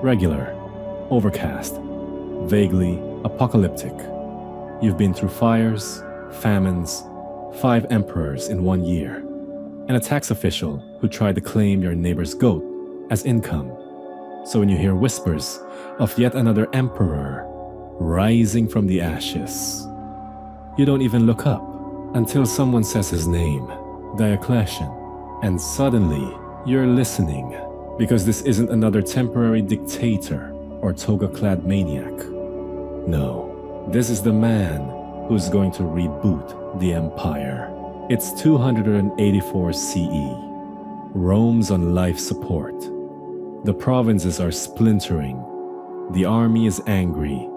regular, overcast, vaguely apocalyptic. You've been through fires, famines, 5 emperors in 1 year, and a tax official who tried to claim your neighbor's goat as income. So when you hear whispers of yet another emperor rising from the ashes, you don't even look up until someone says his name, Diocletian, and suddenly you're listening, because this isn't another temporary dictator or toga-clad maniac. No, this is the man who's going to reboot the empire. It's 284 CE. Rome's on life support. The provinces are splintering. The army is angry.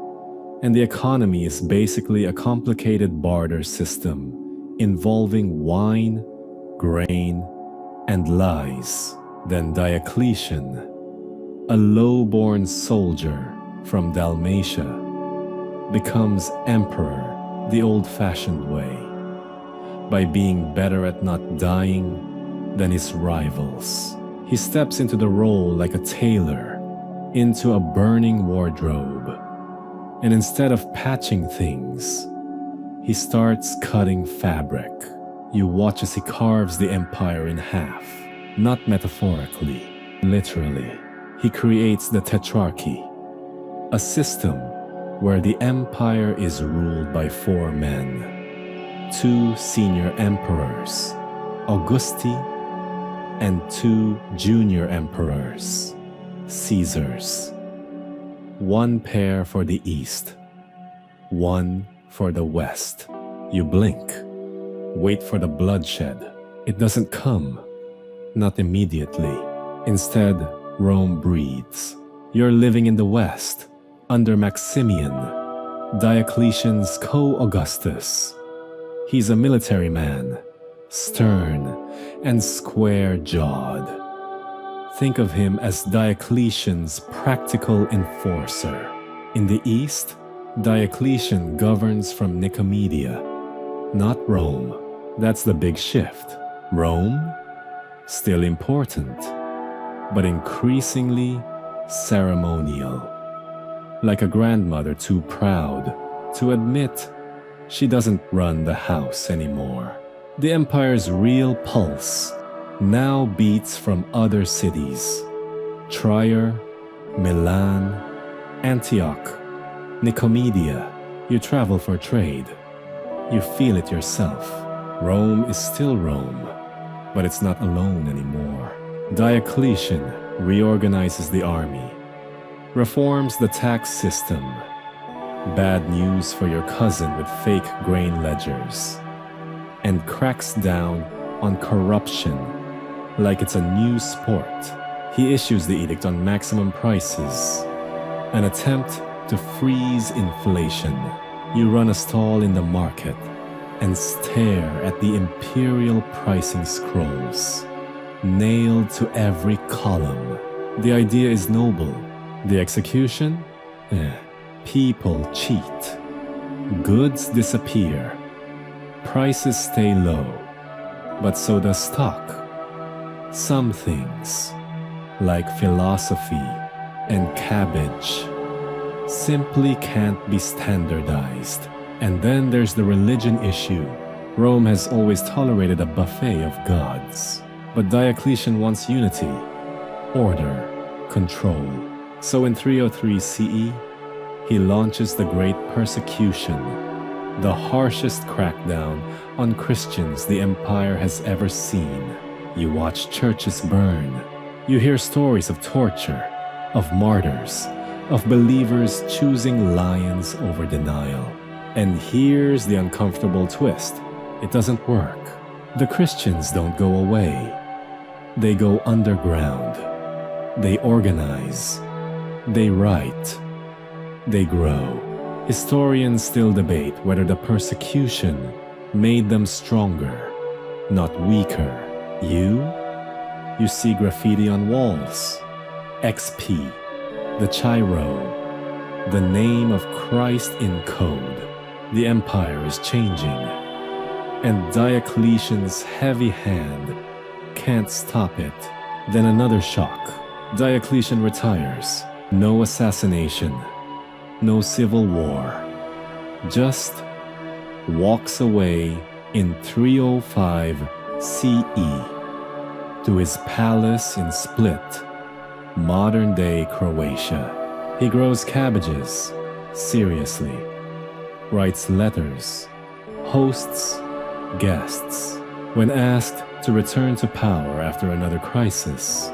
And the economy is basically a complicated barter system involving wine, grain, and lies. Then Diocletian, a low-born soldier from Dalmatia, becomes emperor the old-fashioned way, by being better at not dying than his rivals. He steps into the role like a tailor into a burning wardrobe, and instead of patching things, he starts cutting fabric. You watch as he carves the empire in half, not metaphorically, literally. He creates the tetrarchy, a system where the empire is ruled by 4 men, 2 senior emperors, Augusti, and 2 junior emperors, Caesars. 1 pair for the east, 1 for the west. You blink, wait for the bloodshed. It doesn't come, not immediately. Instead, Rome breathes. You're living in the west, under Maximian, Diocletian's co-Augustus. He's a military man, stern and square-jawed. Think of him as Diocletian's practical enforcer. In the east, Diocletian governs from Nicomedia, not Rome. That's the big shift. Rome, still important, but increasingly ceremonial. Like a grandmother too proud to admit she doesn't run the house anymore. The empire's real pulse now beats from other cities: Trier, Milan, Antioch, Nicomedia. You travel for trade. You feel it yourself. Rome is still Rome, but it's not alone anymore. Diocletian reorganizes the army, reforms the tax system. Bad news for your cousin with fake grain ledgers. And cracks down on corruption like it's a new sport. He issues the edict on maximum prices, an attempt to freeze inflation. You run a stall in the market and stare at the imperial pricing scrolls, nailed to every column. The idea is noble. The execution? People cheat. Goods disappear. Prices stay low. But so does stock. Some things, like philosophy and cabbage, simply can't be standardized. And then there's the religion issue. Rome has always tolerated a buffet of gods. But Diocletian wants unity, order, control. So in 303 CE, he launches the Great Persecution, the harshest crackdown on Christians the empire has ever seen. You watch churches burn. You hear stories of torture, of martyrs, of believers choosing lions over denial. And here's the uncomfortable twist. It doesn't work. The Christians don't go away. They go underground. They organize. They write. They grow. Historians still debate whether the persecution made them stronger, not weaker. You see graffiti on walls. XP, the Chiro, the name of Christ in code. The empire is changing. And Diocletian's heavy hand can't stop it. Then another shock. Diocletian retires. No assassination. No civil war. Just walks away in 305 CE to his palace in Split, modern-day Croatia. He grows cabbages, seriously, writes letters, hosts guests. When asked to return to power after another crisis,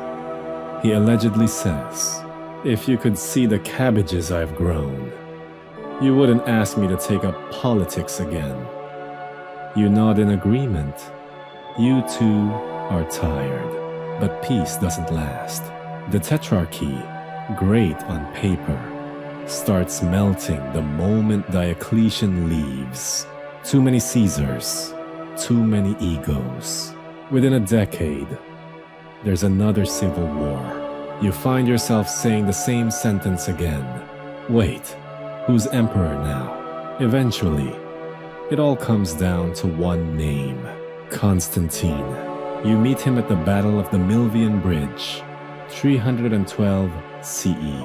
he allegedly says, "If you could see the cabbages I've grown, you wouldn't ask me to take up politics again." You nod in agreement. You too are tired. But peace doesn't last. The Tetrarchy, great on paper, starts melting the moment Diocletian leaves. Too many Caesars, too many egos. Within a decade, there's another civil war. You find yourself saying the same sentence again. Wait, who's emperor now? Eventually, it all comes down to one name, Constantine. You meet him at the Battle of the Milvian Bridge, 312 CE.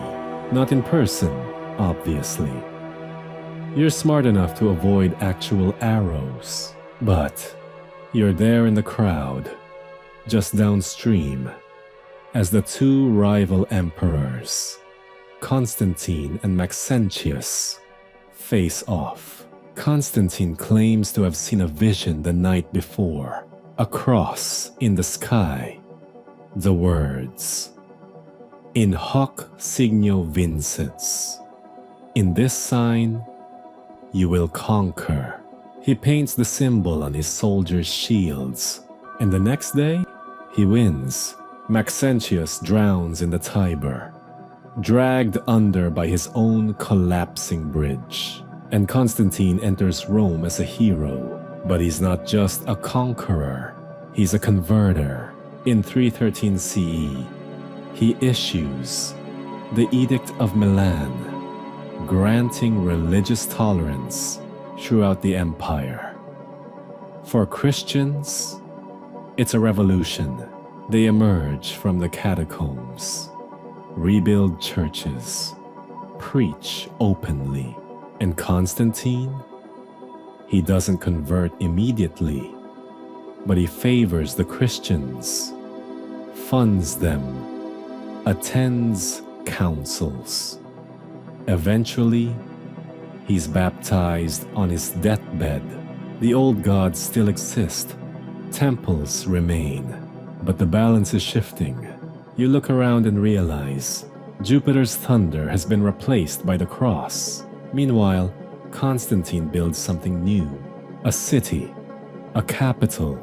Not in person, obviously. You're smart enough to avoid actual arrows, but you're there in the crowd, just downstream, as the two rival emperors, Constantine and Maxentius, face off. Constantine claims to have seen a vision the night before, a cross in the sky. The words, "In hoc signo vincits." In this sign, you will conquer. He paints the symbol on his soldiers' shields, and the next day, he wins. Maxentius drowns in the Tiber, dragged under by his own collapsing bridge. And Constantine enters Rome as a hero, but he's not just a conqueror, he's a converter. In 313 CE, he issues the Edict of Milan, granting religious tolerance throughout the empire. For Christians, it's a revolution. They emerge from the catacombs, rebuild churches, preach openly. And Constantine, he doesn't convert immediately, but he favors the Christians, funds them, attends councils. Eventually, he's baptized on his deathbed. The old gods still exist, temples remain, but the balance is shifting. You look around and realize Jupiter's thunder has been replaced by the cross. Meanwhile, Constantine builds something new, a city, a capital,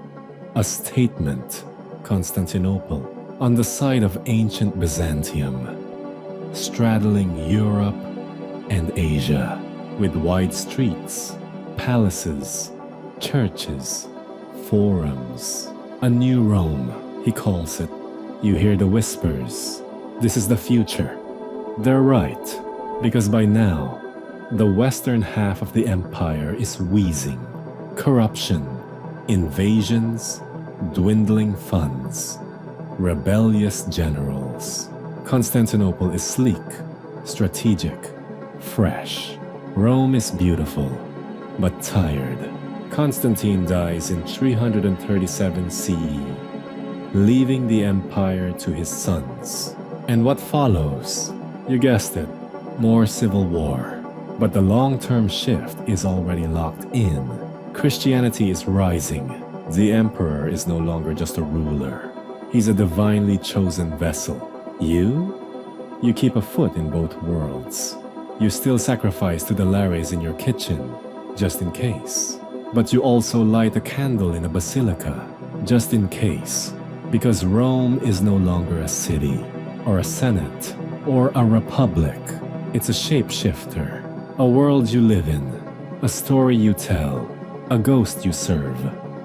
a statement, Constantinople, on the site of ancient Byzantium, straddling Europe and Asia, with wide streets, palaces, churches, forums. A new Rome, he calls it. You hear the whispers. This is the future. They're right, because by now, the western half of the empire is wheezing. Corruption, invasions, dwindling funds, rebellious generals. Constantinople is sleek, strategic, fresh. Rome is beautiful, but tired. Constantine dies in 337 CE. leaving the empire to his sons. And what follows? You guessed it, more civil war. But the long-term shift is already locked in. Christianity is rising. The emperor is no longer just a ruler. He's a divinely chosen vessel. You keep a foot in both worlds. You still sacrifice to the lares in your kitchen, just in case. But you also light a candle in a basilica, just in case. Because Rome is no longer a city, or a senate, or a republic. It's a shapeshifter, a world you live in, a story you tell, a ghost you serve.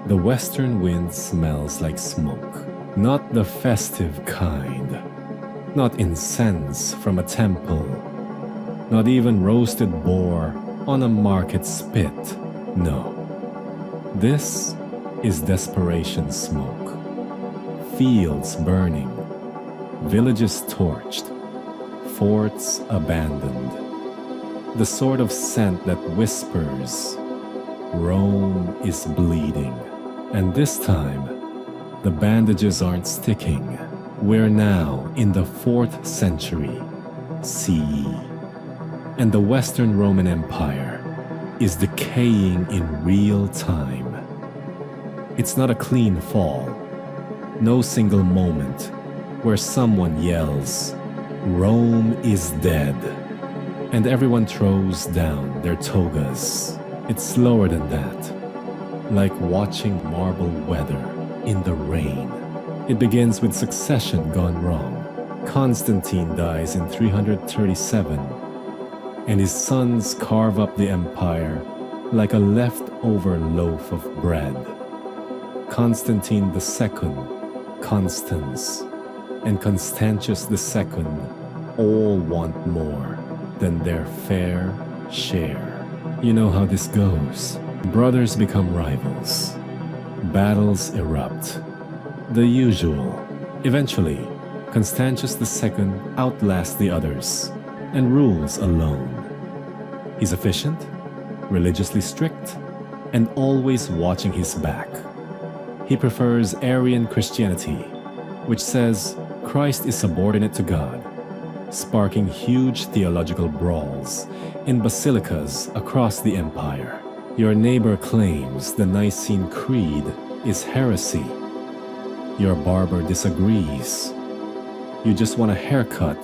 The western wind smells like smoke, not the festive kind. Not incense from a temple, not even roasted boar on a market spit. No. This is desperation smoke. Fields burning, villages torched, forts abandoned. The sort of scent that whispers, Rome is bleeding. And this time, the bandages aren't sticking. We're now in the 4th century CE, and the Western Roman Empire is decaying in real time. It's not a clean fall, no single moment where someone yells, Rome is dead, and everyone throws down their togas. It's slower than that, like watching marble weather in the rain. It begins with succession gone wrong. Constantine dies in 337, and his sons carve up the empire like a leftover loaf of bread. Constantine II, Constans, and Constantius II all want more than their fair share. You know how this goes. Brothers become rivals. Battles erupt. The usual. Eventually, Constantius II outlasts the others and rules alone. He's efficient, religiously strict, and always watching his back. He prefers Arian Christianity, which says Christ is subordinate to God, sparking huge theological brawls in basilicas across the empire. Your neighbor claims the Nicene Creed is heresy. Your barber disagrees. You just want a haircut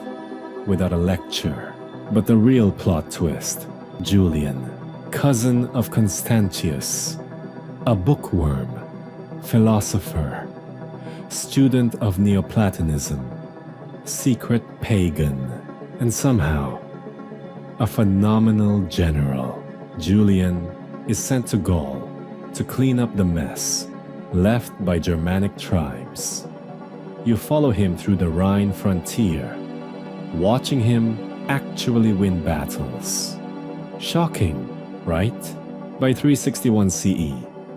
without a lecture. But the real plot twist, Julian, cousin of Constantius, a bookworm, philosopher, student of Neoplatonism, secret pagan, and somehow a phenomenal general. Julian is sent to Gaul to clean up the mess left by Germanic tribes. You follow him through the Rhine frontier, watching him actually win battles. Shocking, right? By 361 CE,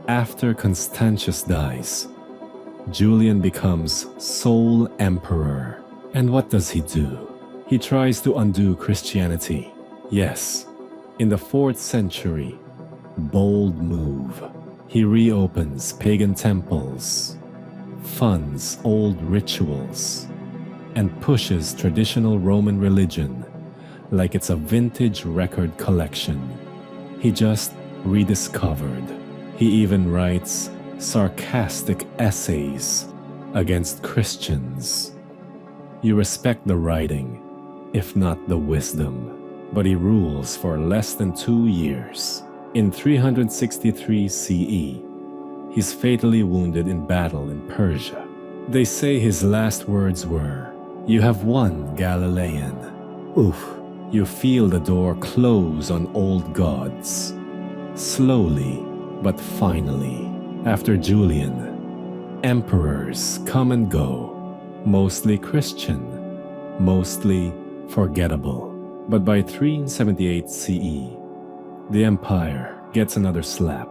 after Constantius dies, Julian becomes sole emperor. And what does he do? He tries to undo Christianity. Yes, in the 4th century, bold move. He reopens pagan temples, funds old rituals, and pushes traditional Roman religion like it's a vintage record collection he just rediscovered. He even writes sarcastic essays against Christians. You respect the writing, if not the wisdom, but he rules for less than 2 years. In 363 CE, he's fatally wounded in battle in Persia. They say his last words were, "You have won, Galilean." Oof, you feel the door close on old gods. Slowly, but finally, after Julian, emperors come and go, mostly Christian, mostly forgettable. But by 378 CE, the empire gets another slap.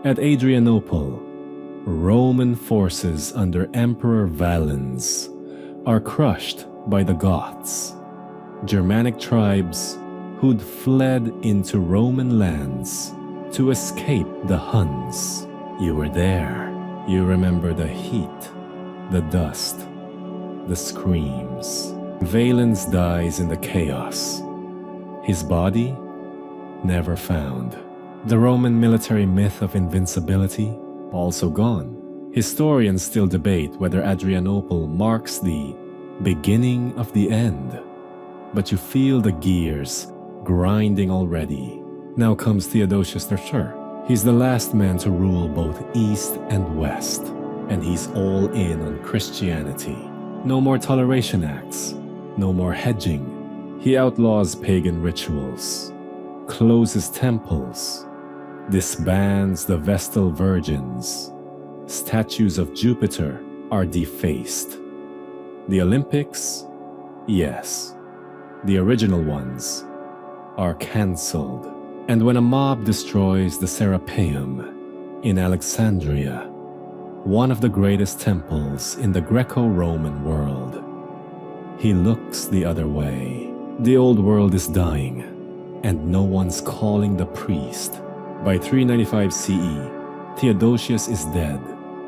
At Adrianople, Roman forces under Emperor Valens are crushed by the Goths, Germanic tribes who'd fled into Roman lands to escape the Huns. You were there. You remember the heat, The dust, the screams. Valens dies in the chaos. His body never found. The Roman military myth of invincibility also gone. Historians still debate whether Adrianople marks the beginning of the end. But you feel the gears grinding already. Now comes Theodosius III. He's the last man to rule both East and West, and he's all in on Christianity. No more toleration acts, no more hedging. He outlaws pagan rituals, closes temples, disbands the Vestal Virgins. Statues of Jupiter are defaced. The Olympics? Yes. The original ones are cancelled. And when a mob destroys the Serapeum in Alexandria, one of the greatest temples in the Greco-Roman world, he looks the other way. The old world is dying, and no one's calling the priest. By 395 CE, Theodosius is dead,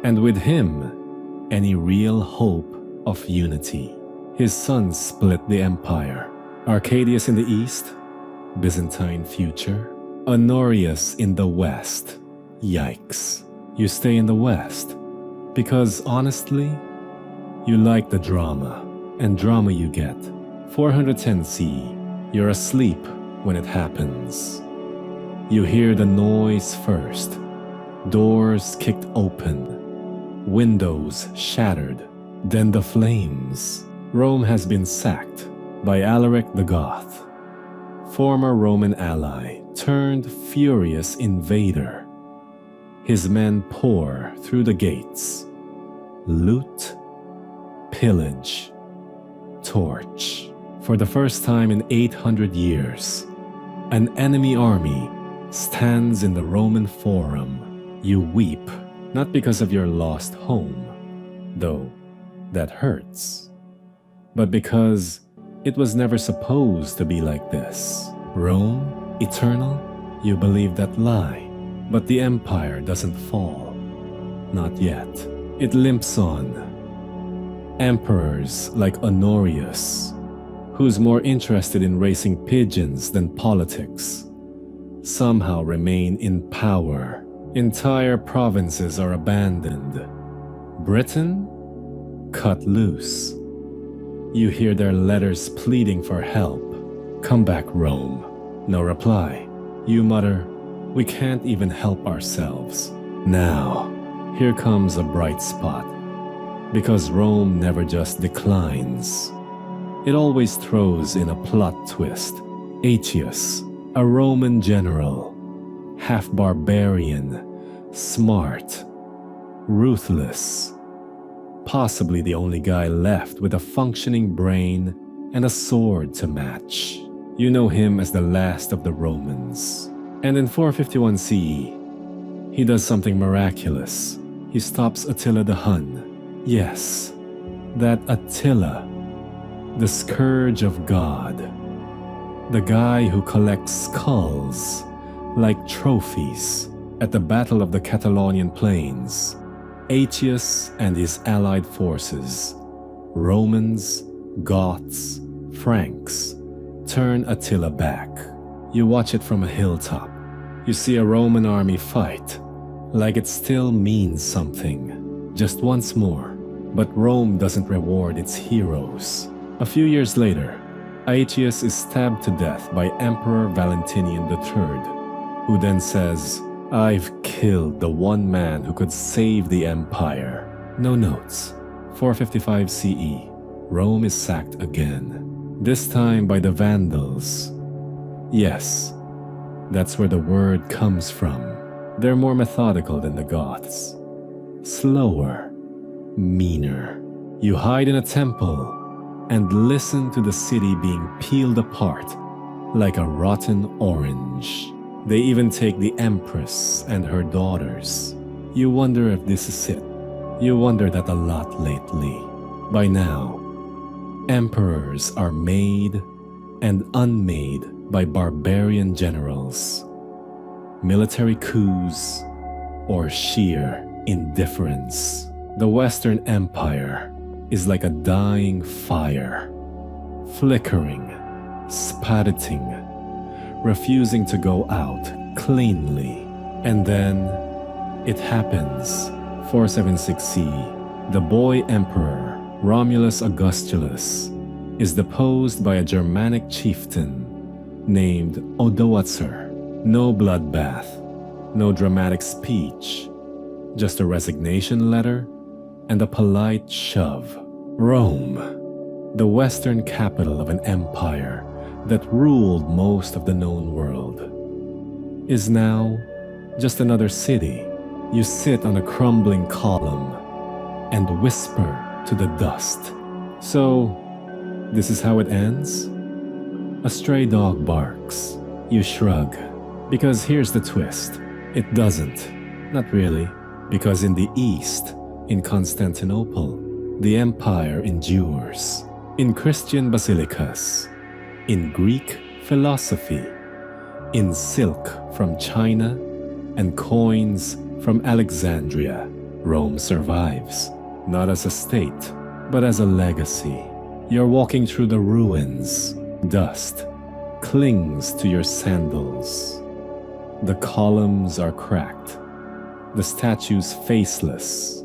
and with him, any real hope of unity. His sons split the empire. Arcadius in the east, Byzantine future. Honorius in the west, yikes. You stay in the west, because honestly, you like the drama, and drama you get. 410 CE, you're asleep when it happens. You hear the noise first, doors kicked open, windows shattered, then the flames. Rome has been sacked by Alaric the Goth, former Roman ally turned furious invader. His men pour through the gates, loot, pillage, torch. For the first time in 800 years, an enemy army stands in the Roman Forum. You weep, not because of your lost home, though that hurts, but because it was never supposed to be like this. Rome, eternal, you believe that lie, but the empire doesn't fall. Not yet. It limps on. Emperors like Honorius, who's more interested in racing pigeons than politics, somehow remain in power. Entire provinces are abandoned. Britain? Cut loose. You hear their letters pleading for help. Come back, Rome. No reply. You mutter, we can't even help ourselves. Now, here comes a bright spot. Because Rome never just declines. It always throws in a plot twist. Aetius, a Roman general, half barbarian, smart, ruthless, possibly the only guy left with a functioning brain and a sword to match. You know him as the last of the Romans. And in 451 CE, he does something miraculous. He stops Attila the Hun. Yes, that Attila, the scourge of God, the guy who collects skulls like trophies at the Battle of the Catalonian Plains. Aetius and his allied forces, Romans, Goths, Franks, turn Attila back. You watch it from a hilltop. You see a Roman army fight, like it still means something, just once more. But Rome doesn't reward its heroes. A few years later, Aetius is stabbed to death by Emperor Valentinian III, who then says, I've killed the one man who could save the empire. No notes. 455 CE, Rome is sacked again. This time by the Vandals. Yes, that's where the word comes from. They're more methodical than the Goths. Slower, meaner. You hide in a temple and listen to the city being peeled apart like a rotten orange. They even take the Empress and her daughters. You wonder if this is it. You wonder that a lot lately. By now, emperors are made and unmade by barbarian generals, military coups, or sheer indifference. The Western Empire is like a dying fire, flickering, spatting, refusing to go out cleanly. And then it happens. 476 CE. The boy emperor, Romulus Augustulus, is deposed by a Germanic chieftain named Odoacer. No bloodbath, no dramatic speech, just a resignation letter and a polite shove. Rome, the western capital of an empire that ruled most of the known world, is now just another city. You sit on a crumbling column and whisper to the dust. So, this is how it ends? A stray dog barks. You shrug. Because here's the twist. It doesn't. Not really. Because in the east, in Constantinople, the empire endures. In Christian basilicas, in Greek philosophy, in silk from China, and coins from Alexandria, Rome survives. Not as a state, but as a legacy. You're walking through the ruins. Dust clings to your sandals. The columns are cracked, the statues faceless,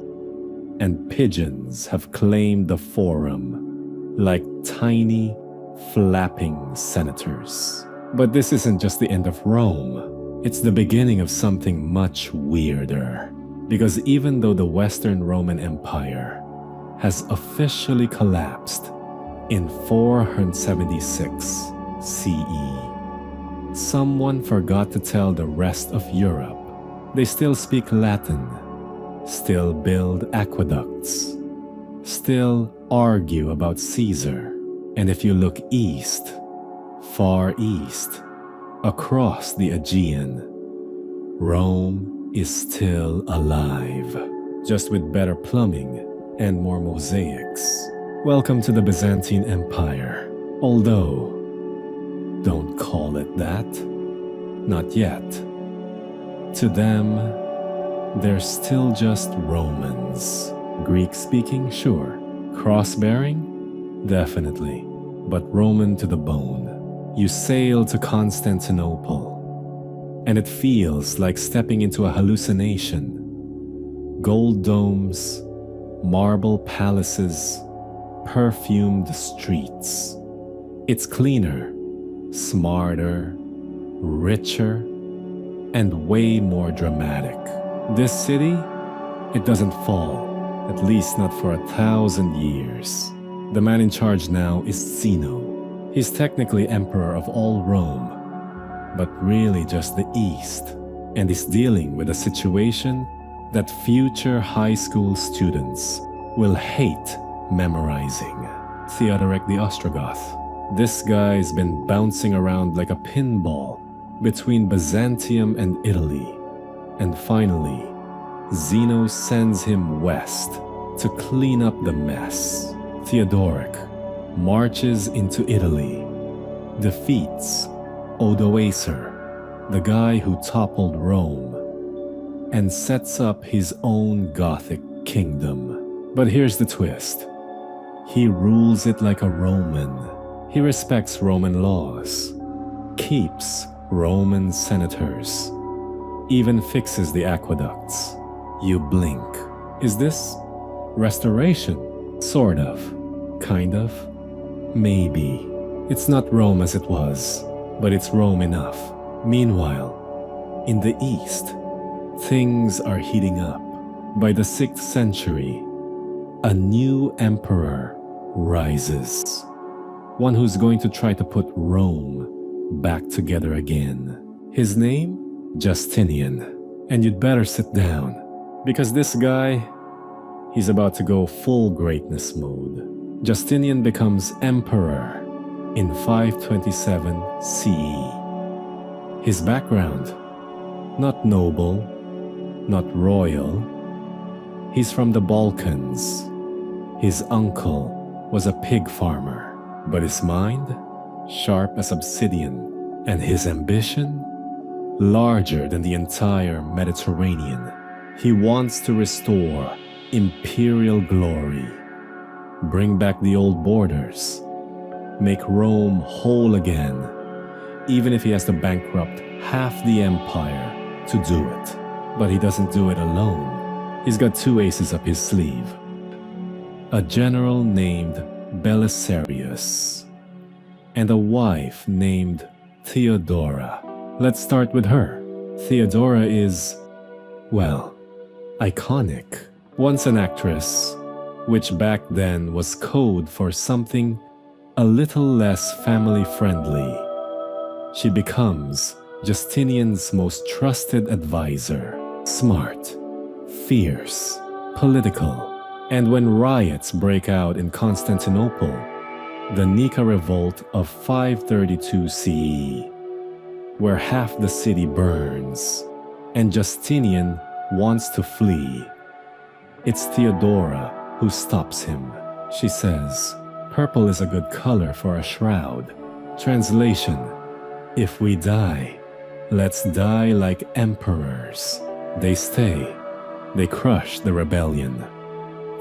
and pigeons have claimed the forum like tiny, flapping senators. But this isn't just the end of Rome. It's the beginning of something much weirder. Because even though the Western Roman Empire has officially collapsed in 476 CE, someone forgot to tell the rest of Europe they still speak Latin, still build aqueducts, still argue about Caesar. And if you look east, far east, across the Aegean, Rome is still alive, just with better plumbing and more mosaics. Welcome to the Byzantine Empire, although don't call it that. Not yet. To them, they're still just Romans. Greek-speaking, sure. Cross-bearing? Definitely. But Roman to the bone. You sail to Constantinople, and it feels like stepping into a hallucination. Gold domes, marble palaces, perfumed streets. It's cleaner, smarter, richer, and way more dramatic. This city, it doesn't fall, at least not for 1,000 years. The man in charge now is Zeno. He's technically emperor of all Rome, but really just the East, and is dealing with a situation that future high school students will hate memorizing. Theodoric the Ostrogoth. This guy's been bouncing around like a pinball between Byzantium and Italy. And finally, Zeno sends him west to clean up the mess. Theodoric marches into Italy, defeats Odoacer, the guy who toppled Rome, and sets up his own Gothic kingdom. But here's the twist. He rules it like a Roman. He respects Roman laws, keeps Roman senators, even fixes the aqueducts. You blink. Is this restoration? Sort of. Kind of. Maybe. It's not Rome as it was, but it's Rome enough. Meanwhile, in the East, things are heating up. By the 6th century, a new emperor rises. One who's going to try to put Rome back together again. His name? Justinian. And you'd better sit down, because this guy, he's about to go full greatness mode. Justinian becomes emperor in 527 CE. His background? Not noble, not royal. He's from the Balkans. His uncle was a pig farmer. But his mind, sharp as obsidian, and his ambition, larger than the entire Mediterranean. He wants to restore imperial glory. Bring back the old borders. Make Rome whole again, even if he has to bankrupt half the empire to do it. But he doesn't do it alone. He's got two aces up his sleeve. A general named Belisarius and a wife named Theodora. Let's start with her. Theodora is, well, iconic. Once an actress, which back then was code for something a little less family-friendly. She becomes Justinian's most trusted advisor. Smart, fierce, political. And when riots break out in Constantinople, the Nika Revolt of 532 CE, where half the city burns, and Justinian wants to flee, it's Theodora who stops him. She says, "Purple is a good color for a shroud." Translation: if we die, let's die like emperors. They stay. They crush the rebellion.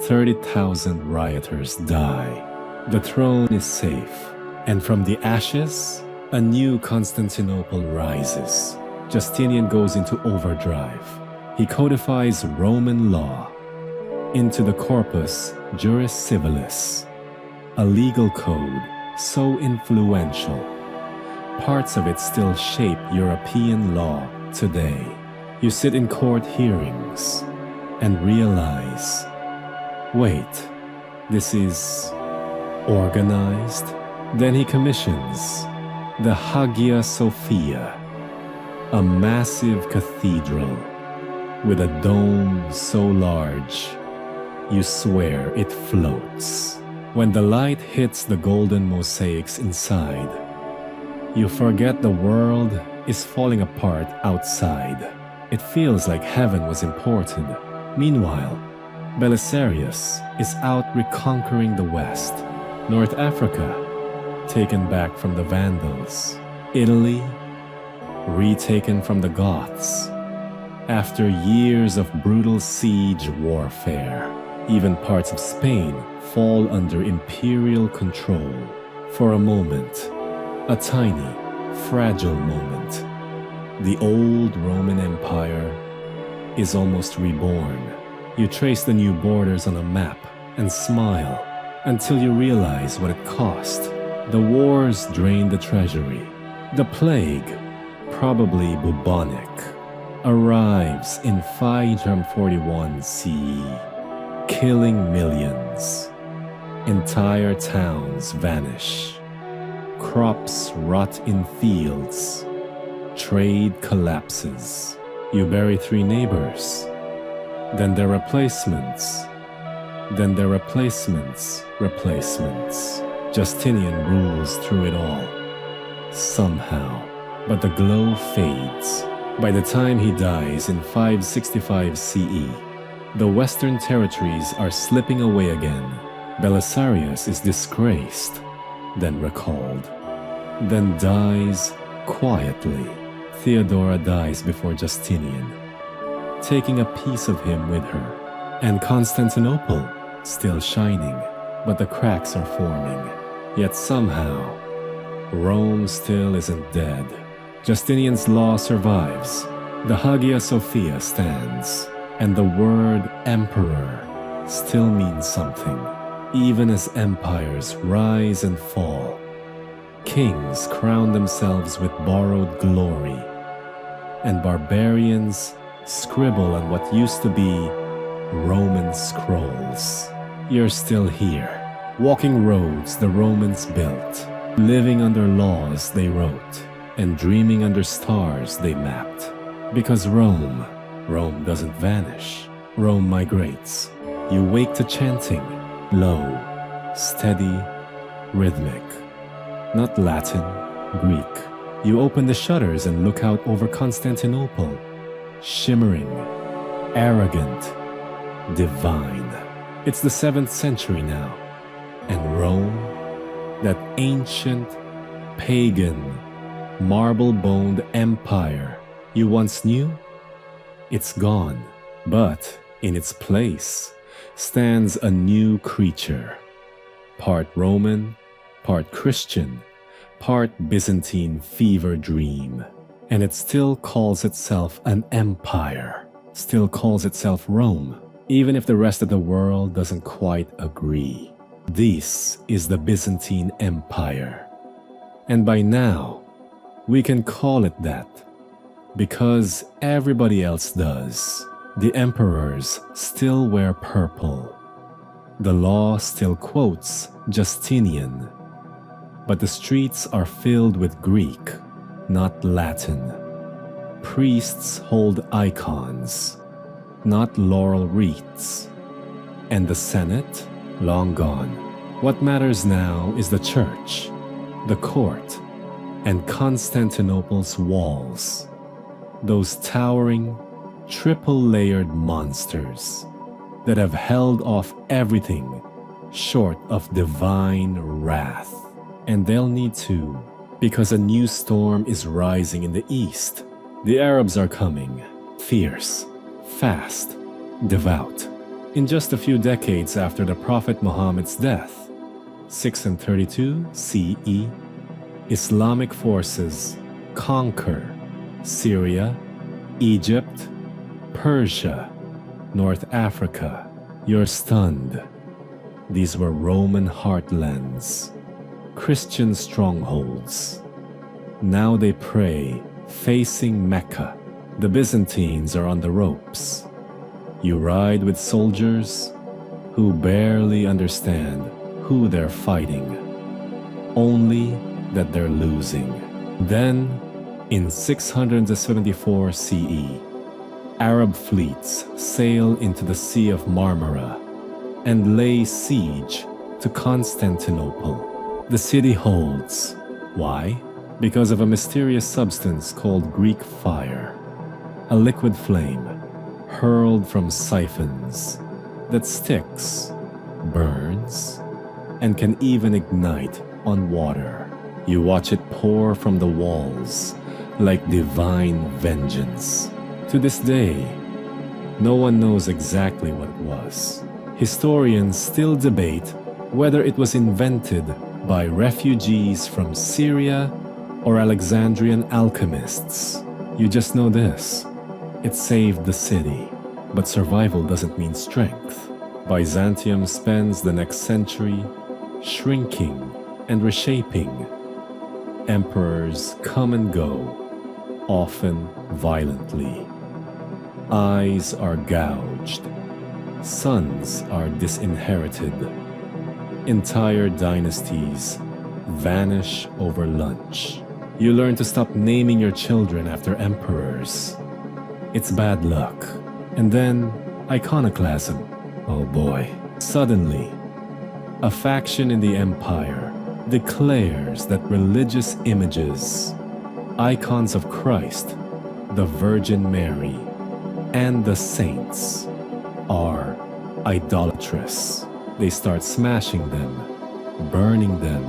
30,000 rioters die. The throne is safe. And from the ashes, a new Constantinople rises. Justinian goes into overdrive. He codifies Roman law into the Corpus Juris Civilis, a legal code so influential. Parts of it still shape European law today. You sit in court hearings and realize, wait, this is organized? Then he commissions the Hagia Sophia, a massive cathedral with a dome so large you swear it floats. When the light hits the golden mosaics inside, you forget the world is falling apart outside. It feels like heaven was imported. Meanwhile, Belisarius is out reconquering the West. North Africa, taken back from the Vandals. Italy, retaken from the Goths. After years of brutal siege warfare, even parts of Spain fall under imperial control. For a moment, a tiny, fragile moment, the old Roman Empire is almost reborn. You trace the new borders on a map and smile until you realize what it cost. The wars drained the treasury. The plague, probably bubonic, arrives in 541 CE, killing millions. Entire towns vanish. Crops rot in fields. Trade collapses. You bury 3 neighbors. Then their replacements. Then their replacements. Justinian rules through it all. Somehow. But the glow fades. By the time he dies in 565 CE, the Western territories are slipping away again. Belisarius is disgraced, then recalled, then dies quietly. Theodora dies before Justinian, taking a piece of him with her. And Constantinople, still shining, but the cracks are forming. Yet somehow, Rome still isn't dead. Justinian's law survives. The Hagia Sophia stands. And the word emperor still means something, even as empires rise and fall. Kings crown themselves with borrowed glory, and barbarians scribble on what used to be Roman scrolls. You're still here, walking roads the Romans built, living under laws they wrote, and dreaming under stars they mapped. Because Rome doesn't vanish. Rome migrates. You wake to chanting, low, steady, rhythmic. Not Latin, Greek. You open the shutters and look out over Constantinople, shimmering, arrogant, divine. It's the 7th century now, and Rome, that ancient, pagan, marble-boned empire you once knew, it's gone. But in its place, stands a new creature, part Roman, part Christian, part Byzantine fever dream. And it still calls itself an empire, still calls itself Rome, even if the rest of the world doesn't quite agree. This is the Byzantine Empire. And by now, we can call it that, because everybody else does. The emperors still wear purple. The law still quotes Justinian. But the streets are filled with Greek, not Latin. Priests hold icons, not laurel wreaths. And the Senate, long gone. What matters now is the church, the court, and Constantinople's walls. Those towering, triple-layered monsters that have held off everything short of divine wrath. And they'll need to, because a new storm is rising in the east. The Arabs are coming, fierce, fast, devout. In just a few decades after the Prophet Muhammad's death, 632 CE, Islamic forces conquer Syria, Egypt, Persia, North Africa. You're stunned. These were Roman heartlands, Christian strongholds. Now they pray facing Mecca. The Byzantines are on the ropes. You ride with soldiers who barely understand who they're fighting, only that they're losing. Then, in 674 CE, Arab fleets sail into the Sea of Marmara and lay siege to Constantinople. The city holds. Why? Because of a mysterious substance called Greek fire, a liquid flame hurled from siphons that sticks, burns, and can even ignite on water. You watch it pour from the walls like divine vengeance. To this day, no one knows exactly what it was. Historians still debate whether it was invented by refugees from Syria or Alexandrian alchemists. You just know this: it saved the city. But survival doesn't mean strength. Byzantium spends the next century shrinking and reshaping. Emperors come and go, often violently. Eyes are gouged. Sons are disinherited. Entire dynasties vanish over lunch. You learn to stop naming your children after emperors. It's bad luck. And then iconoclasm. Oh boy. Suddenly, a faction in the empire declares that religious images, icons of Christ, the Virgin Mary, and the saints are idolatrous. They start smashing them, burning them,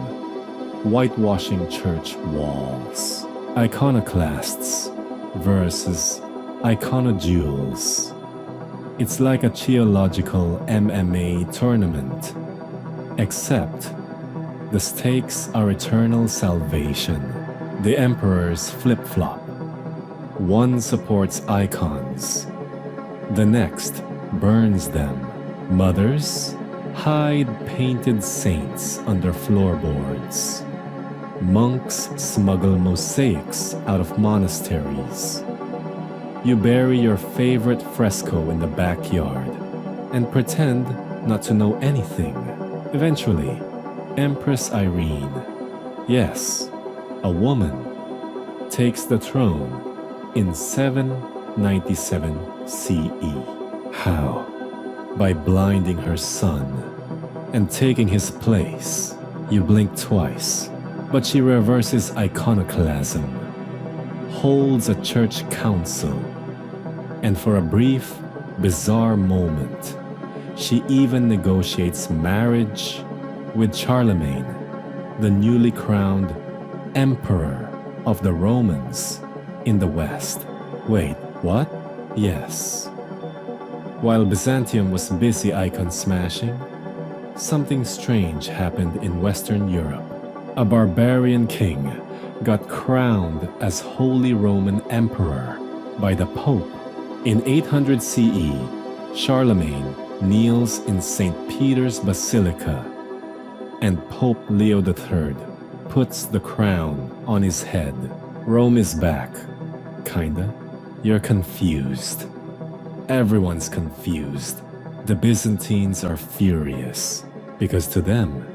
whitewashing church walls. Iconoclasts versus iconojewels. It's like a theological MMA tournament, except the stakes are eternal salvation. The emperors flip-flop. One supports icons, the next burns them. Mothers hide painted saints under floorboards. Monks smuggle mosaics out of monasteries. You bury your favorite fresco in the backyard and pretend not to know anything. Eventually, Empress Irene, yes, a woman, takes the throne in 797 CE. How? By blinding her son and taking his place. You blink twice, but she reverses iconoclasm, holds a church council, and for a brief, bizarre moment, she even negotiates marriage with Charlemagne, the newly crowned Emperor of the Romans in the West. Wait, what? Yes. While Byzantium was busy icon smashing, something strange happened in Western Europe. A barbarian king got crowned as Holy Roman Emperor by the Pope. In 800 CE, Charlemagne kneels in St. Peter's Basilica, and Pope Leo III puts the crown on his head. Rome is back. Kinda. You're confused. Everyone's confused. The Byzantines are furious because to them,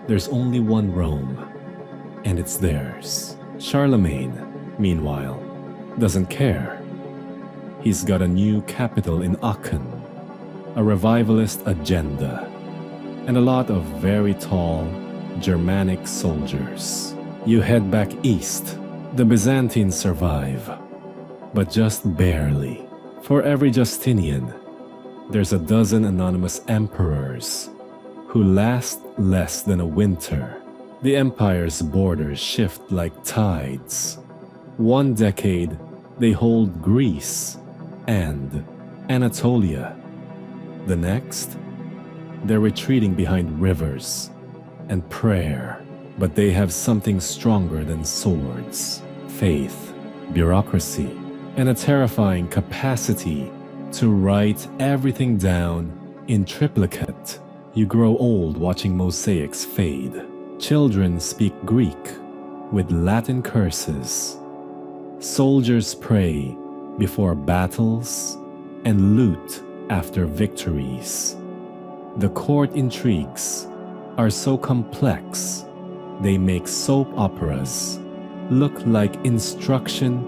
there's only one Rome, and it's theirs. Charlemagne, meanwhile, doesn't care. He's got a new capital in Aachen, a revivalist agenda, and a lot of very tall Germanic soldiers. You head back east. The Byzantines survive, but just barely. For every Justinian, there's a dozen anonymous emperors who last less than a winter. The empire's borders shift like tides. One decade, they hold Greece and Anatolia. The next, they're retreating behind rivers and prayer. But they have something stronger than swords: faith, bureaucracy, and a terrifying capacity to write everything down in triplicate. You grow old watching mosaics fade. Children speak Greek with Latin curses. Soldiers pray before battles and loot after victories. The court intrigues are so complex, they make soap operas look like instruction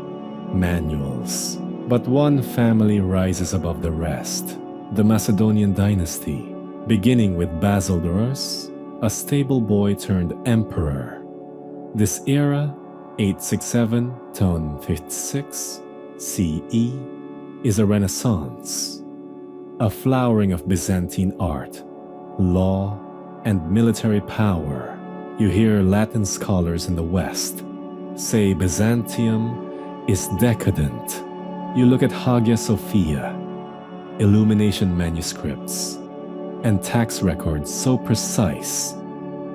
manuals. But one family rises above the rest: the Macedonian dynasty, beginning with Basileus, a stable boy turned emperor. This era, 867 to 56 CE, is a renaissance, a flowering of Byzantine art, law, and military power. You hear Latin scholars in the West say Byzantium is decadent. You look at Hagia Sophia, illumination manuscripts, and tax records so precise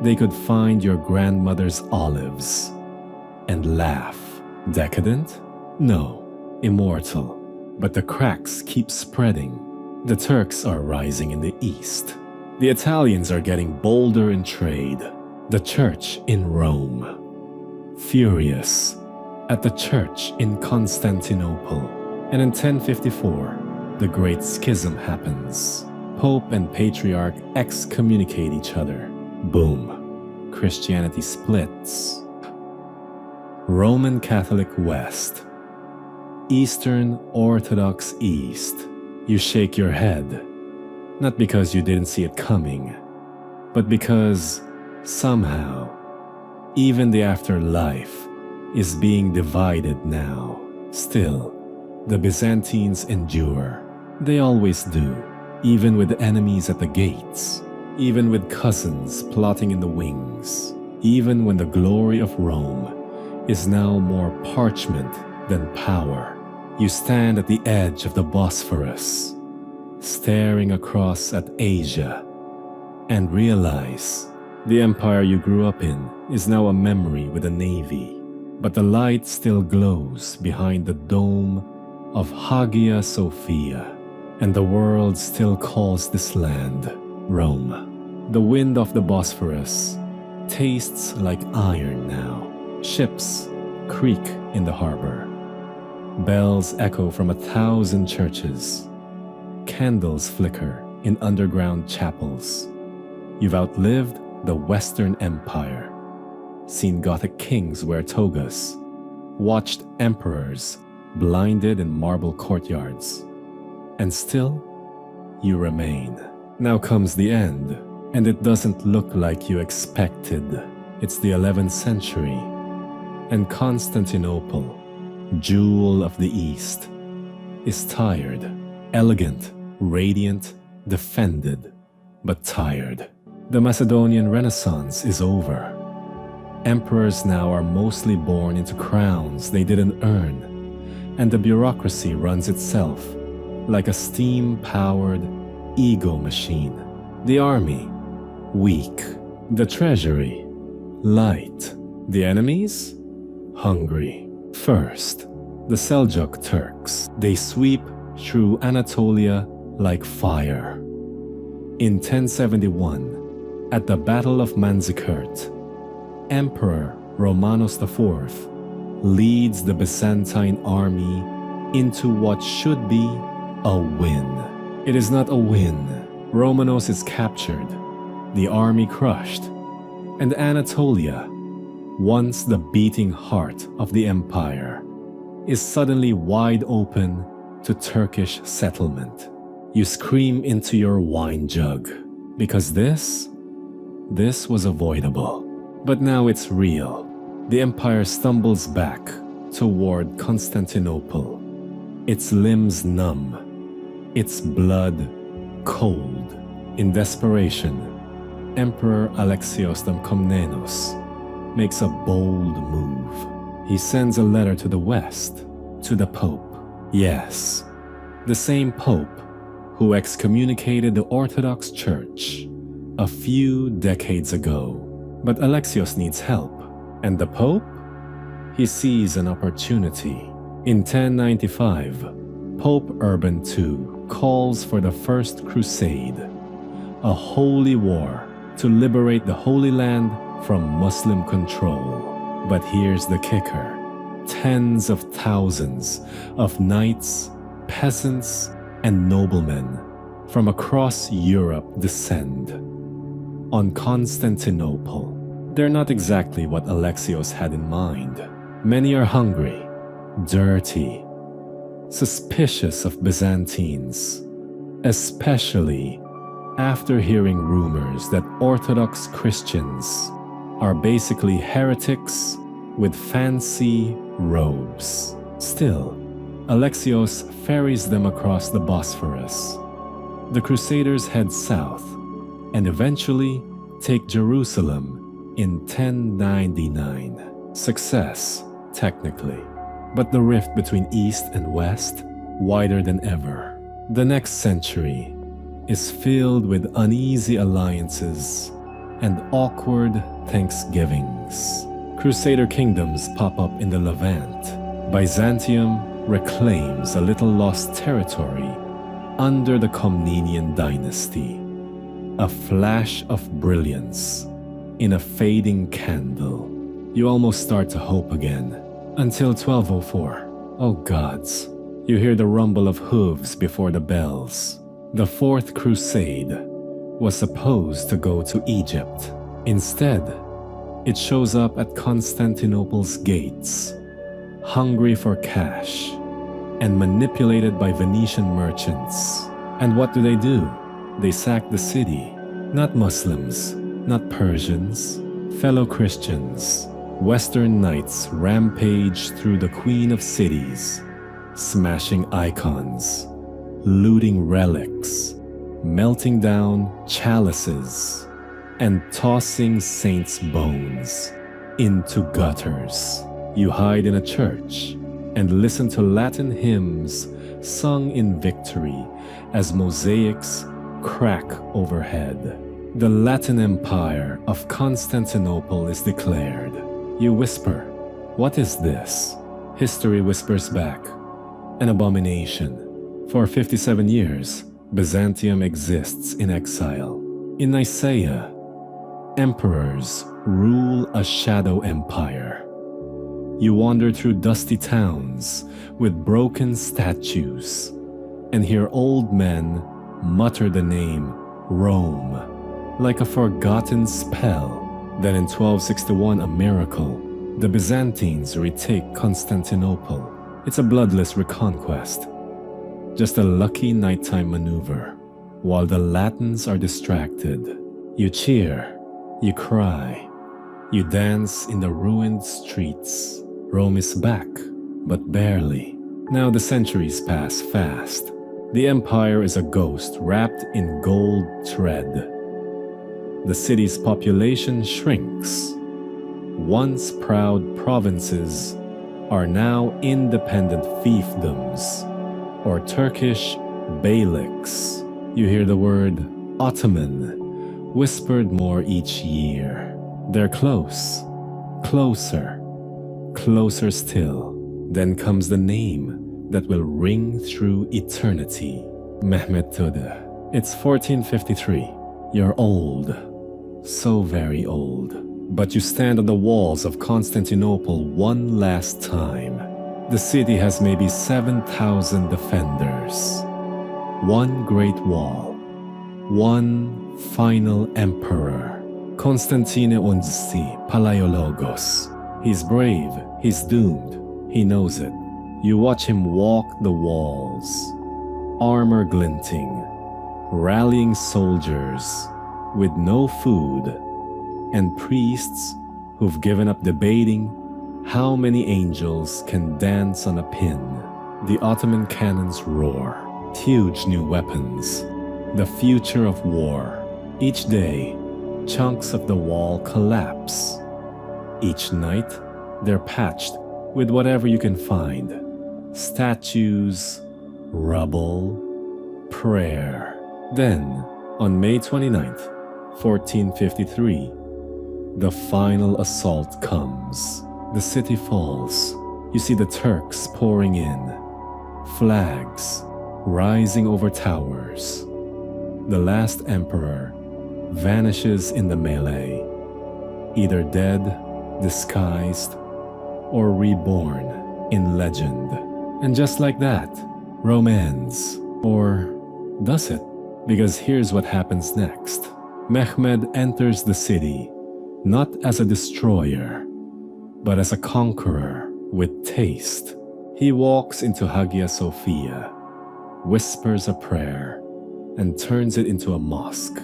they could find your grandmother's olives, and laugh. Decadent? No, immortal. But the cracks keep spreading. The Turks are rising in the east. The Italians are getting bolder in trade. The church in Rome, furious at the church in Constantinople. And in 1054, the Great Schism happens. Pope and Patriarch excommunicate each other. Boom. Christianity splits. Roman Catholic West. Eastern Orthodox East. You shake your head, not because you didn't see it coming, but because somehow, even the afterlife is being divided now. Still, the Byzantines endure. They always do, even with enemies at the gates, even with cousins plotting in the wings, even when the glory of Rome is now more parchment than power. You stand at the edge of the Bosphorus, staring across at Asia, and realize the empire you grew up in is now a memory with a navy, but the light still glows behind the dome of Hagia Sophia, and the world still calls this land Rome. The wind of the Bosphorus tastes like iron now. Ships creak in the harbor. Bells echo from 1,000 churches. Candles flicker in underground chapels. You've outlived the Western Empire, seen Gothic kings wear togas, watched emperors blinded in marble courtyards, and still, you remain. Now comes the end, and it doesn't look like you expected. It's the 11th century, and Constantinople, jewel of the East, is tired, elegant, radiant, defended, but tired. The Macedonian Renaissance is over. Emperors now are mostly born into crowns they didn't earn, and the bureaucracy runs itself like a steam-powered ego machine. The army, weak. The treasury, light. The enemies, hungry. First, the Seljuk Turks. They sweep through Anatolia like fire. In 1071, at the Battle of Manzikert, Emperor Romanus IV leads the Byzantine army into what should be a win. It is not a win. Romanos is captured, the army crushed, and Anatolia, once the beating heart of the empire, is suddenly wide open to Turkish settlement. You scream into your wine jug, because this was avoidable. But now it's real. The empire stumbles back toward Constantinople, its limbs numb, its blood cold. In desperation, Emperor Alexios the Komnenos makes a bold move. He sends a letter to the west, to the Pope. Yes, the same Pope who excommunicated the Orthodox Church a few decades ago. But Alexios needs help, and the Pope? He sees an opportunity. In 1095, Pope Urban II calls for the First Crusade, a holy war to liberate the Holy Land from Muslim control. But here's the kicker. Tens of thousands of knights, peasants, and noblemen from across Europe descend on Constantinople. They're not exactly what Alexios had in mind. Many are hungry, dirty, suspicious of Byzantines, especially after hearing rumors that Orthodox Christians are basically heretics with fancy robes. Still, Alexios ferries them across the Bosphorus. The Crusaders head south and eventually take Jerusalem in 1099. Success, technically, but the rift between East and West wider than ever. The next century is filled with uneasy alliances and awkward thanksgivings. Crusader kingdoms pop up in the Levant. Byzantium reclaims a little lost territory under the Komnenian dynasty. A flash of brilliance in a fading candle. You almost start to hope again. Until 1204. Oh gods. You hear the rumble of hooves before the bells. The Fourth Crusade was supposed to go to Egypt. Instead, it shows up at Constantinople's gates, hungry for cash and manipulated by Venetian merchants. And what do? They sack the city. Not Muslims, not Persians, fellow Christians. Western knights rampage through the Queen of Cities, smashing icons, looting relics, melting down chalices, and tossing saints' bones into gutters. You hide in a church and listen to Latin hymns sung in victory as mosaics crack overhead. The Latin Empire of Constantinople is declared. You whisper, "What is this?" History whispers back, "An abomination." For 57 years, Byzantium exists in exile. In Nicaea, emperors rule a shadow empire. You wander through dusty towns with broken statues and hear old men mutter the name Rome like a forgotten spell. Then in 1261, a miracle. The Byzantines retake Constantinople. It's a bloodless reconquest. Just a lucky nighttime maneuver. While the Latins are distracted, you cheer, you cry, you dance in the ruined streets. Rome is back, but barely. Now the centuries pass fast. The empire is a ghost wrapped in gold thread. The city's population shrinks. Once proud provinces are now independent fiefdoms or Turkish Beyliks. You hear the word Ottoman whispered more each year. They're close, closer, closer still. Then comes the name that will ring through eternity. Mehmet Tude. It's 1453. You're old. So very old. But you stand on the walls of Constantinople one last time. The city has maybe 7,000 defenders. One great wall. One final emperor. Constantine Unsti Palaiologos. He's brave. He's doomed. He knows it. You watch him walk the walls. Armor glinting. Rallying soldiers with no food, and priests who've given up debating how many angels can dance on a pin. The Ottoman cannons roar, huge new weapons, the future of war. Each day, chunks of the wall collapse. Each night, they're patched with whatever you can find. Statues, rubble, prayer. Then, on May 29th, 1453, the final assault comes. The city falls. You see the Turks pouring in, flags rising over towers. The last emperor vanishes in the melee, either dead, disguised, or reborn in legend. And just like that, Rome ends. Or does it? Because here's what happens next. Mehmed enters the city, not as a destroyer, but as a conqueror with taste. He walks into Hagia Sophia, whispers a prayer, and turns it into a mosque.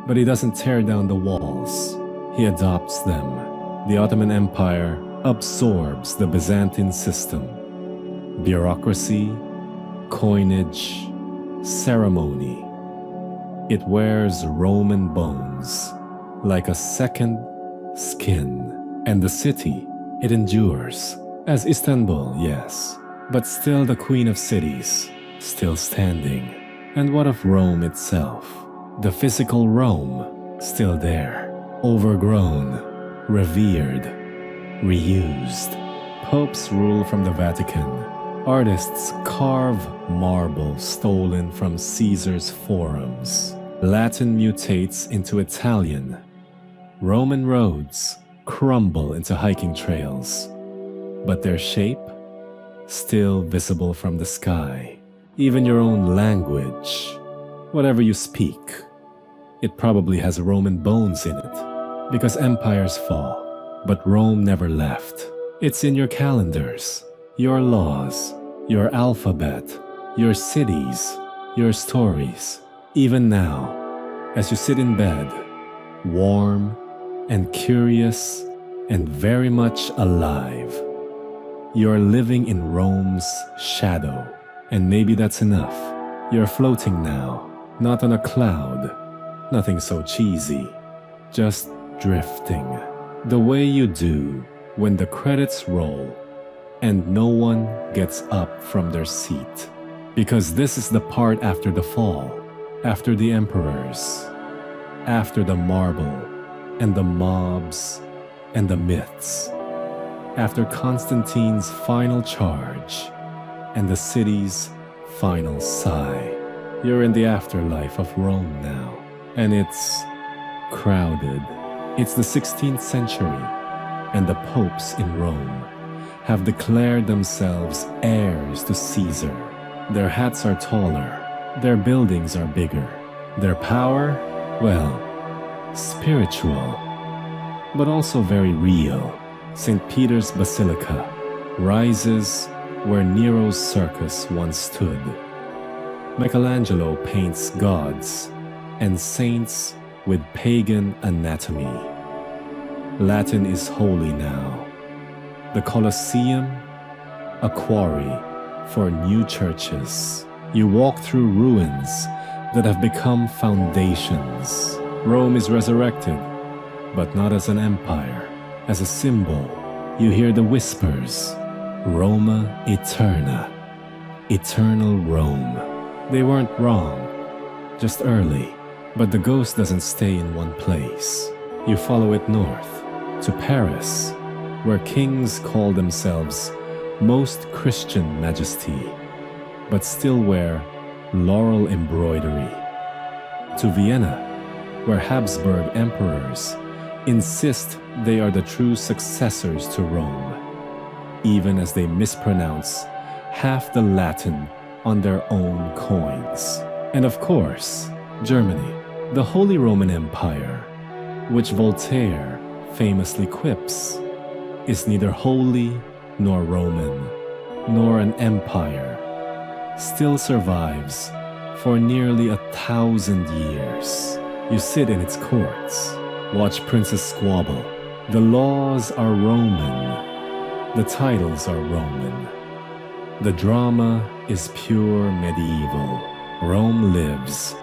But he doesn't tear down the walls. He adopts them. The Ottoman Empire absorbs the Byzantine system. Bureaucracy, coinage, ceremony. It wears Roman bones, like a second skin. And the city, it endures. As Istanbul, yes, but still the queen of cities, still standing. And what of Rome itself? The physical Rome, still there. Overgrown, revered, reused. Popes rule from the Vatican. Artists carve marble stolen from Caesar's forums. Latin mutates into Italian. Roman roads crumble into hiking trails, but their shape still visible from the sky. Even your own language, whatever you speak, it probably has Roman bones in it, because empires fall, but Rome never left. It's in your calendars, your laws, your alphabet, your cities, your stories. Even now, as you sit in bed, warm and curious and very much alive, you're living in Rome's shadow. And maybe that's enough. You're floating now, not on a cloud, nothing so cheesy, just drifting. The way you do when the credits roll and no one gets up from their seat. Because this is the part after the fall, after the emperors, after the marble and the mobs and the myths, after Constantine's final charge and the city's final sigh. You're in the afterlife of Rome now, and it's crowded. It's the 16th century, and the popes in Rome have declared themselves heirs to Caesar. Their hats are taller, their buildings are bigger, their power, well, spiritual, but also very real. St. Peter's Basilica rises where Nero's circus once stood. Michelangelo paints gods and saints with pagan anatomy. Latin is holy now. The Colosseum, a quarry for new churches. You walk through ruins that have become foundations. Rome is resurrected, but not as an empire, as a symbol. You hear the whispers, Roma Eterna, eternal Rome. They weren't wrong, just early. But the ghost doesn't stay in one place. You follow it north, to Paris, where kings call themselves Most Christian Majesty, but still wear laurel embroidery. To Vienna, where Habsburg emperors insist they are the true successors to Rome, even as they mispronounce half the Latin on their own coins. And of course, Germany, the Holy Roman Empire, which Voltaire famously quips, is neither holy nor Roman, nor an empire, still survives for nearly 1,000 years. You sit in its courts, watch princes squabble. The laws are Roman, the titles are Roman. The drama is pure medieval. Rome lives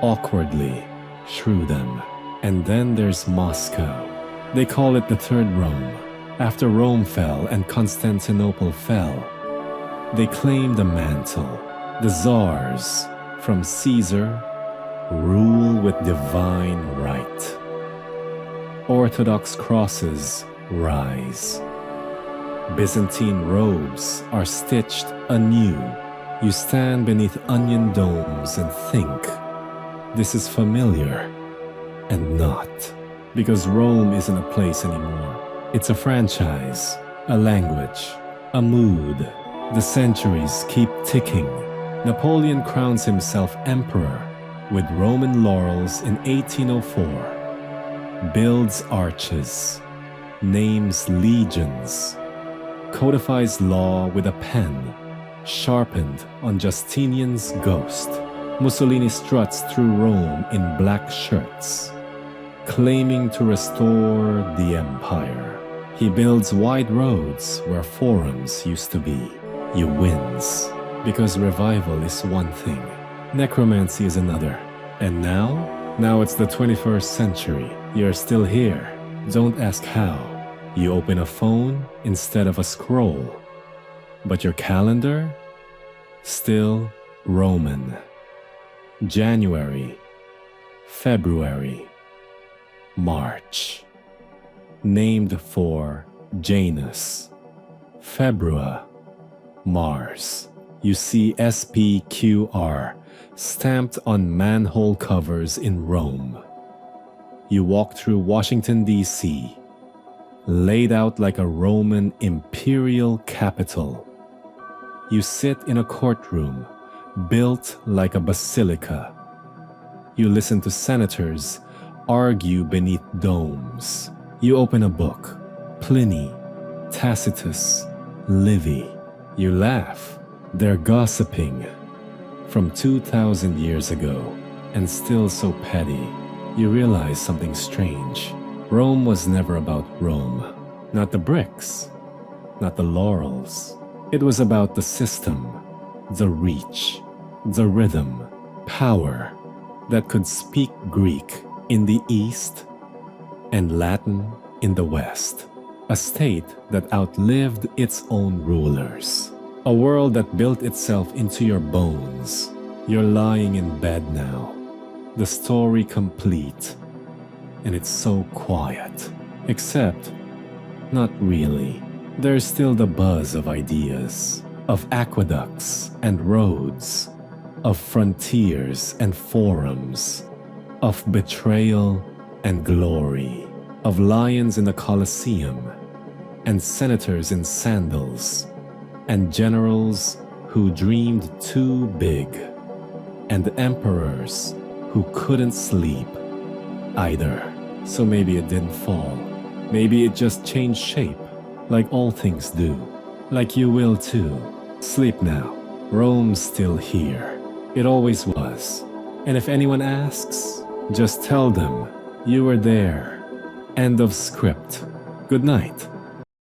awkwardly through them. And then there's Moscow. They call it the Third Rome. After Rome fell and Constantinople fell, they claim the mantle. The czars, from Caesar, rule with divine right. Orthodox crosses rise. Byzantine robes are stitched anew. You stand beneath onion domes and think, this is familiar, and not. Because Rome isn't a place anymore. It's a franchise, a language, a mood. The centuries keep ticking. Napoleon crowns himself emperor with Roman laurels in 1804. Builds arches, names legions, codifies law with a pen sharpened on Justinian's ghost. Mussolini struts through Rome in black shirts, claiming to restore the empire. He builds wide roads where forums used to be. He wins, because revival is one thing, necromancy is another. And now it's the 21st century. You're still here. Don't ask how. You open a phone instead of a scroll. But your calendar? Still Roman. January, February, March. Named for Janus. Februa, Mars. You see SPQR stamped on manhole covers in Rome. You walk through Washington, D.C., laid out like a Roman imperial capital. You sit in a courtroom built like a basilica. You listen to senators argue beneath domes. You open a book, Pliny, Tacitus, Livy. You laugh. They're gossiping from 2,000 years ago, and still so petty. You realize something strange. Rome was never about Rome. Not the bricks, not the laurels. It was about the system, the reach, the rhythm, power that could speak Greek in the East and Latin in the West. A state that outlived its own rulers. A world that built itself into your bones. You're lying in bed now. The story complete. And it's so quiet. Except, not really. There's still the buzz of ideas. Of aqueducts and roads. Of frontiers and forums. Of betrayal and glory. Of lions in the Colosseum. And senators in sandals. And generals who dreamed too big. And emperors who couldn't sleep either. So maybe it didn't fall. Maybe it just changed shape, like all things do. Like you will too. Sleep now. Rome's still here. It always was. And if anyone asks, just tell them you were there. End of script. Good night.